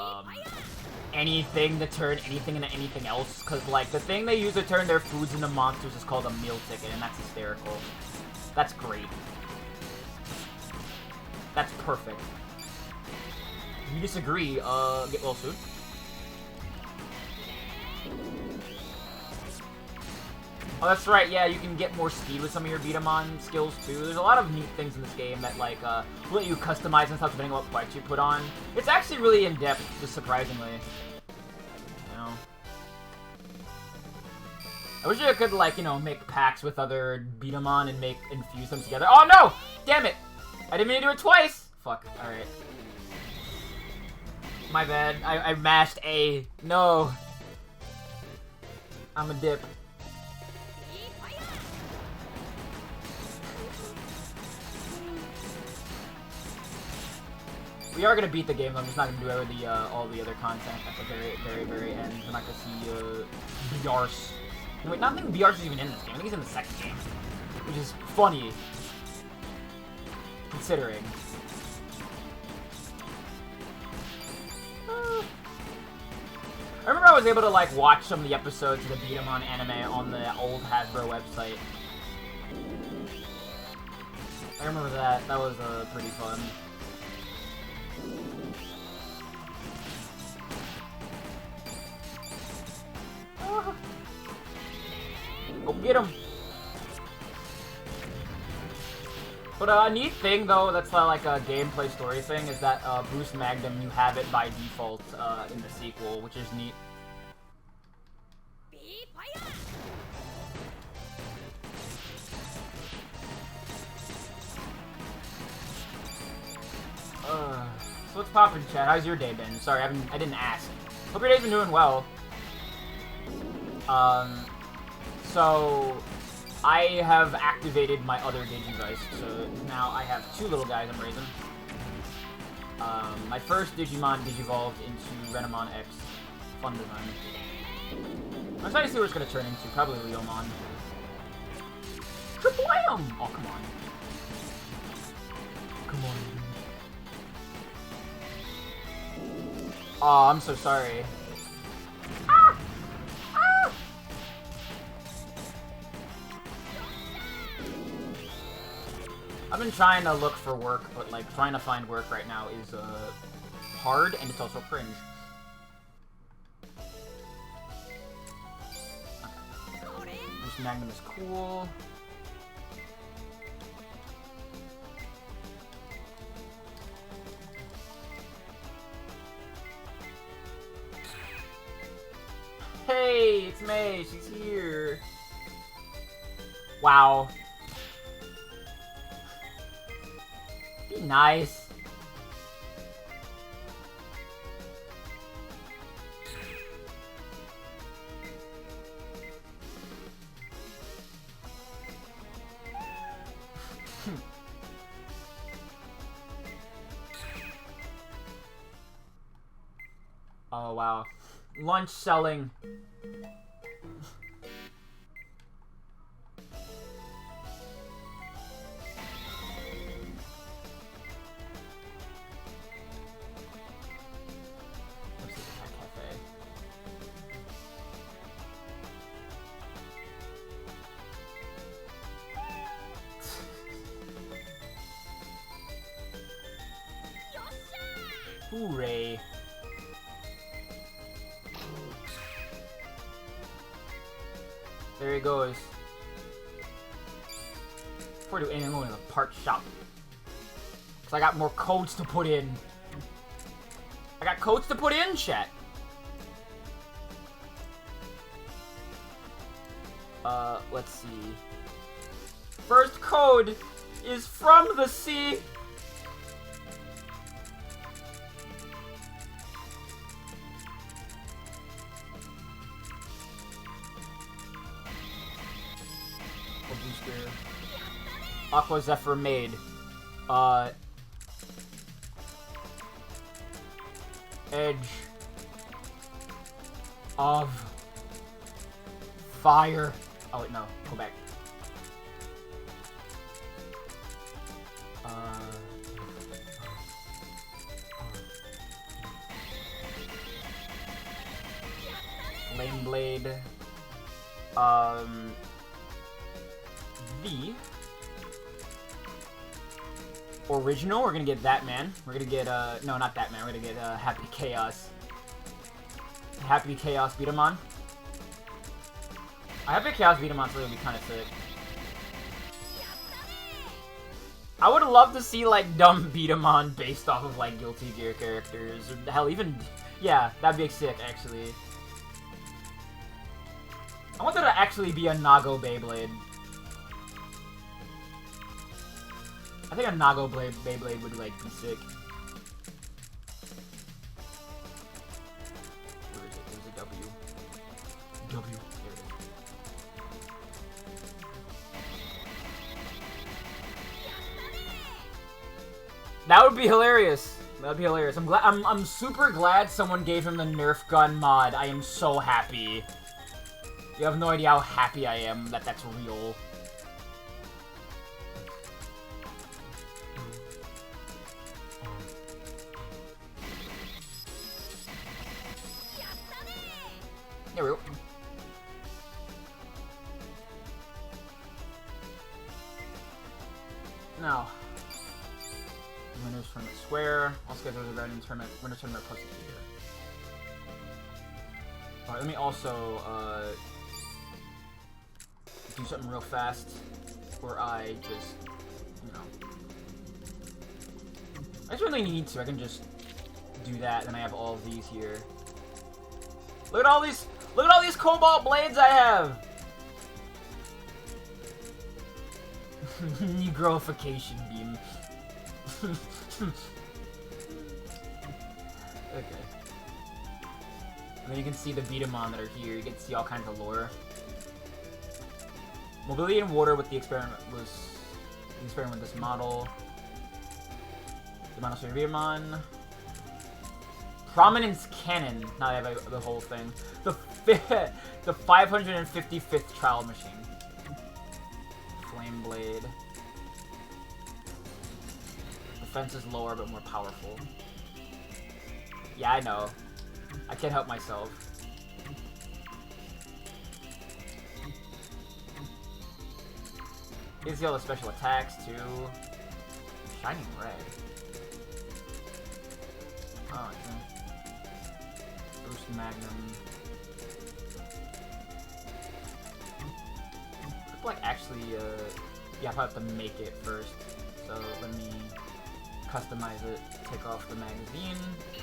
anything to turn anything into anything else. Cause like the thing they use to turn their foods into monsters is called a meal ticket, and that's hysterical. That's great. That's perfect. If you disagree, get well soon. Oh, that's right, yeah, you can get more speed with some of your Beat-em-on skills, too. There's a lot of neat things in this game that, like, let you customize and stuff depending on what fights you put on. It's actually really in-depth, just surprisingly. You know? I wish I could, like, you know, make packs with other Beat-em-on and infuse them together. Oh, no! Damn it! I didn't mean to do it twice! Fuck, alright. My bad. I mashed A. No. I'm a dip. We are gonna beat the game. I'm just not gonna do all the other content at the very end. I'm not gonna see Biars. No, wait, nothing Biars is even in this game. I think he's in the second game, which is funny considering. I remember I was able to like watch some of the episodes of the B-Daman anime on the old Hasbro website. I remember that. That was pretty fun. Go get him! But a neat thing though, that's like a gameplay story thing, is that Boost Magnum, you have it by default in the sequel, which is neat. So what's poppin', chat? How's your day been? Sorry, I didn't ask. Hope your day's been doing well. So I have activated my other Digivice, so now I have 2 little guys I'm raising. My first Digimon digivolved into Renamon X. Fun design. I'm excited to see what it's going to turn into. Probably Leomon. Kablam! Oh, come on. Come on. Oh, I'm so sorry. Ah! Ah! I've been trying to look for work, but like trying to find work right now is hard, and it's also cringe. This Magnum is cool. Hey, it's May. She's here. Wow. Be nice. Oh, wow. Lunch selling. Let's see the cat cafe. Hooray. There he goes. Before I do anything, I'm going to the part shop. Because I got more codes to put in. I got codes to put in, chat. Let's see. First code is from the sea. Aqua Zephyr made. Edge of fire. Oh wait, no, go back. Flame Blade. The original, we're gonna get that man. We're gonna get, no, not that man. We're gonna get, Happy Chaos. Happy Chaos B-Daman. Happy Chaos B-Daman's gonna be kind of sick. I would love to see, like, dumb B-Daman based off of, like, Guilty Gear characters. Or, hell, even, yeah, that'd be sick, actually. I want there to actually be a Nago Beyblade. I think a Nago Beyblade would, like, be sick. There it is. That would be hilarious. That'd be hilarious. I'm super glad someone gave him the Nerf gun mod. I am so happy. You have no idea how happy I am that that's real. There we go. Now, winners tournament square. I'll schedule the Guardian tournament. Winner tournament posted here. Alright, let me also do something real fast, where I just, you know, I just really need to. I can just do that, and I have all of these here. Look at all these! Look at all these cobalt blades I have! Negroification beam. Okay. And then you can see the B-Daman that are here. You get to see all kinds of lore. Mobility in water with the experiment with this model. The model B-Daman. Prominence cannon. Now they have the whole thing. The 555th trial machine. Flame blade. Defense is lower but more powerful. Yeah, I know. I can't help myself. You can see all the special attacks too. Shining red. Oh, okay. Boost Magnum. Like actually, yeah, I probably have to make it first. So let me customize it. Take off the magazine.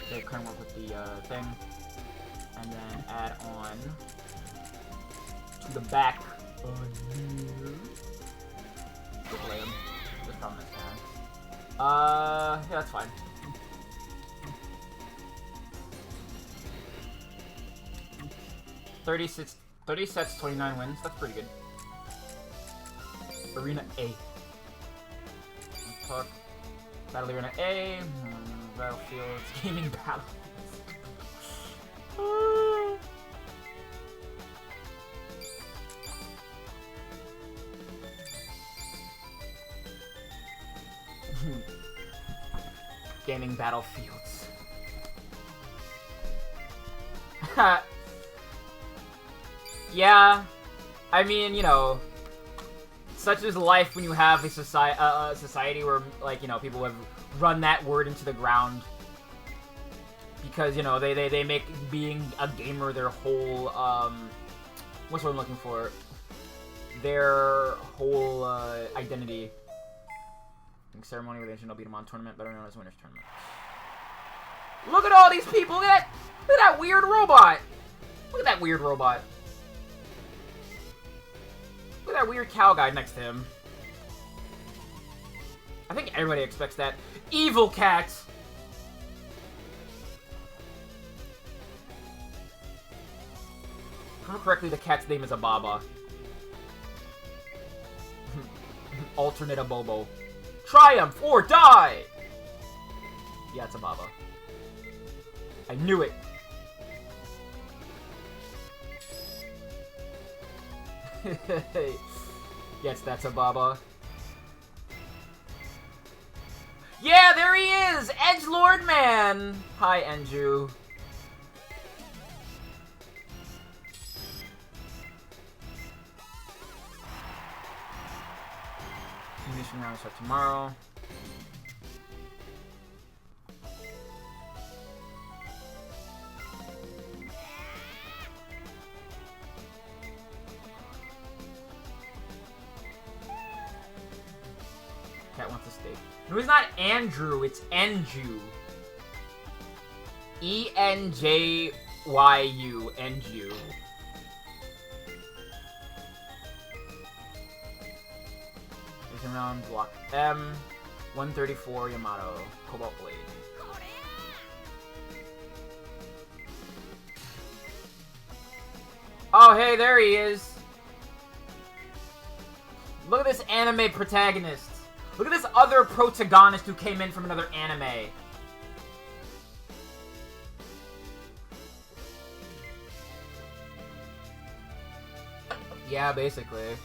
So current work with the thing, and then add on to the back here. Overlay them. Just prominence cannon. Yeah, that's fine. $30 sets, 29 wins. That's pretty good. Arena A. Talk. Battle Arena A. Battlefields. Gaming Battles. Gaming Battlefields. Yeah. I mean, you know, such is life when you have a society where, like, you know, people have run that word into the ground. Because, you know, they make being a gamer their whole, what's what I'm looking for? Their whole, identity. Ceremony with Ancient B-Daman tournament, better known as Winners Tournament. Look at all these people! Look at that weird robot! Look at that weird robot. Look at that weird cow guy next to him. I think everybody expects that. Evil cat! If I remember correctly, the cat's name is Ababa. Alternate Abobo. Triumph or die! Yeah, it's Ababa. I knew it. Yes, that's Ababa. Yeah, there he is! Edgelord Man! Hi, Enju. Mission round start tomorrow. Cat wants a steak. No, it's not Andrew, it's Enju. E-N-J-Y-U. Enju. Around block M, 134 Yamato, Cobalt Blade. Oh, hey, there he is. Look at this anime protagonist. Look at this other protagonist who came in from another anime. Yeah, basically.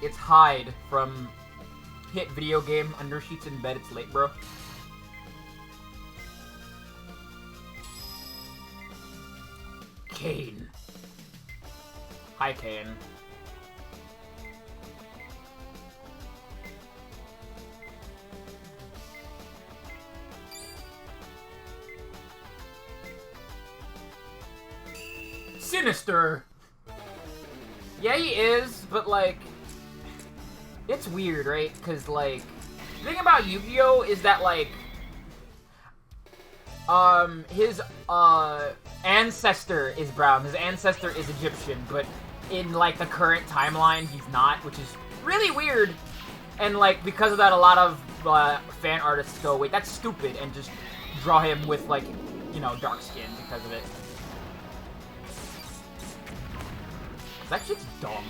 It's Hyde from hit video game Undersheets in Bed, It's Late, Bro. Kane. Hi, Kane. Sinister! Yeah, he is, but, like, it's weird, right? Because, like, the thing about Yu-Gi-Oh! Is that, like, his, ancestor is brown, his ancestor is Egyptian, but in, like, the current timeline, he's not, which is really weird. And, like, because of that, a lot of, fan artists go, wait, that's stupid, and just draw him with, like, you know, dark skin because of it. That shit's dumb.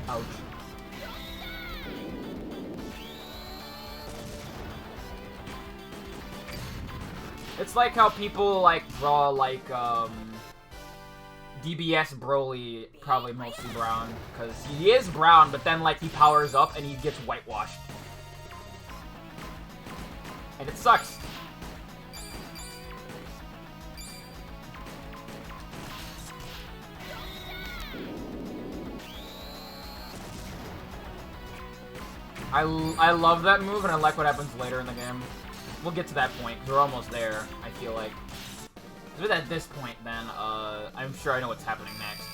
Ouch. It's like how people, like, draw, like, DBS Broly, probably mostly brown. Because he is brown, but then, like, he powers up and he gets whitewashed. And it sucks. I love that move, and I like what happens later in the game. We'll get to that point, because we're almost there, I feel like. If at this point, then, I'm sure I know what's happening next.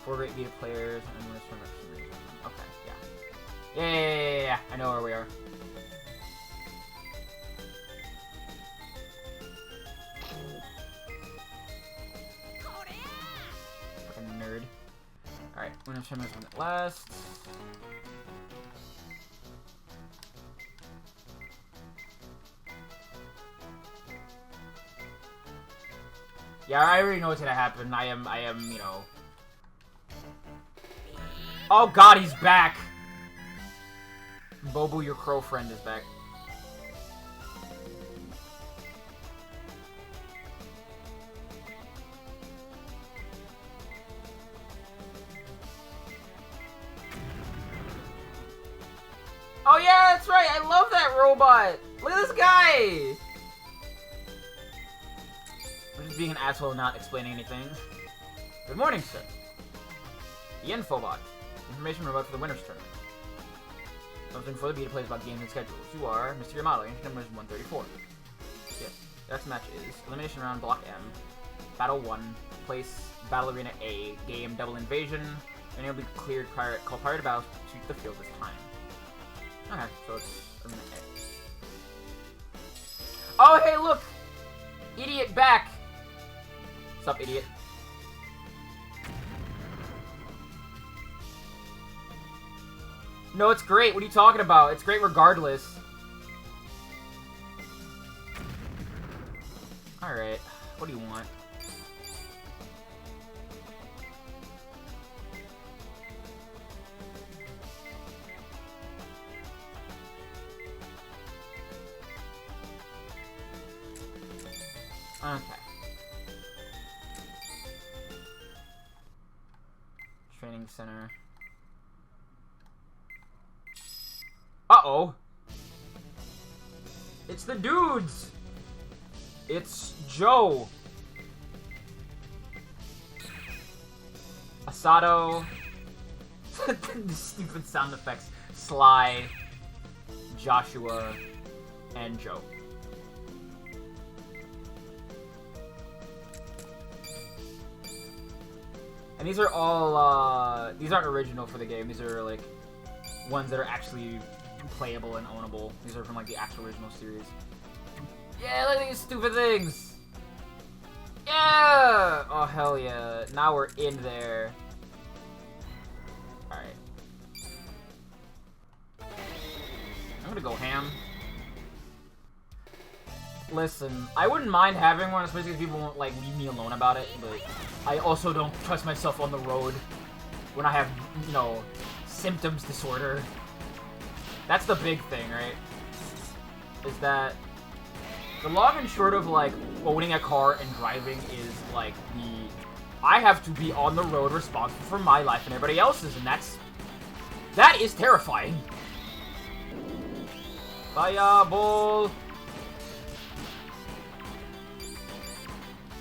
Four great Vita players, and numerous from some reason. Okay, yeah. Yeah, I know where we are. Fucking nerd. Alright, winner tournament when it lasts. Yeah, I already know what's gonna happen. I am, you know. Oh god, he's back! Bobu, your crow friend, is back. Oh yeah, that's right, I love that robot! Look at this guy! I'm just being an asshole and not explaining anything. Good morning, sir. The Infobot. Information robot for the winner's tournament. Something for the beta plays about games and schedules. You are Mr. Yamato, number is 134. Yes. The next match is Elimination Round Block M, Battle 1, Place Battle Arena A, Game Double Invasion, and it'll be cleared prior to battle to the field this time. Okay, so it's Arena A. Oh hey look! Idiot back! What's up, idiot? No, it's great. What are you talking about? It's great regardless. Alright. What do you want? Okay. Training center. Uh-oh. It's the dudes. It's Joe. Asato. The stupid sound effects. Sly. Joshua. And Joe. And these are all, these aren't original for the game. These are, like, ones that are actually playable and ownable. These are from, like, the actual original series. Yeah, look at these stupid things! Yeah! Oh, hell yeah. Now we're in there. Alright. I'm gonna go ham. Listen, I wouldn't mind having one, especially if people won't, like, leave me alone about it, but I also don't trust myself on the road when I have, you know, symptoms disorder. That's the big thing, right? Is that the long and short of, like, owning a car and driving is, like, I have to be on the road responsible for my life and everybody else's, and that is terrifying. Fireball.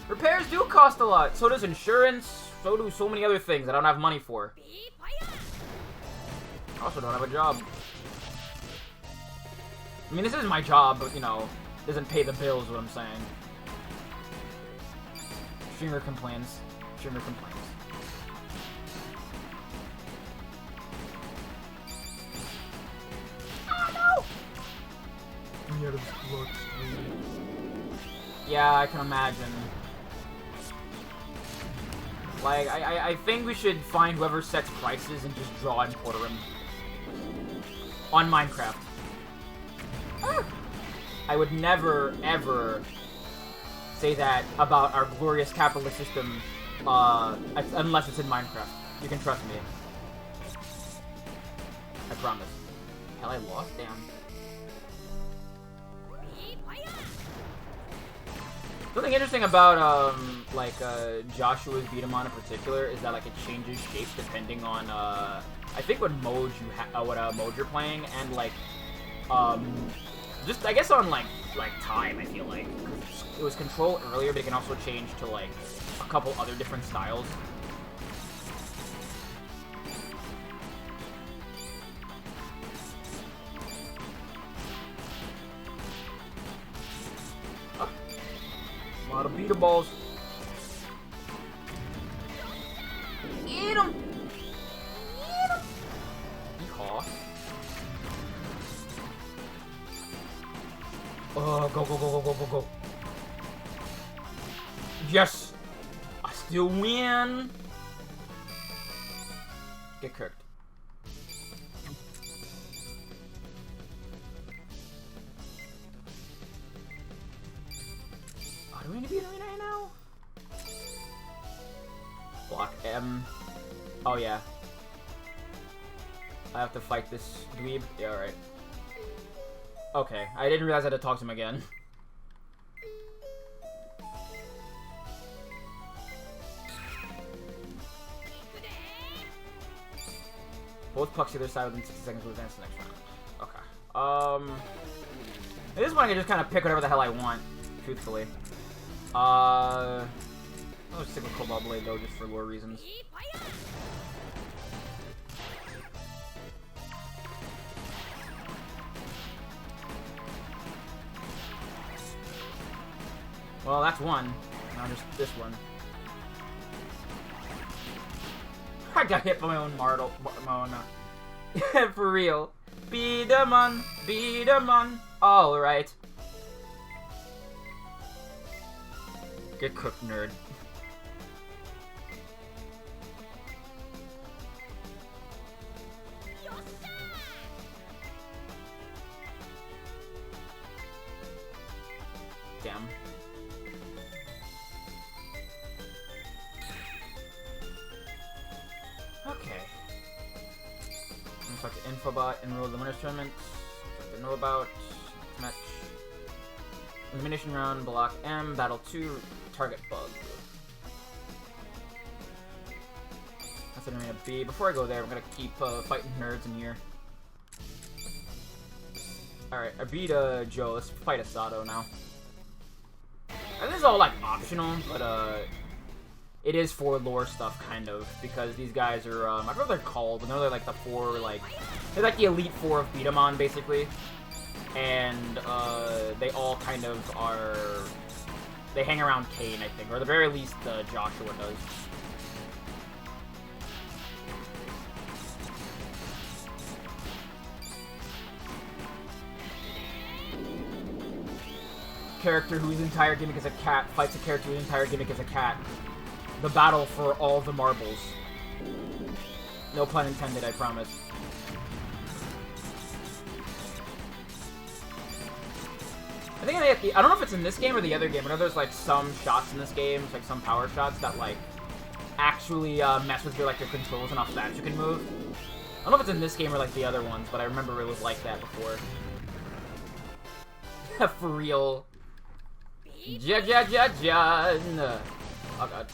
Repairs do cost a lot. So does insurance. So do so many other things I don't have money for. I also don't have a job. I mean, this is my job, but, you know, doesn't pay the bills, what I'm saying. Streamer complains. Streamer complains. Oh, no! Yeah, I can imagine. Like, I think we should find whoever sets prices and just draw and quarter him. On Minecraft. I would never, ever say that about our glorious capitalist system, unless it's in Minecraft. You can trust me. I promise. Hell, I lost? Damn. Something interesting about, Joshua's B-Daman in particular is that, like, it changes shape depending on, I think what mode you're playing, and, like, just, I guess on, like time, I feel like. 'Cause it was control earlier, but it can also change to, like, a couple other different styles. A lot of beater balls. Eat 'em! Eat 'em! Yeehaw. Oh, go, go, go, go, go, go, go. Yes! I still win! Get cooked. Do we need to be in arena right now? Block M. Oh, yeah. I have to fight this dweeb? Yeah, alright. Okay, I didn't realize I had to talk to him again. Both pucks either side within 60 seconds to advance to the next round. Okay. At this point I can just kind of pick whatever the hell I want, truthfully. I'll just stick with Cobalt Blade though, just for lore reasons. Well, that's one. Now just this one. I got hit by my own Martel. For real. B-Daman, B-Daman. Alright. Get cooked, nerd. Damn. Okay. I'm gonna talk to Infobot, enroll the winners tournament. Talk to know about match. Elimination round, block M, battle 2, target bug. That's an arena B. Before I go there, I'm gonna keep fighting nerds in here. Alright, I beat Joe. Let's fight Asado now. And this is all like optional, but it is for lore stuff kind of, because these guys are I forget what they're called, but they're like the four, like they're like the elite four of B-Daman basically. And they all kind of are, they hang around Kane, I think, or at the very least Joshua does. character whose entire gimmick is a cat fights a character whose entire gimmick is a cat. The battle for all the marbles. No pun intended, I promise. I think I don't know if it's in this game or the other game, but I know there's like some shots in this game, like some power shots that like actually mess with your like your controls and how fast you can move. I don't know if it's in this game or like the other ones, but I remember it was like that before. For real. Ja. Oh god.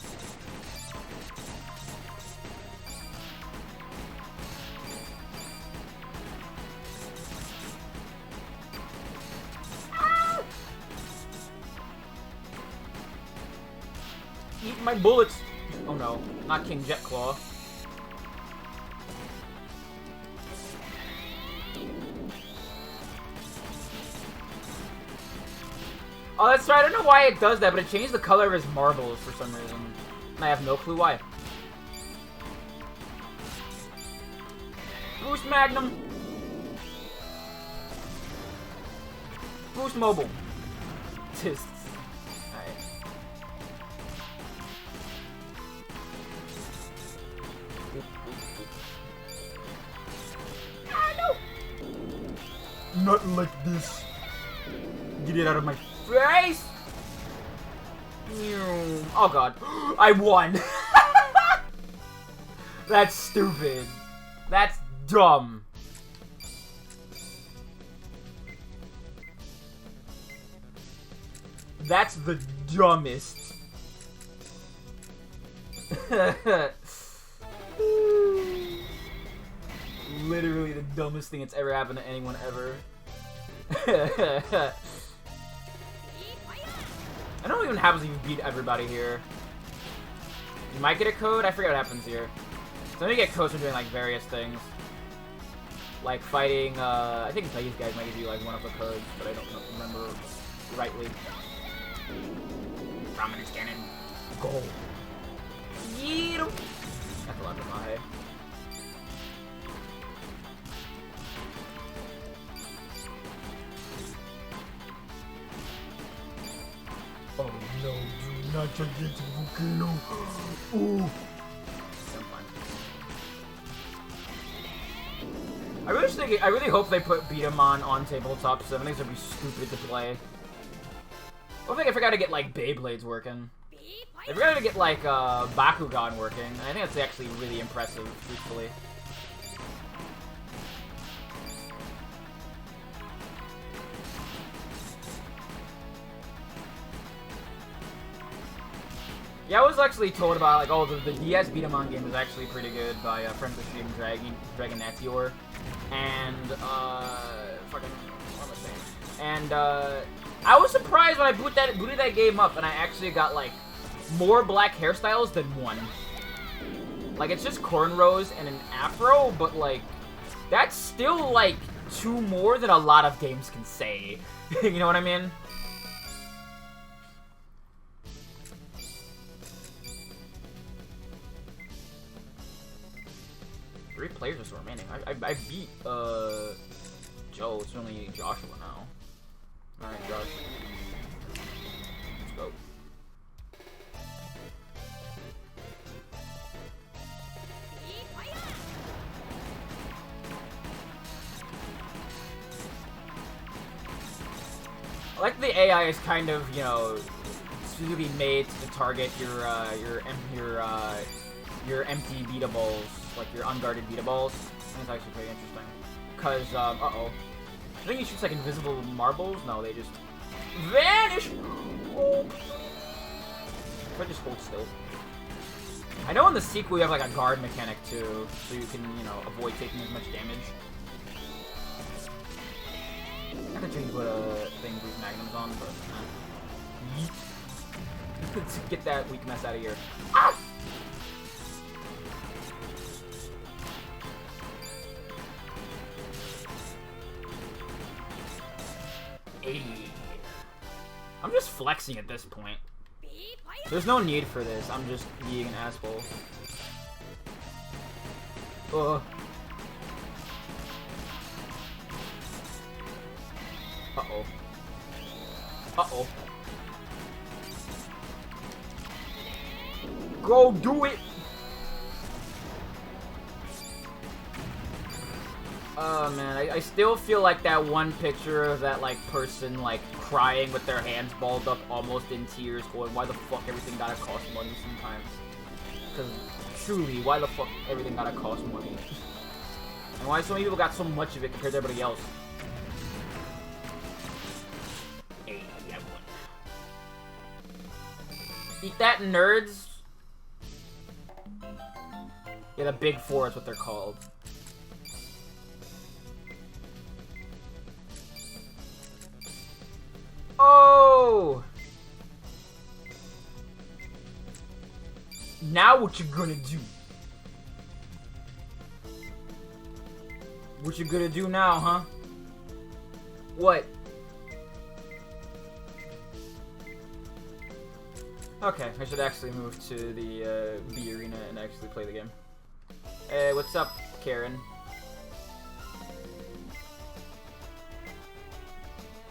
Eat my bullets! Oh no, not King Jet Claw. Oh, that's right. I don't know why it does that, but it changed the color of his marbles for some reason. And I have no clue why. Boost Magnum! Boost Mobile. Alright. Ah, no! Not like this. Get it out of my face! Oh god. I won! That's stupid. That's dumb. That's the dumbest. Literally the dumbest thing that's ever happened to anyone ever. I don't know what even happens if you beat everybody here. You might get a code? I forget what happens here. So you get codes for doing like various things. Like fighting, I think these guys might give you like one of the codes, but I don't remember rightly. Dominance Cannon. Goal. Yeet 'em. That's a lot of Mahe. Oh no, do not gigantic volcano. Ooh. I really hope they put B-Daman on tabletop, so I think it'd be stupid to play. I think I forgot to get like Beyblades working. I forgot to get like Bakugan working, and I think that's actually really impressive, truthfully. Yeah, I was actually told about, like, oh, the DS B-Daman game is actually pretty good by friends of the stream, Dragon Natior. And, fucking, what am I saying? And, I was surprised when I booted that game up, and I actually got, like, more black hairstyles than one. Like, it's just cornrows and an afro, but, like, that's still, like, 2 more than a lot of games can say. You know what I mean? 3 players are still remaining. I beat, Joe. It's only Joshua now. Alright, Josh. Let's go. I like the AI is kind of, you know, specifically made to target your empty beatables, like your unguarded beatables. I think it's actually pretty interesting. Cause, uh-oh. I think he shoots like invisible marbles. No, they just vanish! Oh. If I just hold still. I know in the sequel you have like a guard mechanic too, so you can, you know, avoid taking as much damage. I could change what thing Bruce Magnum's on, but to get that weak mess out of here. Ah! Hey. I'm just flexing at this point. There's no need for this. I'm just being an asshole. Ugh. Uh-oh. Uh-oh. Go do it! Oh man, I still feel like that one picture of that like person like crying with their hands balled up almost in tears going, why the fuck everything gotta cost money sometimes? Because truly, why the fuck everything gotta cost money? And why so many people got so much of it compared to everybody else? Hey, I won. Eat that, nerds! Yeah, the big four is what they're called. Oh! Now what you gonna do? What you gonna do now, huh? What? Okay, I should actually move to the B arena and actually play the game. Hey, what's up, Karen?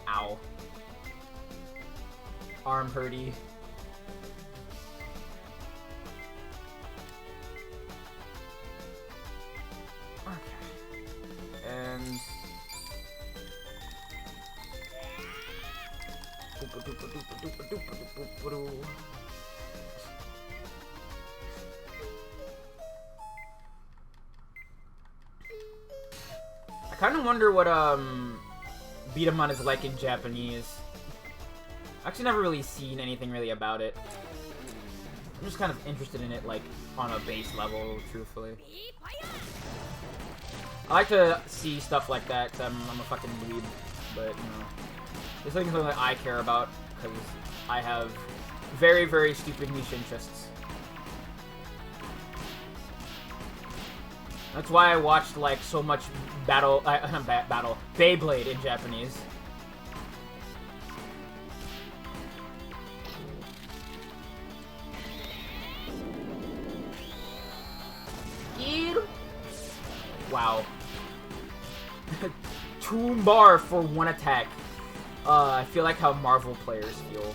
Ow. Arm hurty. Okay. And... I kind of wonder what B-Daman is like in Japanese. I've actually never really seen anything really about it. I'm just kind of interested in it, like, on a base level, truthfully. I like to see stuff like that, 'cause I'm a fucking dweeb, but, you know. It's like something that I care about, because I have very, very stupid niche interests. That's why I watched, like, so much Beyblade in Japanese. Wow. 2 bar for 1 attack. I feel like how Marvel players feel.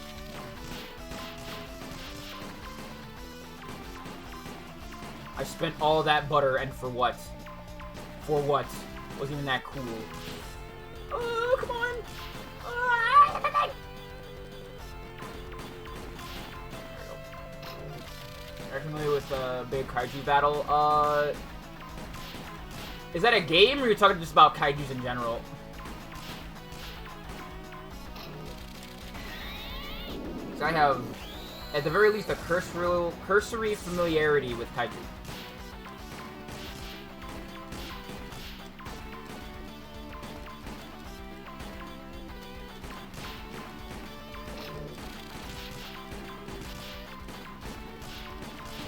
I spent all that butter, and for what? For what? Wasn't even that cool. Oh, come on! Are you familiar with the big kaiju battle? Is that a game, or are you talking just about kaijus in general? Because I have, at the very least, a cursory familiarity with kaiju.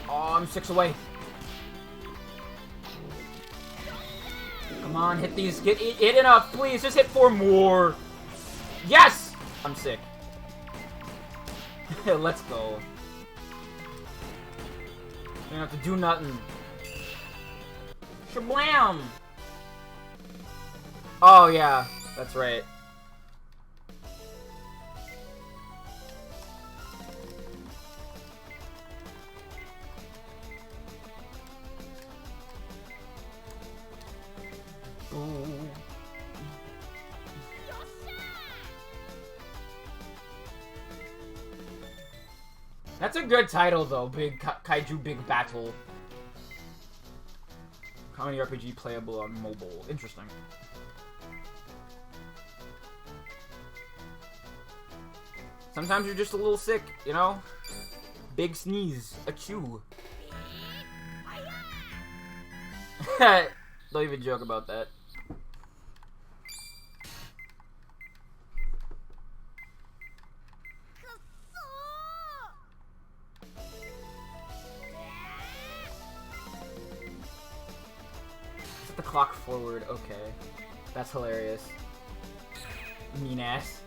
Oh, I'm 6 away. Come on, hit these. Hit enough, please. Just hit 4 more. Yes! I'm sick. Let's go. You don't have to do nothing. Shablam! Oh, yeah. That's right. Ooh. That's a good title, though. Big Kaiju Big Battle. Comedy RPG playable on mobile. Interesting. Sometimes you're just a little sick, you know? Big sneeze. Achoo. Don't even joke about that. Set the clock forward. Okay. That's hilarious. Mean ass.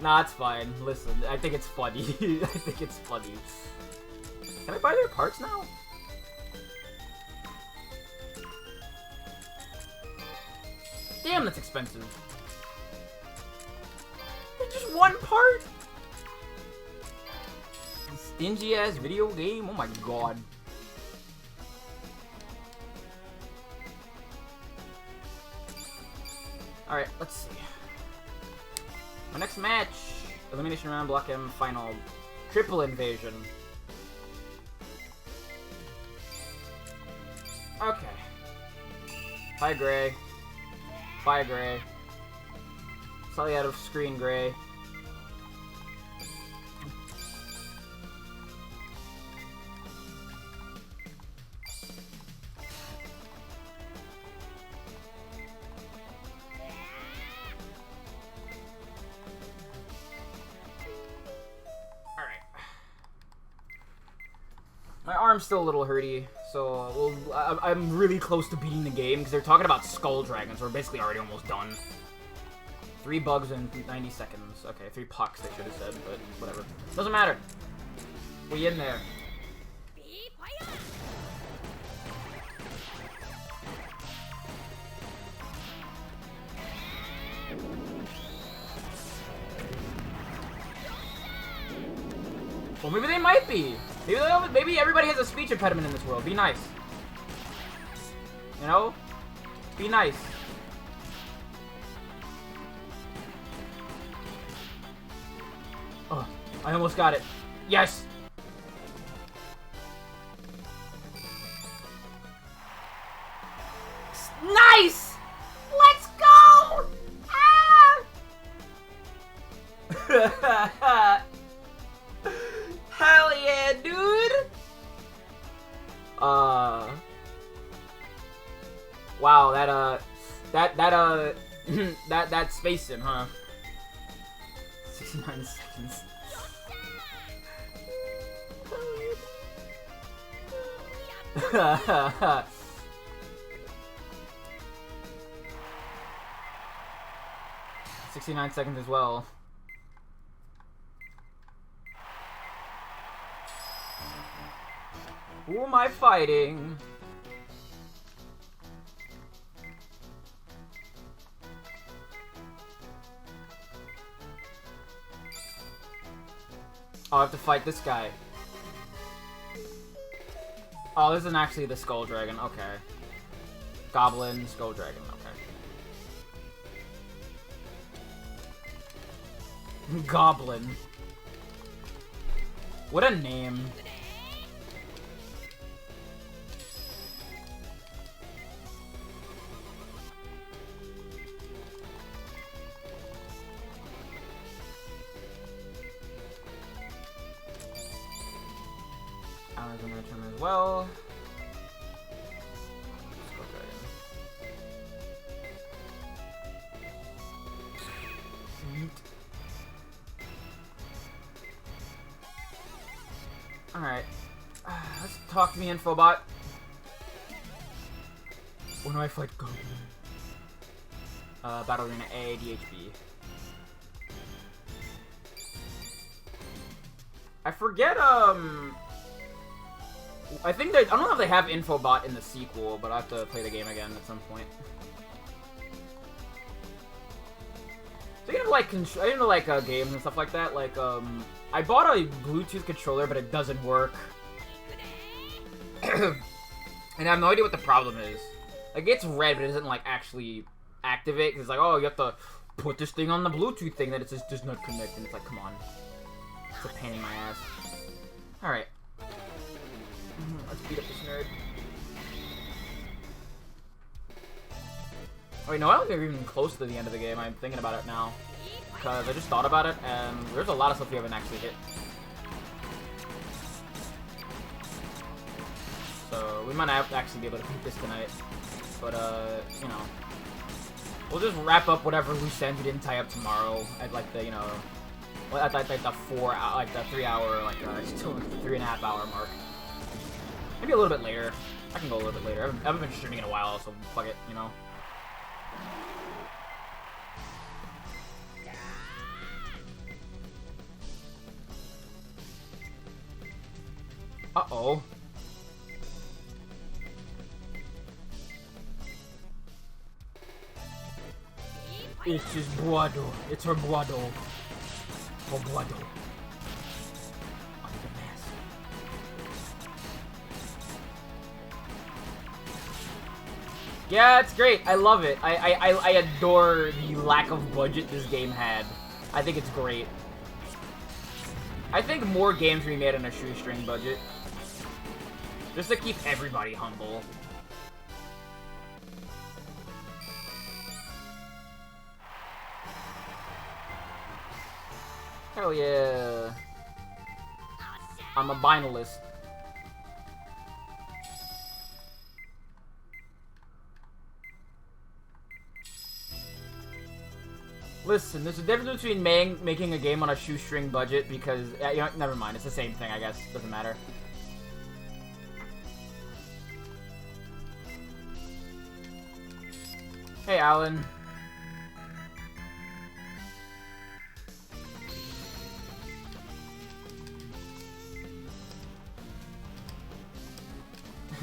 Nah, it's fine. Listen, I think it's funny. I think it's funny. Can I buy their parts now? Damn, that's expensive. one part? Stingy ass video game? Oh my god. Alright, let's see. My next match. Elimination round, Block M, final. Triple invasion. Okay. Hi, Gray. Bye, Gray. Slightly out of screen, Gray. My arm's still a little hurty, so I'm really close to beating the game, because they're talking about Skull Dragons. We're basically already almost done. 3 bugs in 90 seconds. Okay, 3 pucks, they should have said, but whatever. Doesn't matter. We in there. Well, maybe they might be. Maybe everybody has a speech impediment in this world. Be nice. You know? Be nice. Oh, I almost got it. Yes! Nice! Let's go! Ah! Hell yeah, dude! Wow, that spaced him, huh? 69 seconds. $69 seconds as well. Who am I fighting? Oh, I have to fight this guy. Oh, this isn't actually the Skull Dragon. Okay. Goblin, Skull Dragon. Okay. Goblin. What a name. I'm gonna turn as well. Skull Dragon. Alright. Let's talk to me, Infobot. When do I fight Goblin? Battle Arena A, DHB. I forget, I think I don't know if they have Infobot in the sequel, but I have to play the game again at some point. Speaking of like games and stuff like that, like I bought a Bluetooth controller, but it doesn't work, and I have no idea what the problem is. Like, it's red, but it doesn't like actually activate. Cause it's like, oh, you have to put this thing on the Bluetooth thing that it just does not connect, and it's like, come on, it's a pain in my ass. All right. Let's beat up this nerd. Oh, wait, no, I don't think we're even close to the end of the game. I'm thinking about it now. Because I just thought about it, and there's a lot of stuff we haven't actually hit. So, we might not actually be able to beat this tonight. But, you know. We'll just wrap up whatever loose ends we didn't tie up tomorrow at, like, the, you know... At, like, the 4 hour, like, the 3 hour, like, still 3.5 hour mark. Maybe a little bit later. I can go a little bit later. I haven't been streaming in a while, so fuck it, you know. Uh-oh. It's his Buado. It's her Buado. Poblado. Under the mask. Yeah, it's great. I love it. I adore the lack of budget this game had. I think it's great. I think more games be made on a shoestring budget. Just to keep everybody humble. Hell yeah. I'm a binalist. Listen, there's a difference between making a game on a shoestring budget because... you know, never mind, it's the same thing, I guess. Doesn't matter. Hey, Alan.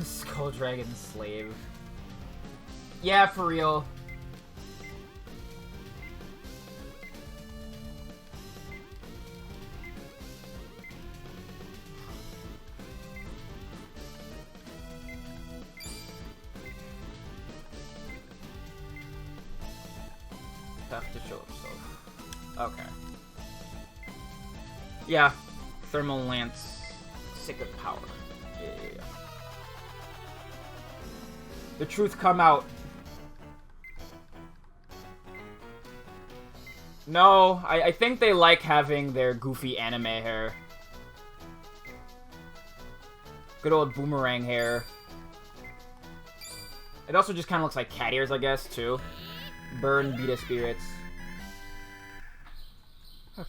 Skull Dragon Slave. Yeah, for real. Have to show himself. Okay. Yeah. Thermal Lance. Sacred Power. Yeah. The truth come out. No, I think they like having their goofy anime hair. Good old boomerang hair. It also just kind of looks like cat ears, I guess, too. Burn Beta Spirits. Okay.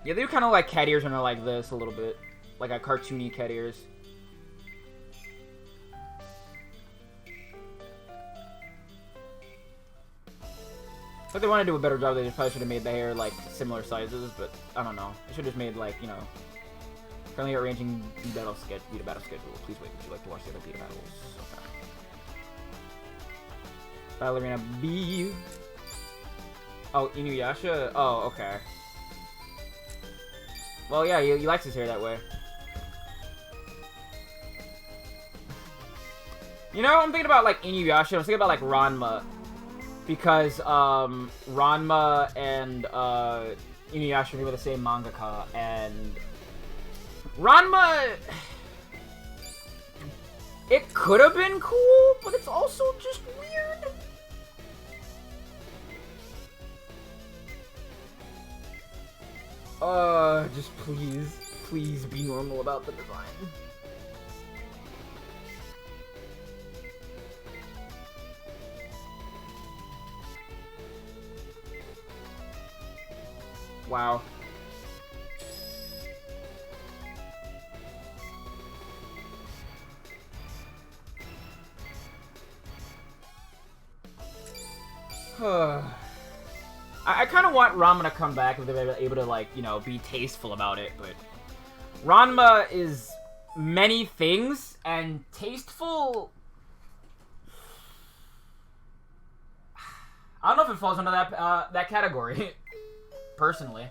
Yeah, they do kind of like cat ears when they're like this a little bit. Like a cartoony cat ears. If they want to do a better job, they probably should have made the hair, like, similar sizes, but I don't know. They should have just made, like, you know, currently arranging the battle schedule. Please wait, would you like to watch the other beta battles? Okay. Ballerina B. Oh, Inuyasha? Oh, okay. Well, yeah, he likes his hair that way. You know, I'm thinking about, like, Inuyasha. I'm thinking about, like, Ranma. Because, Ranma and, Inuyasha are the same mangaka, and... Ranma... It could have been cool, but it's also just weird. Just please be normal about the design. Wow. I kind of want Ranma to come back if they're able to, like, you know, be tasteful about it, but Ranma is many things, and tasteful... I don't know if it falls under that category, personally.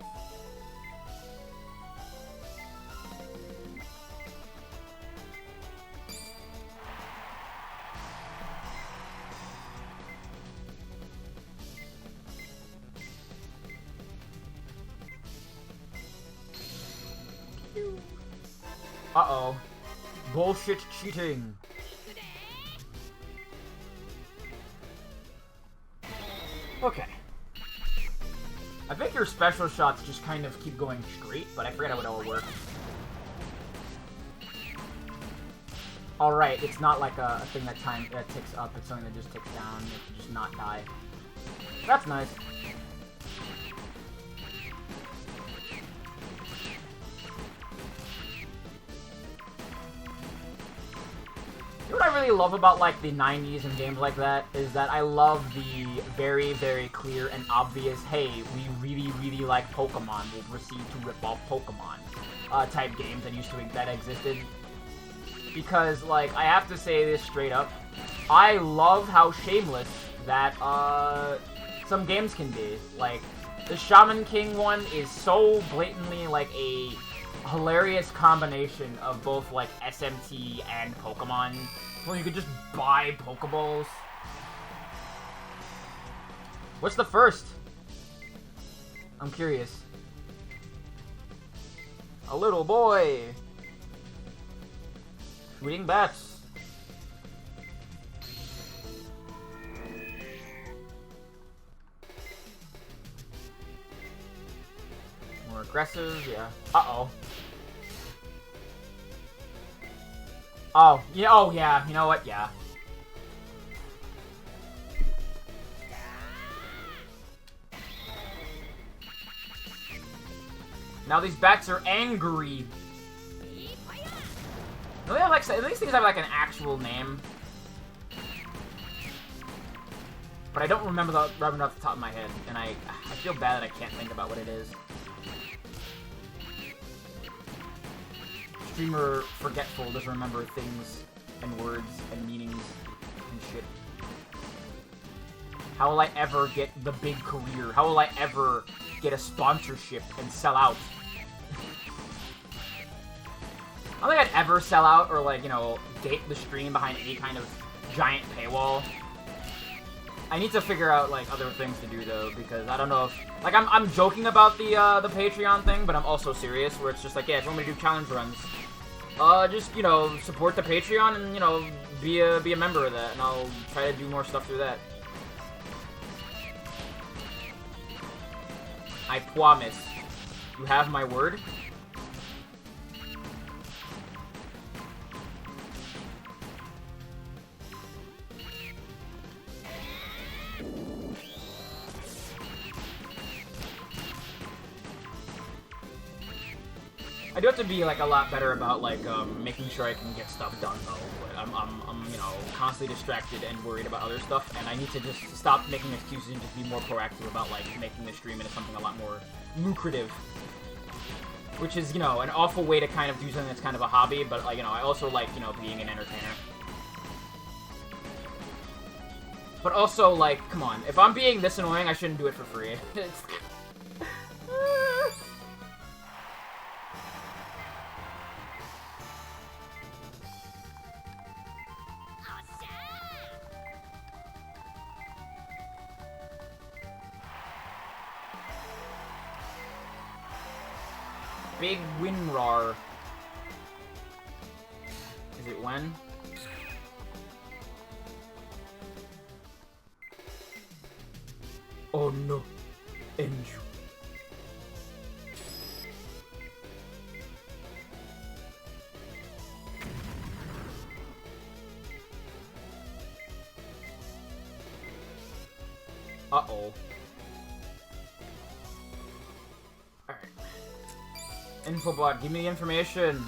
Uh-oh. Bullshit cheating. Okay. I think your special shots just kind of keep going straight, but I forget how it all works. Alright, it's not like a thing that ticks up, it's something that just ticks down, it can just not die. That's nice. You know what I really love about, like, the 90s and games like that is that I love the very, very clear and obvious, hey, we really, really like Pokemon, we'll proceed to rip off Pokemon type games that existed. because, like, I have to say this straight up. I love how shameless that, some games can be. Like, the Shaman King one is so blatantly, like, a hilarious combination of both, like, SMT and Pokemon, where you could just buy Pokeballs. What's the first? I'm curious. A little boy shooting bats. More aggressive, yeah. Uh-oh. Oh, yeah, oh yeah, you know what, yeah. Now these bats are angry. No, they have like, these things have like an actual name. But I don't remember off the top of my head, and I feel bad that I can't think about what it is. Streamer forgetful doesn't remember things and words and meanings and shit. How will I ever get the big career? How will I ever get a sponsorship and sell out? I don't think I'd ever sell out or, like, you know, gate the stream behind any kind of giant paywall. I need to figure out, like, other things to do, though, because I don't know if... Like, I'm joking about the Patreon thing, but I'm also serious, where it's just like, yeah, if you want me to do challenge runs, just, you know, support the Patreon and, you know, be a member of that, and I'll try to do more stuff through that. I promise. You have my word? I do have to be, like, a lot better about, like, making sure I can get stuff done, though. But I'm, you know, constantly distracted and worried about other stuff, and I need to just stop making excuses and just be more proactive about, like, making the stream into something a lot more lucrative. Which is, you know, an awful way to kind of do something that's kind of a hobby, but, like, you know, I also like, you know, being an entertainer. But also, like, come on, if I'm being this annoying, I shouldn't do it for free. Big Winrar. Is it when? Oh no, Angel. Uh-oh. Alright. Infobot, give me the information.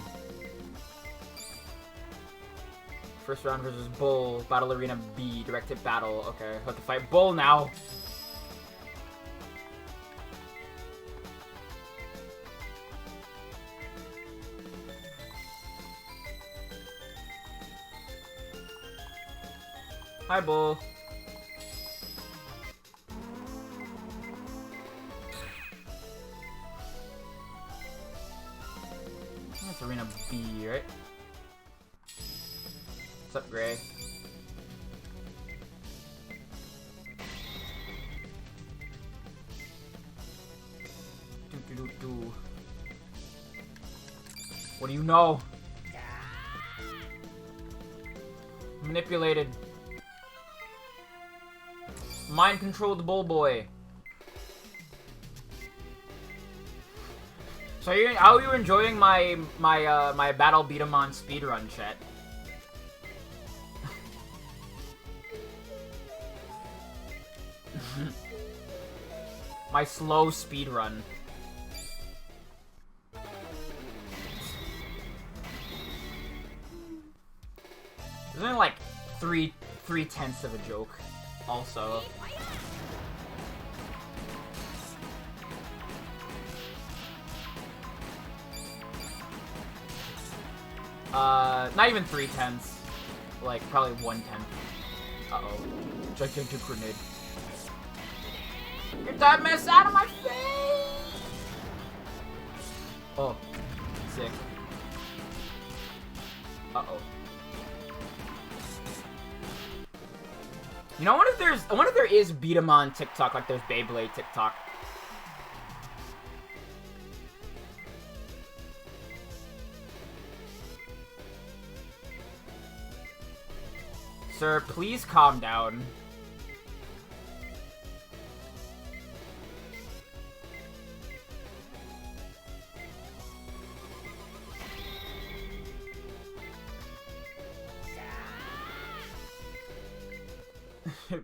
First round versus Bull, Battle Arena B, direct hit battle. Okay, I have to fight Bull now. Hi, Bull. That's Arena B, right? What's up, Gray? What do you know? Manipulated. Mind controlled Bull Boy. So how are you enjoying my Battle B-Daman speedrun, chat? My slow speedrun. There's only like three-tenths of a joke, also. Not even 3/10. Like, probably 1/10. Uh-oh. Gigantic grenade. Get that mess out of my face! Oh. Sick. Uh-oh. You know, I wonder if there is B-Daman TikTok like there's Beyblade TikTok. Sir, please calm down.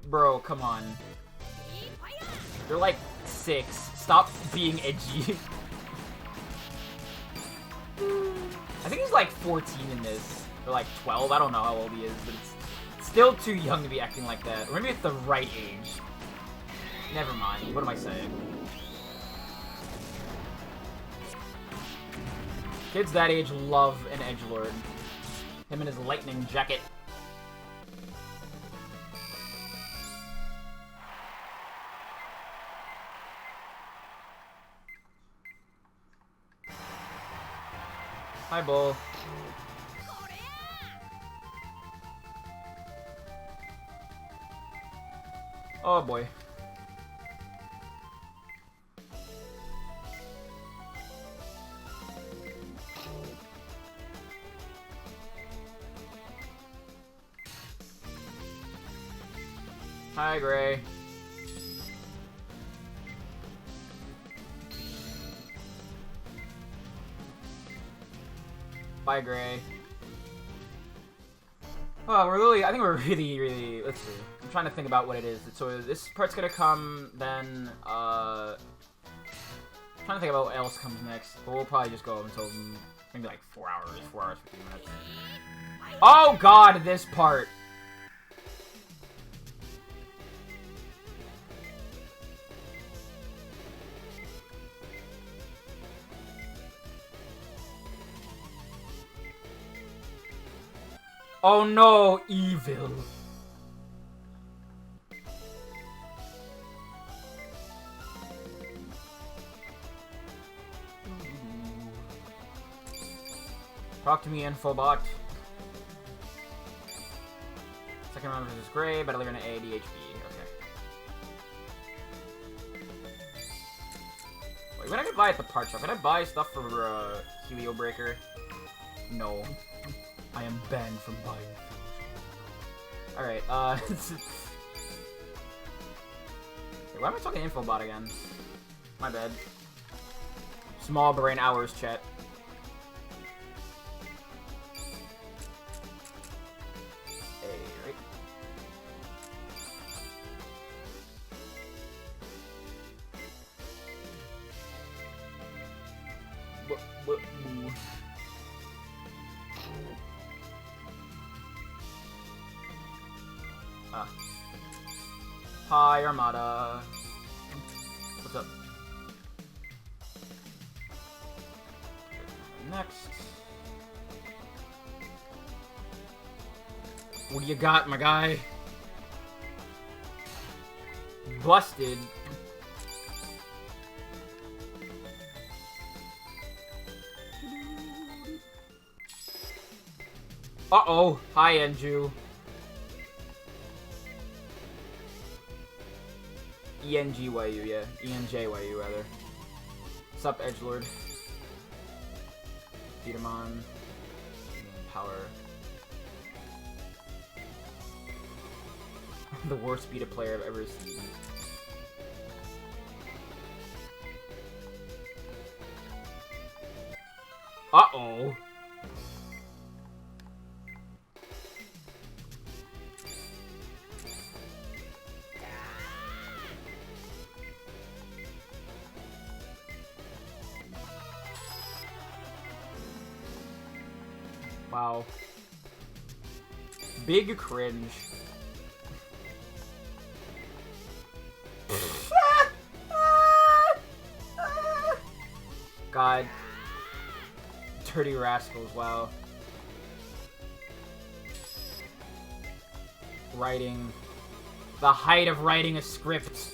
Bro, come on. You're like 6. Stop being edgy. I think he's like 14 in this. Or like 12. I don't know how old he is, but it's still too young to be acting like that. Or maybe it's the right age. Never mind. What am I saying? Kids that age love an edgelord. Him and his lightning jacket. Hi, Bull. Oh boy. Hi, Gray. Bye, Gray. Well, I think we're really, let's see. I'm trying to think about what it is. So this part's gonna come, then, trying to think about what else comes next. But we'll probably just go until maybe like 4 hours, 15 minutes. Oh god, this part! Oh no, evil. Talk to me, Infobot. Second round versus Gray, but I live in an ADHD. Okay. Wait, when I could buy at the part shop, can I buy stuff for Helio Breaker? No. I am banned from buying things. Alright, wait, why am I talking Infobot again? My bad. Small brain hours, chat. Hey, right. What? Hi, Armada. What's up? Next. What do you got, my guy? Busted. Uh-oh. Hi, Enju. ENGYU, yeah. ENJYU, rather. What's up, Edgelord? B-Daman. Power. The worst beta player I've ever seen. Uh-oh. Wow. Big cringe. God. Dirty rascals, wow. writing... The height of writing a script.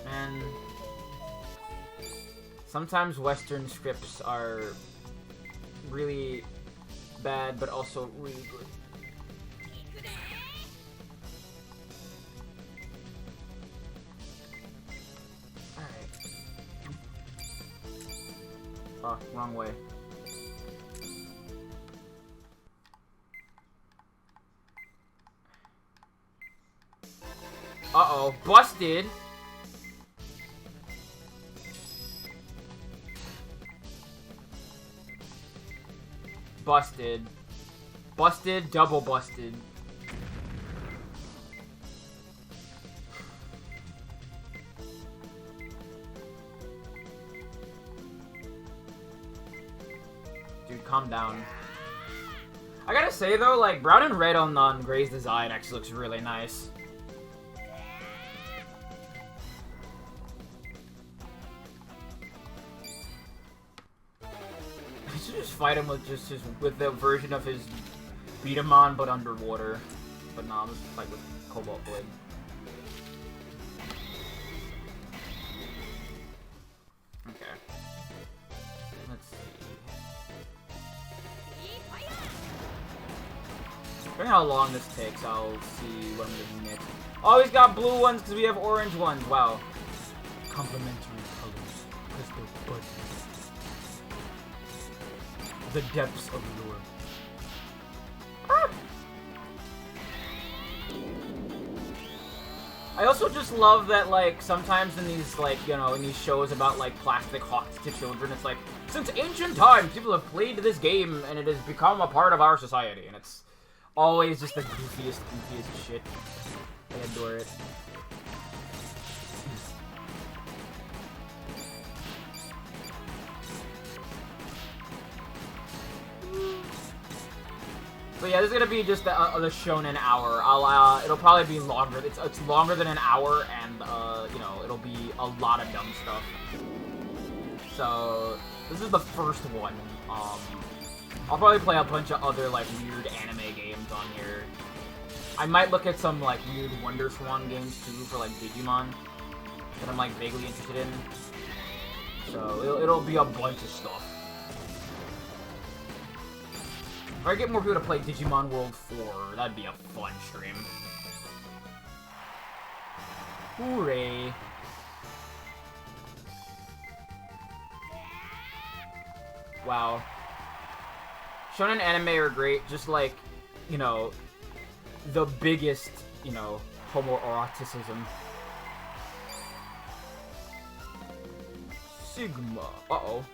And... Sometimes Western scripts are really bad, but also really good. Alright. Oh, wrong way. Uh-oh, busted! Busted. Busted, double busted. Dude, calm down. I gotta say though, like, brown and red on Gray's design actually looks really nice. Fight him with just with the version of his B-Daman but underwater. But nah, let's fight with Cobalt Blade. Okay. Let's see. Depending how long this takes, I'll see what I'm gonna get. Oh, he's got blue ones because we have orange ones. Wow. Complementary colors. Crystal buds. The depths of lure. Ah! I also just love that, like, sometimes in these, like, you know, in these shows about, like, plastic hawks to children, it's like, since ancient times, people have played this game, and it has become a part of our society, and it's always just the goofiest shit. I adore it. So yeah, this is gonna be just the Shonen hour. It'll probably be longer. It's longer than an hour, and you know, it'll be a lot of dumb stuff. So this is the first one. I'll probably play a bunch of other like weird anime games on here. I might look at some like weird Wonder Swan games too for like Digimon that I'm like vaguely interested in. So it'll be a bunch of stuff. If I get more people to play Digimon World 4, that'd be a fun stream. Hooray. Wow. Shonen anime are great, just like, you know, the biggest, you know, homoeroticism. Sigma. Uh-oh.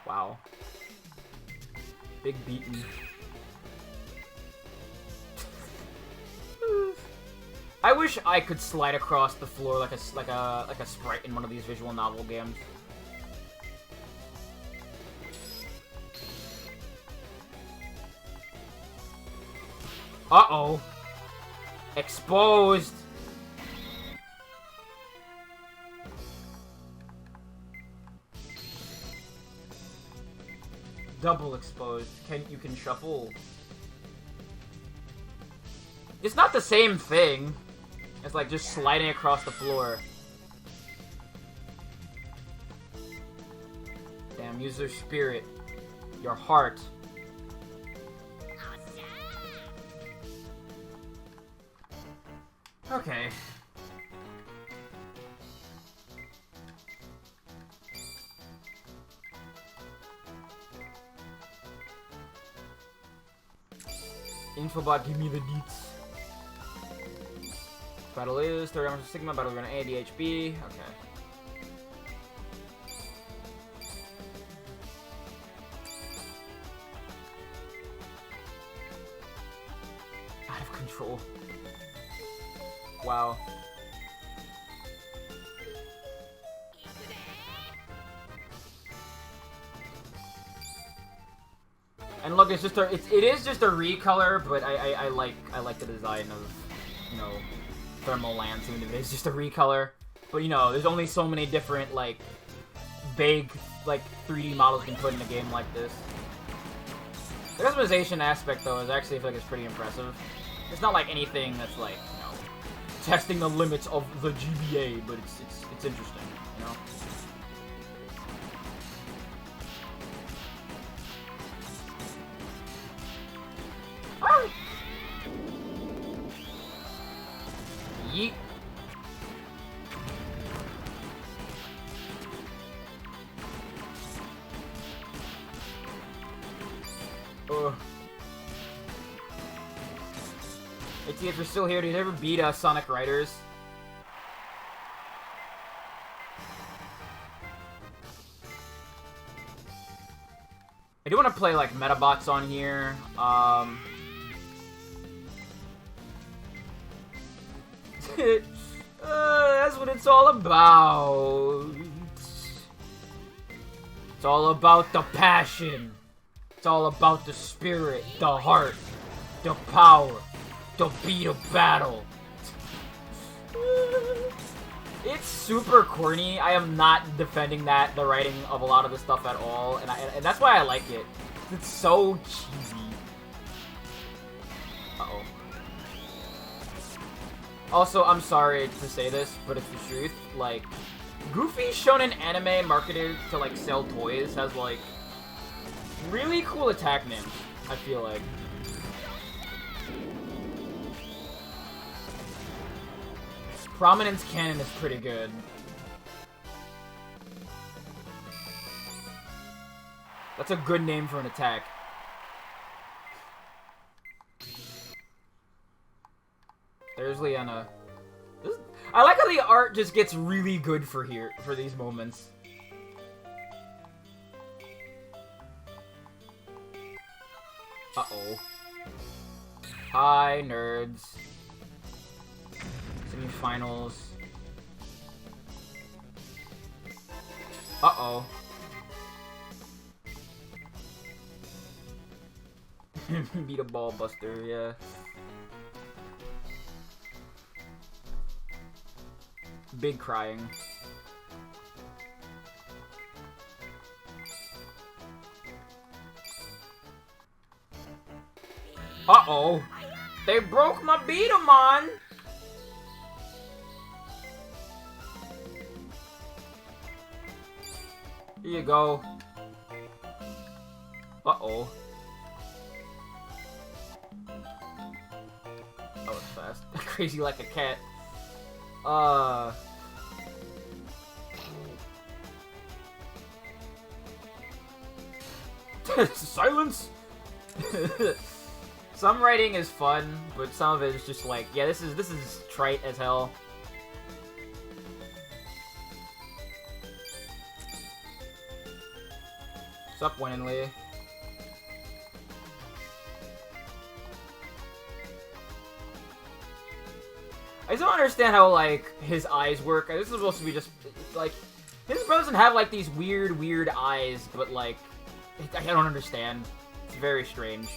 Wow. Big beaten. I wish I could slide across the floor like a sprite in one of these visual novel games. Uh-oh. Exposed. Double exposed. You can shuffle. It's not the same thing. It's like just sliding across the floor. Damn, use your spirit. Your heart. Okay. Infobot, give me the deets. Battle is 30 hours of Sigma, battle we're gonna ADHB. Okay. Out of control. Wow. And look, it's just it is just a recolor, but I like the design you know, Thermal Land soon. It's just a recolor. But, you know, there's only so many different, like, vague, like, 3D models you can put in a game like this. The customization aspect, though, is actually, I feel like it's pretty impressive. It's not like anything that's, like, you know, testing the limits of the GBA, but it's interesting, you know? Ah! Yeet. Hey, if you're still here, did you ever beat Sonic Riders? I do want to play, like, Metabots on here. That's what it's all about. It's all about the passion. It's all about the spirit, the heart, the power, the beat of battle. It's super corny. I am not defending the writing of a lot of the stuff at all, and that's why I like it. It's so cheesy. Uh-oh. Also, I'm sorry to say this, but it's the truth. Like, Goofy Shonen anime marketed to, like, sell toys has, like, really cool attack names, I feel like. Prominence Cannon is pretty good. That's a good name for an attack. There's Leanna. I like how the art just gets really good for these moments. Uh-oh. Hi, nerds. Semi-finals. Uh-oh. Beat a ball buster, yeah. Big crying. Uh-oh. They broke my B-Daman! Here you go. Uh-oh. That was fast. Crazy like a cat. Silence! Some writing is fun, but some of it is just like, yeah, this is trite as hell. Sup, Winningley? I just don't understand how, like, his eyes work. This is supposed to be just, like, his brother doesn't have, like, these weird eyes, but, like, I don't understand. It's very strange.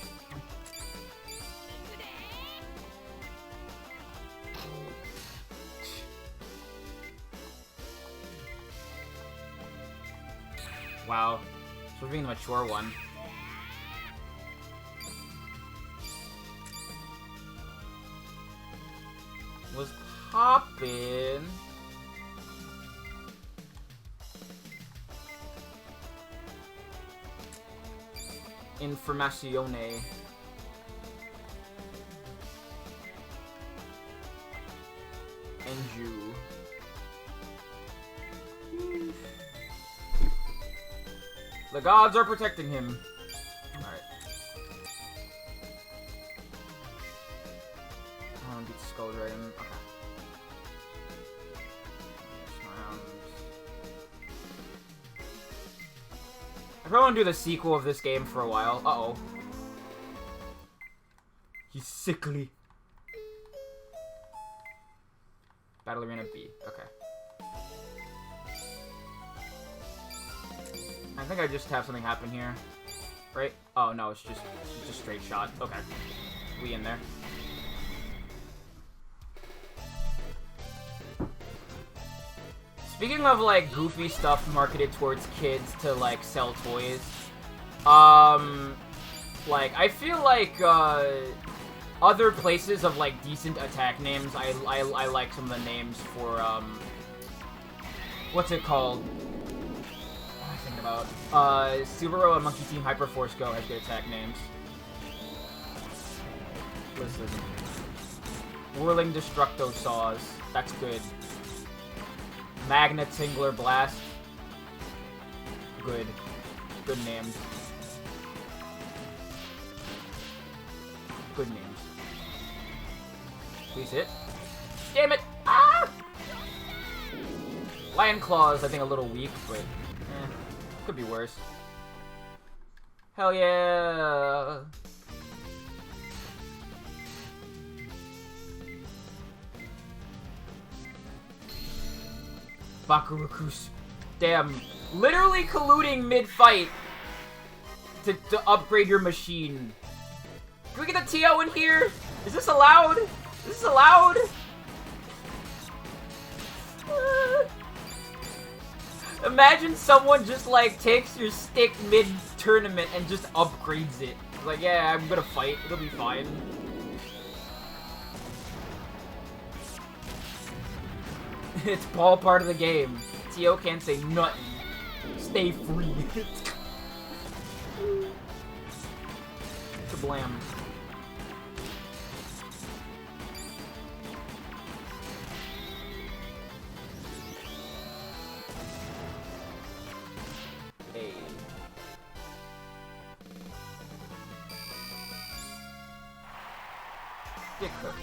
Wow. So we're being the mature one. Was poppin'. Informazione. Enju. The gods are protecting him. Alright. I want to beat the Skull Dragon. Okay. I probably want to do the sequel of this game for a while. Uh-oh. He's sickly. Battle Arena B. Okay. I think I just have something happen here. Right? Oh, no, it's just straight shot. Okay. We in there. Speaking of, like, goofy stuff marketed towards kids to, like, sell toys, like, I feel like, other places of, like, decent attack names, I like some of the names for, what's it called? What am I thinking about? Subaru and Monkey Team Hyperforce Go has good attack names. Listen. Whirling Destructo Saws. That's good. Magna Tingler Blast. Good. Good names. Good names. Please hit. Damn it! Ah! Lion Claws, I think, a little weak, but could be worse. Hell yeah! Bakurukus. Damn. Literally colluding mid-fight to upgrade your machine. Can we get the TO in here? Is this allowed? Is this allowed? Imagine someone just, like, takes your stick mid-tournament and just upgrades it. Like, yeah, I'm gonna fight. It'll be fine. It's all part of the game. TO can't say nothing. Stay free. Kablam. Hey. Dick hook.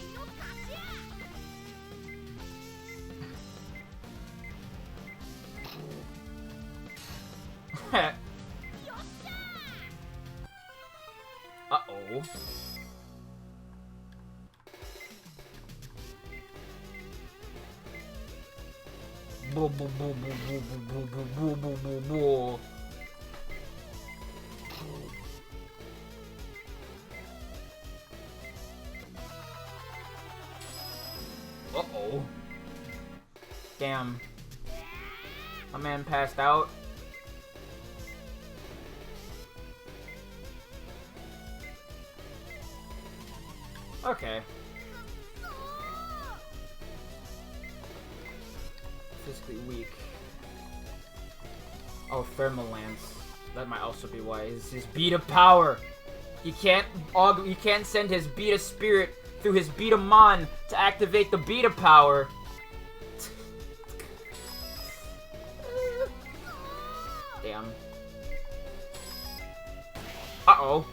Uh-oh. Boo boo boo boo boo boo boo boo boo boo. Uh-oh. Damn. My man passed out. Okay. Physically weak. Oh, Thermal Lance. That might also be why. It's his Beta power. He can't send his Beta spirit through his B-Daman to activate the Beta power. Damn. Uh-oh.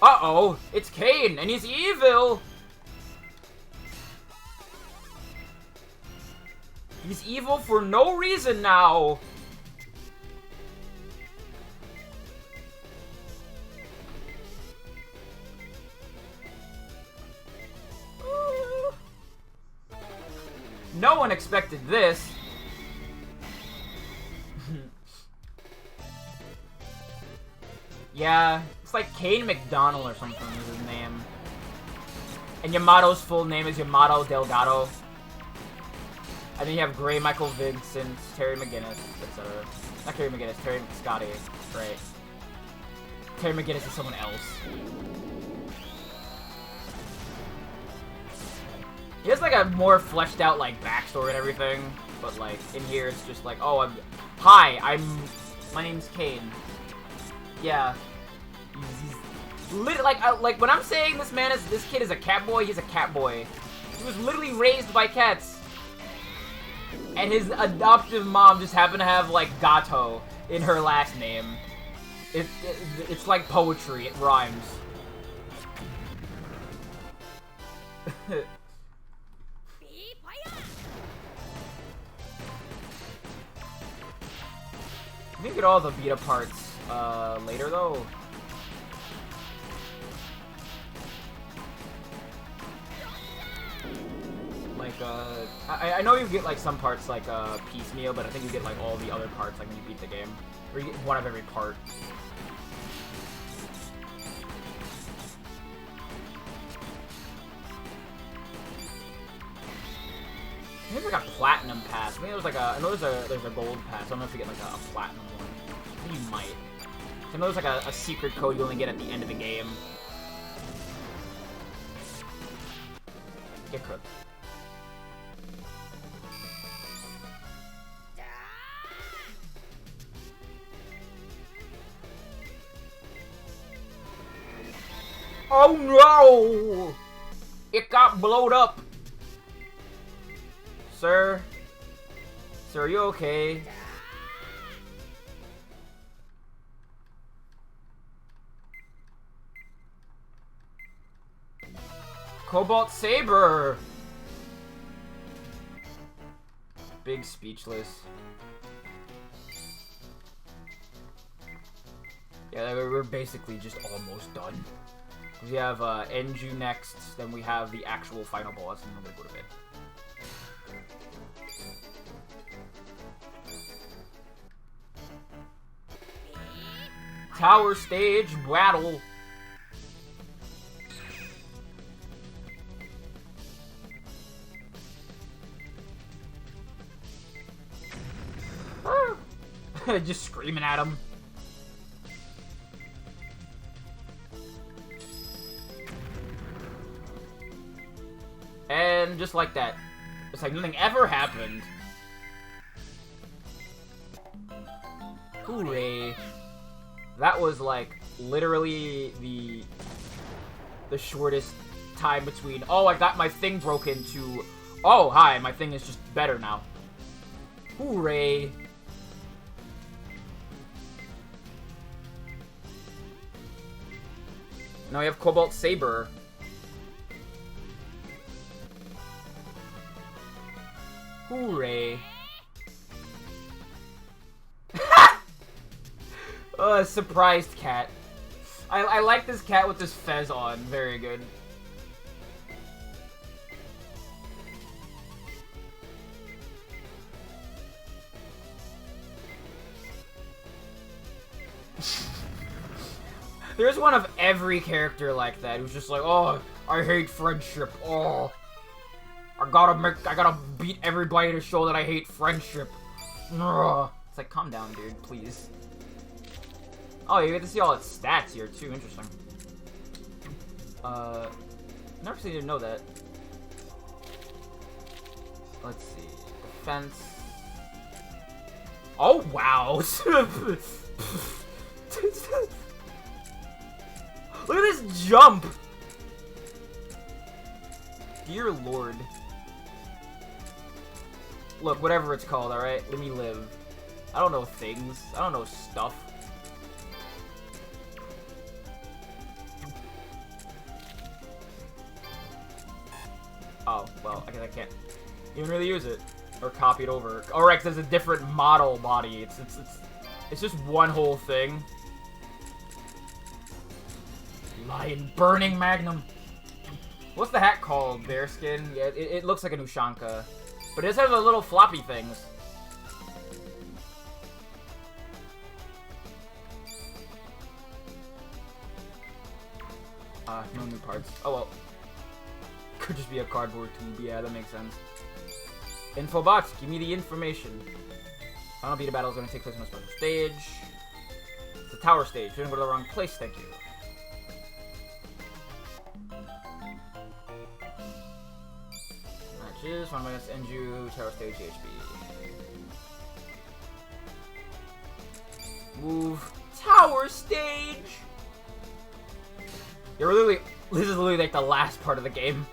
Uh-oh, it's Kane, and he's evil! He's evil for no reason now! No one expected this! Yeah, it's like Kane McDonald or something is his name. And Yamato's full name is Yamato Delgado. And then you have Gray Michael Vincent, Terry McGinnis, etc. Not Terry McGinnis, Terry Scotty, right. Terry McGinnis is someone else. He has like a more fleshed out like backstory and everything, but like in here it's just like, oh, my name's Kane. Yeah. He's like when I'm saying this kid is a cat boy, he's a cat boy. He was literally raised by cats. And his adoptive mom just happened to have like Gato in her last name. It's like poetry, it rhymes. I think get all the Beta parts later though. Like I know you get like some parts like piecemeal, but I think you get like all the other parts like when you beat the game, or you get one of every part. like a platinum pass. I think there's like a, I know there's a gold pass. I don't know if you get like a platinum one. I think you might. I know there's like a secret code you only get at the end of the game. Get cooked. Oh no! It got blowed up! Sir? Sir, are you okay? Cobalt Saber! Big speechless. Yeah, we're basically just almost done. We have Enju next, then we have the actual final boss, and then we're gonna go to bed. Tower stage battle. Just screaming at him. And just like that. It's like nothing ever happened. Hooray. That was like literally the shortest time between, oh, I got my thing broken, to, oh, hi, my thing is just better now. Hooray. Now we have Cobalt Saber. Hooray. Surprised cat. I like this cat with this fez on. Very good. There's one of every character like that who's just like, oh, I hate friendship. Oh, I gotta beat everybody to show that I hate friendship. Ugh. It's like, calm down, dude, please. Oh, you get to see all its stats here too. Interesting. Never seen you know that. Let's see. Defense. Oh wow. Look at this jump! Dear Lord. Look, whatever it's called, alright? Let me live. I don't know things. I don't know stuff. Oh, well, I guess I can't even really use it. Or copy it over. Alright, there's a different model body. It's just one whole thing. Lion Burning Magnum. What's the hat called? Bearskin? Yeah, it looks like an Ushanka. But it does have the little floppy things. No new parts. Oh well. Could just be a cardboard tube. Yeah, that makes sense. Infobox, give me the information. Final beta battle is going to take place on a special stage. It's the tower stage. We didn't go to the wrong place, thank you. Matches, 1 minus Enju, tower stage, HP. Move. Tower stage! Yeah, this is literally like the last part of the game.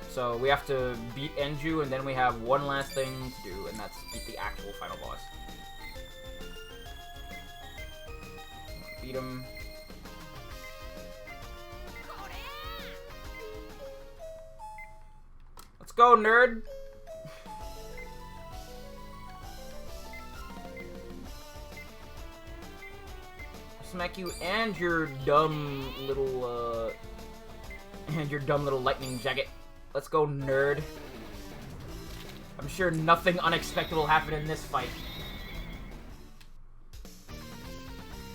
So we have to beat Enju, and then we have one last thing to do, and that's beat the actual final boss. Beat him. Let's go, nerd! Smack you and your dumb little, lightning jacket. Let's go, nerd. I'm sure nothing unexpected will happen in this fight.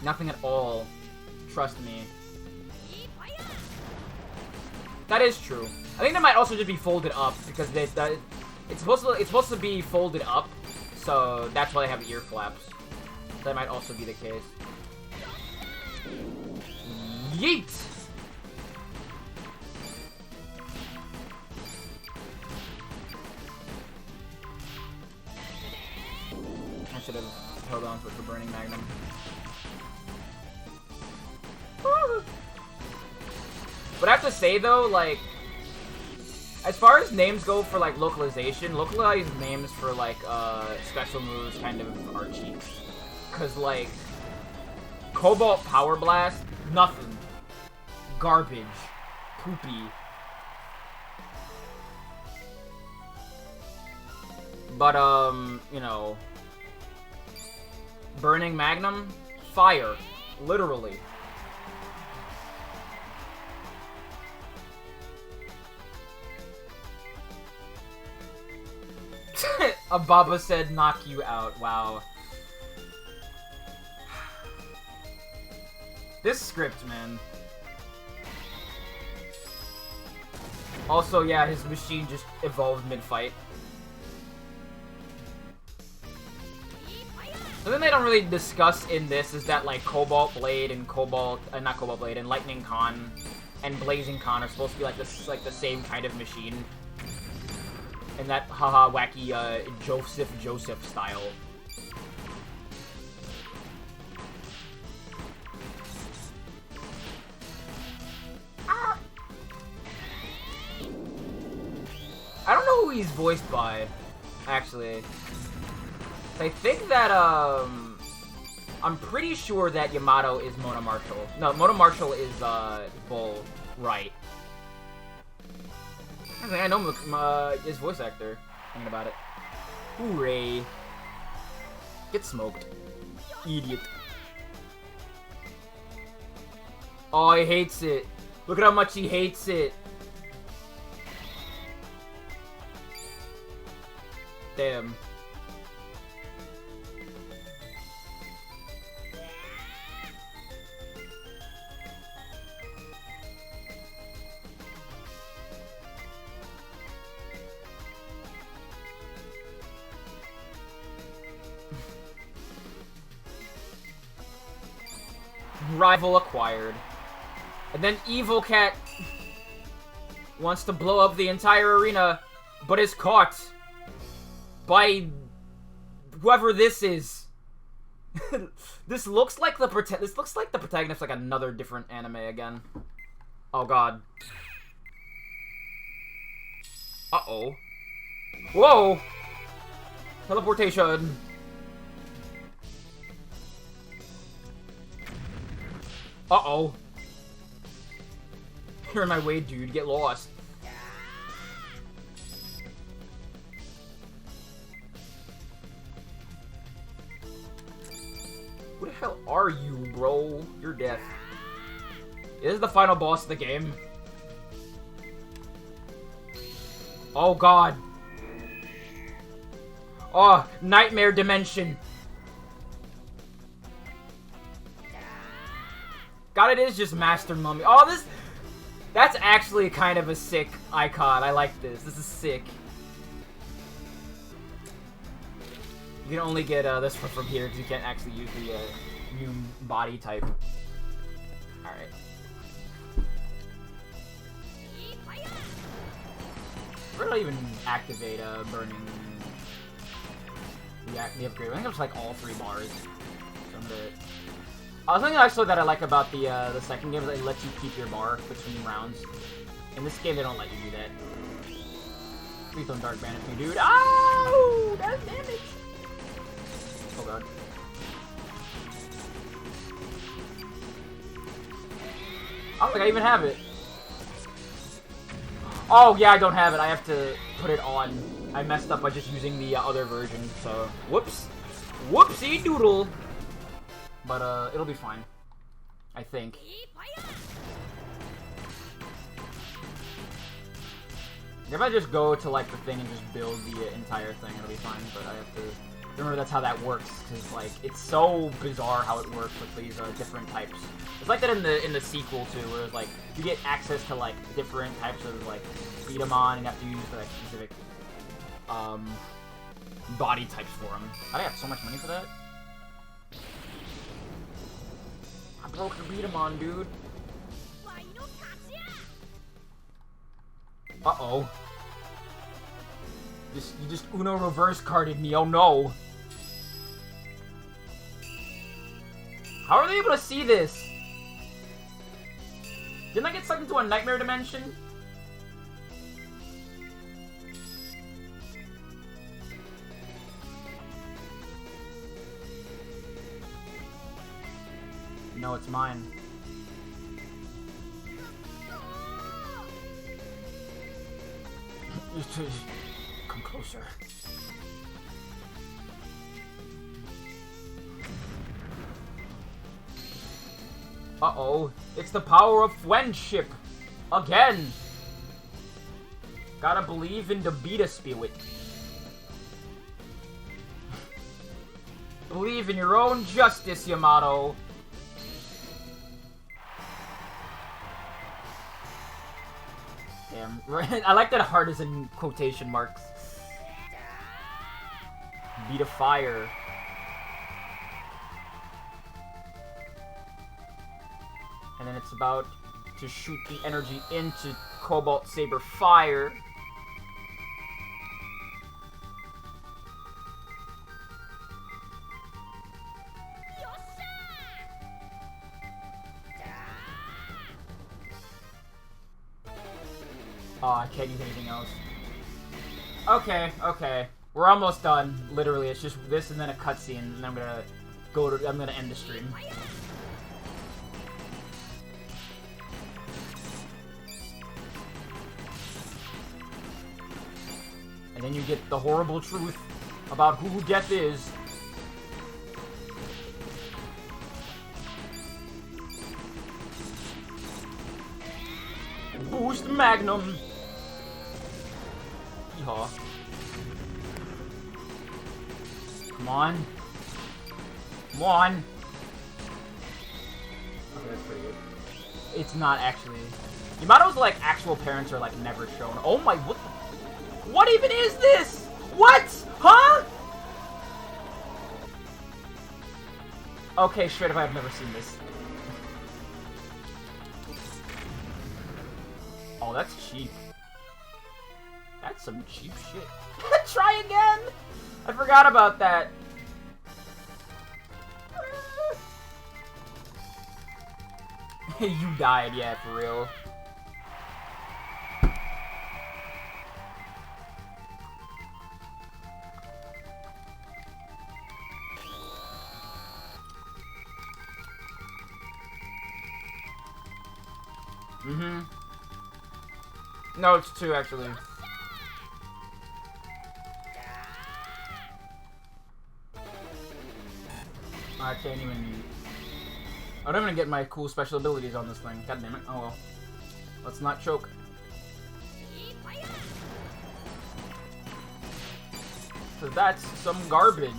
Nothing at all. Trust me. That is true. I think they might also just be folded up, because It's supposed to be folded up, so that's why they have ear flaps. That might also be the case. Yeet! I should have held on to it for Burning Magnum. But I have to say though, like, as far as names go for like localization, localized names for like special moves kind of are cheap. Cause like Cobalt Power Blast, nothing. Garbage. Poopy. But you know, Burning Magnum, fire. Literally. Ababa said knock you out. Wow. This script, man. Also, yeah, his machine just evolved mid-fight. Something they don't really discuss in this is that, like, Cobalt Blade and not Cobalt Blade, and Lightning Con and Blazing Con are supposed to be like this, like the same kind of machine. And that haha wacky Joseph style. Ah. I don't know who he's voiced by, actually. I think that I'm pretty sure that Yamato is Mona Marshall. No, Mona Marshall is Bull Wright. I know his voice actor. Thinking about it. Hooray. Get smoked. Idiot. Oh, he hates it. Look at how much he hates it. Damn. Rival acquired. And then Evil Cat wants to blow up the entire arena, but is caught by whoever this is. This looks like the protagonist like another different anime again. Oh god. Uh-oh. Whoa! Teleportation. Uh-oh. You're in my way, dude. Get lost. Who the hell are you, bro? You're deaf. This is the final boss of the game. Oh, God. Oh, Nightmare Dimension. God, it is just Master Mummy. Oh, that's actually kind of a sick icon. I like this. This is sick. You can only get this one from here because you can't actually use the new body type. Alright. We're not even activate burning the upgrade. I think it's like all 3 bars. Something actually that I like about the second game is that it lets you keep your bar between rounds. In this game, they don't let you do that. Please don't Dark Banish me, dude. Ow! That's damage! Oh god. I don't think I even have it. Oh, yeah, I don't have it. I have to put it on. I messed up by just using the other version, so... Whoops. Whoopsie doodle! But, it'll be fine. I think. If I just go to, like, the thing and just build the entire thing, it'll be fine, but I have to remember that's how that works, because, like, it's so bizarre how it works with these, different types. It's like that in the sequel, too, where it's, like, you get access to, like, different types of, like, B-Daman, and you have to use, like, specific body types for him. I have so much money for that. I broke your B-Daman, dude. Uh-oh. You just Uno reverse carded me, oh no. How are they able to see this? Didn't I get sucked into a nightmare dimension? No, it's mine. Come closer. Uh-oh. It's the power of friendship. Again. Gotta believe in the beta spirit. Believe in your own justice, Yamato. Damn. I like that heart is in quotation marks. Beat of fire. And then it's about to shoot the energy into Cobalt Saber Fire. Oh, I can't use anything else. Okay, okay. We're almost done. Literally, it's just this and then a cutscene, and then I'm gonna end the stream. And then you get the horrible truth about who Death is. Boost Magnum! Yeehaw. Come on. Come on! Okay, that's pretty good. It's not actually... Yamato's, like, actual parents are, like, never shown. Oh my... What the... What even is this? What? Huh? Okay, straight up, I've never seen this. Oh, that's cheap. That's some cheap shit. Try again! I forgot about that. You died, yeah, for real. Mm-hmm. No, it's 2, actually. I can't even... I don't even get my cool special abilities on this thing. God damn it. Oh well. Let's not choke. So that's some garbage.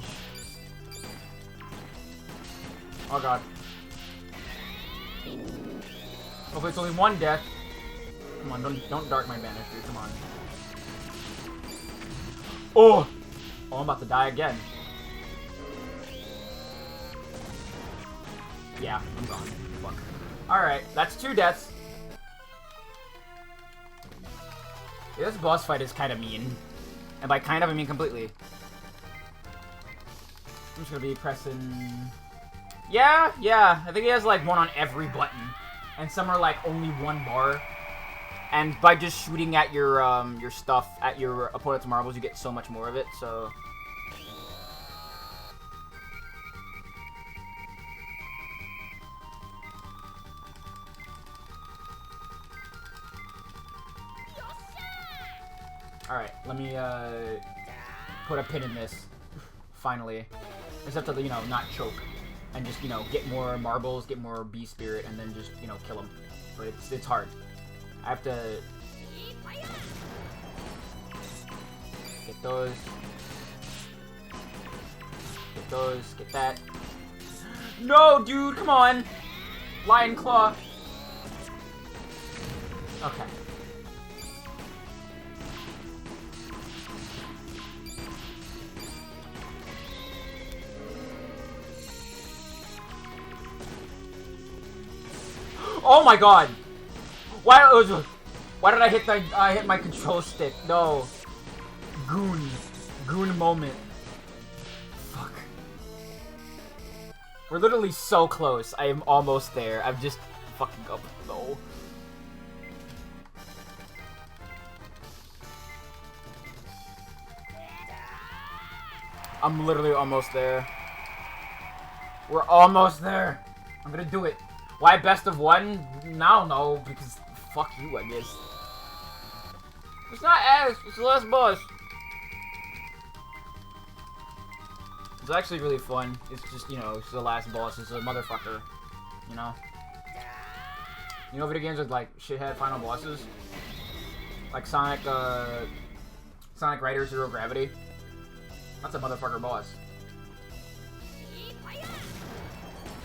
Oh god. Hopefully it's only one death. Come on, don't dark my banish, dude. Come on. Oh! Oh, I'm about to die again. Yeah, I'm gone. Fuck. Alright, that's 2 deaths. Yeah, this boss fight is kind of mean. And by kind of, I mean completely. I'm just gonna be pressing... Yeah. I think he has, like, one on every button. And some are, like, only 1 bar. And by just shooting at your stuff, at your opponent's marbles, you get so much more of it, so... Alright, let me, put a pin in this. Finally. Except to, you know, not choke. And just, you know, get more marbles, get more B-Spirit, and then just, you know, kill him. But it's hard. I have to... Get those. Get those. Get that. No, dude! Come on! Lion Claw. Okay. Oh my god! Why did I hit my control stick? No. Goon moment. Fuck. We're literally so close. I am almost there. I'm just fucking up. No. I'm literally almost there. We're almost there. I'm gonna do it. Why best of one? Now no, because fuck you, I guess. It's not Ash, it's the last boss. It's actually really fun. It's just, you know, it's the last boss. It's a motherfucker. You know? You know video games with, like, shithead final bosses? Like Sonic Rider Zero Gravity? That's a motherfucker boss.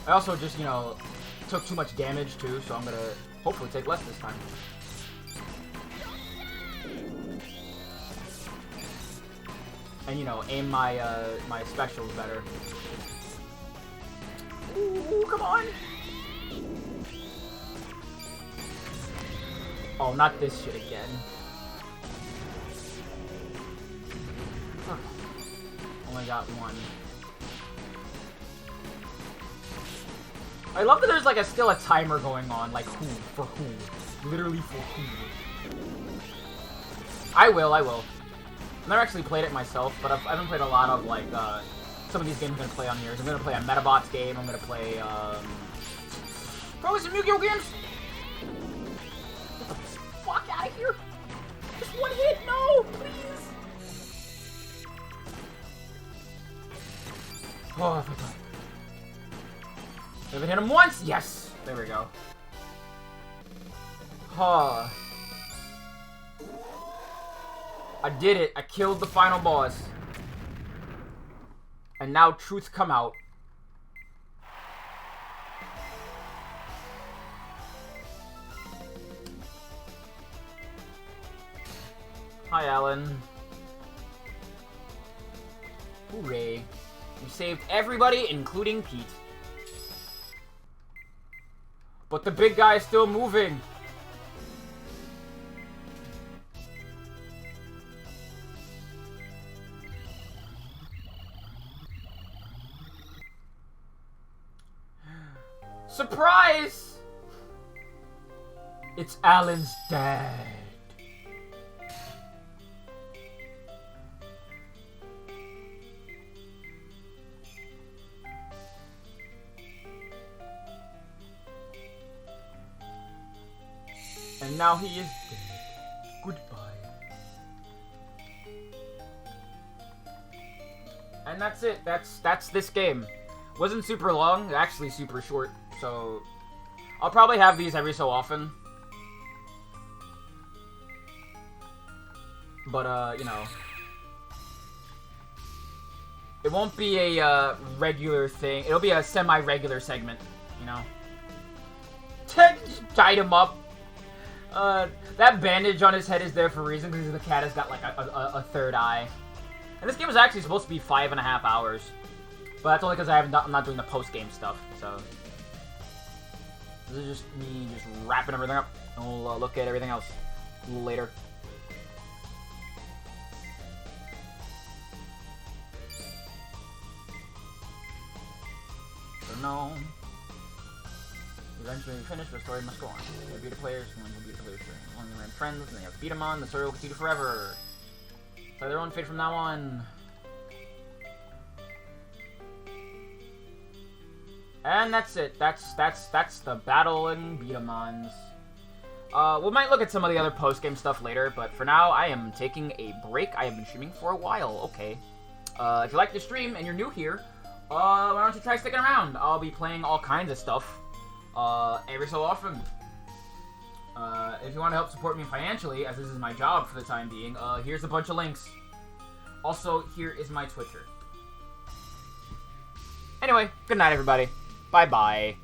I also just, you know, took too much damage, too, so I'm gonna hopefully take less this time. And, you know, aim my, my specials better. Ooh, come on! Oh, not this shit again. Huh. Only got one. I love that there's, like, still a timer going on. Like, who? For who? Literally for who? I will. I've never actually played it myself, but I haven't played a lot of, like, some of these games I'm gonna play on here. I'm gonna play a Metabots game, I'm gonna play, probably some Yu-Gi-Oh games! Get the fuck out of here! Just one hit, no! Please! Oh, if I die. Haven't hit him once! Yes! There we go. Huh. I did it. I killed the final boss. And now truth come out. Hi, Alan. Hooray. We saved everybody, including Pete. But the big guy is still moving. Surprise! It's Alan's dad. And now he is dead. Goodbye. And that's it. That's this game. Wasn't super long, actually super short. So I'll probably have these every so often. But you know, it won't be a regular thing. It'll be a semi-regular segment, you know. Tied him up. That bandage on his head is there for a reason, because the cat has got like a third eye. And this game is actually supposed to be 5.5 hours, but that's only because I'm not doing the post-game stuff. So this is just me just wrapping everything up, and we'll look at everything else a little later. So no. Eventually finished, the story must go on. There will be the players, and then will be the players. Long remain friends, and they have B-Daman, the story will continue forever. Play their own fate from now on. And that's it. That's the battle in B-Damans. We might look at some of the other post-game stuff later, but for now, I am taking a break. I have been streaming for a while, okay. If you like the stream and you're new here, why don't you try sticking around? I'll be playing all kinds of stuff. Every so often. If you want to help support me financially, as this is my job for the time being, here's a bunch of links. Also, here is my Twitter. Anyway, good night, everybody. Bye-bye.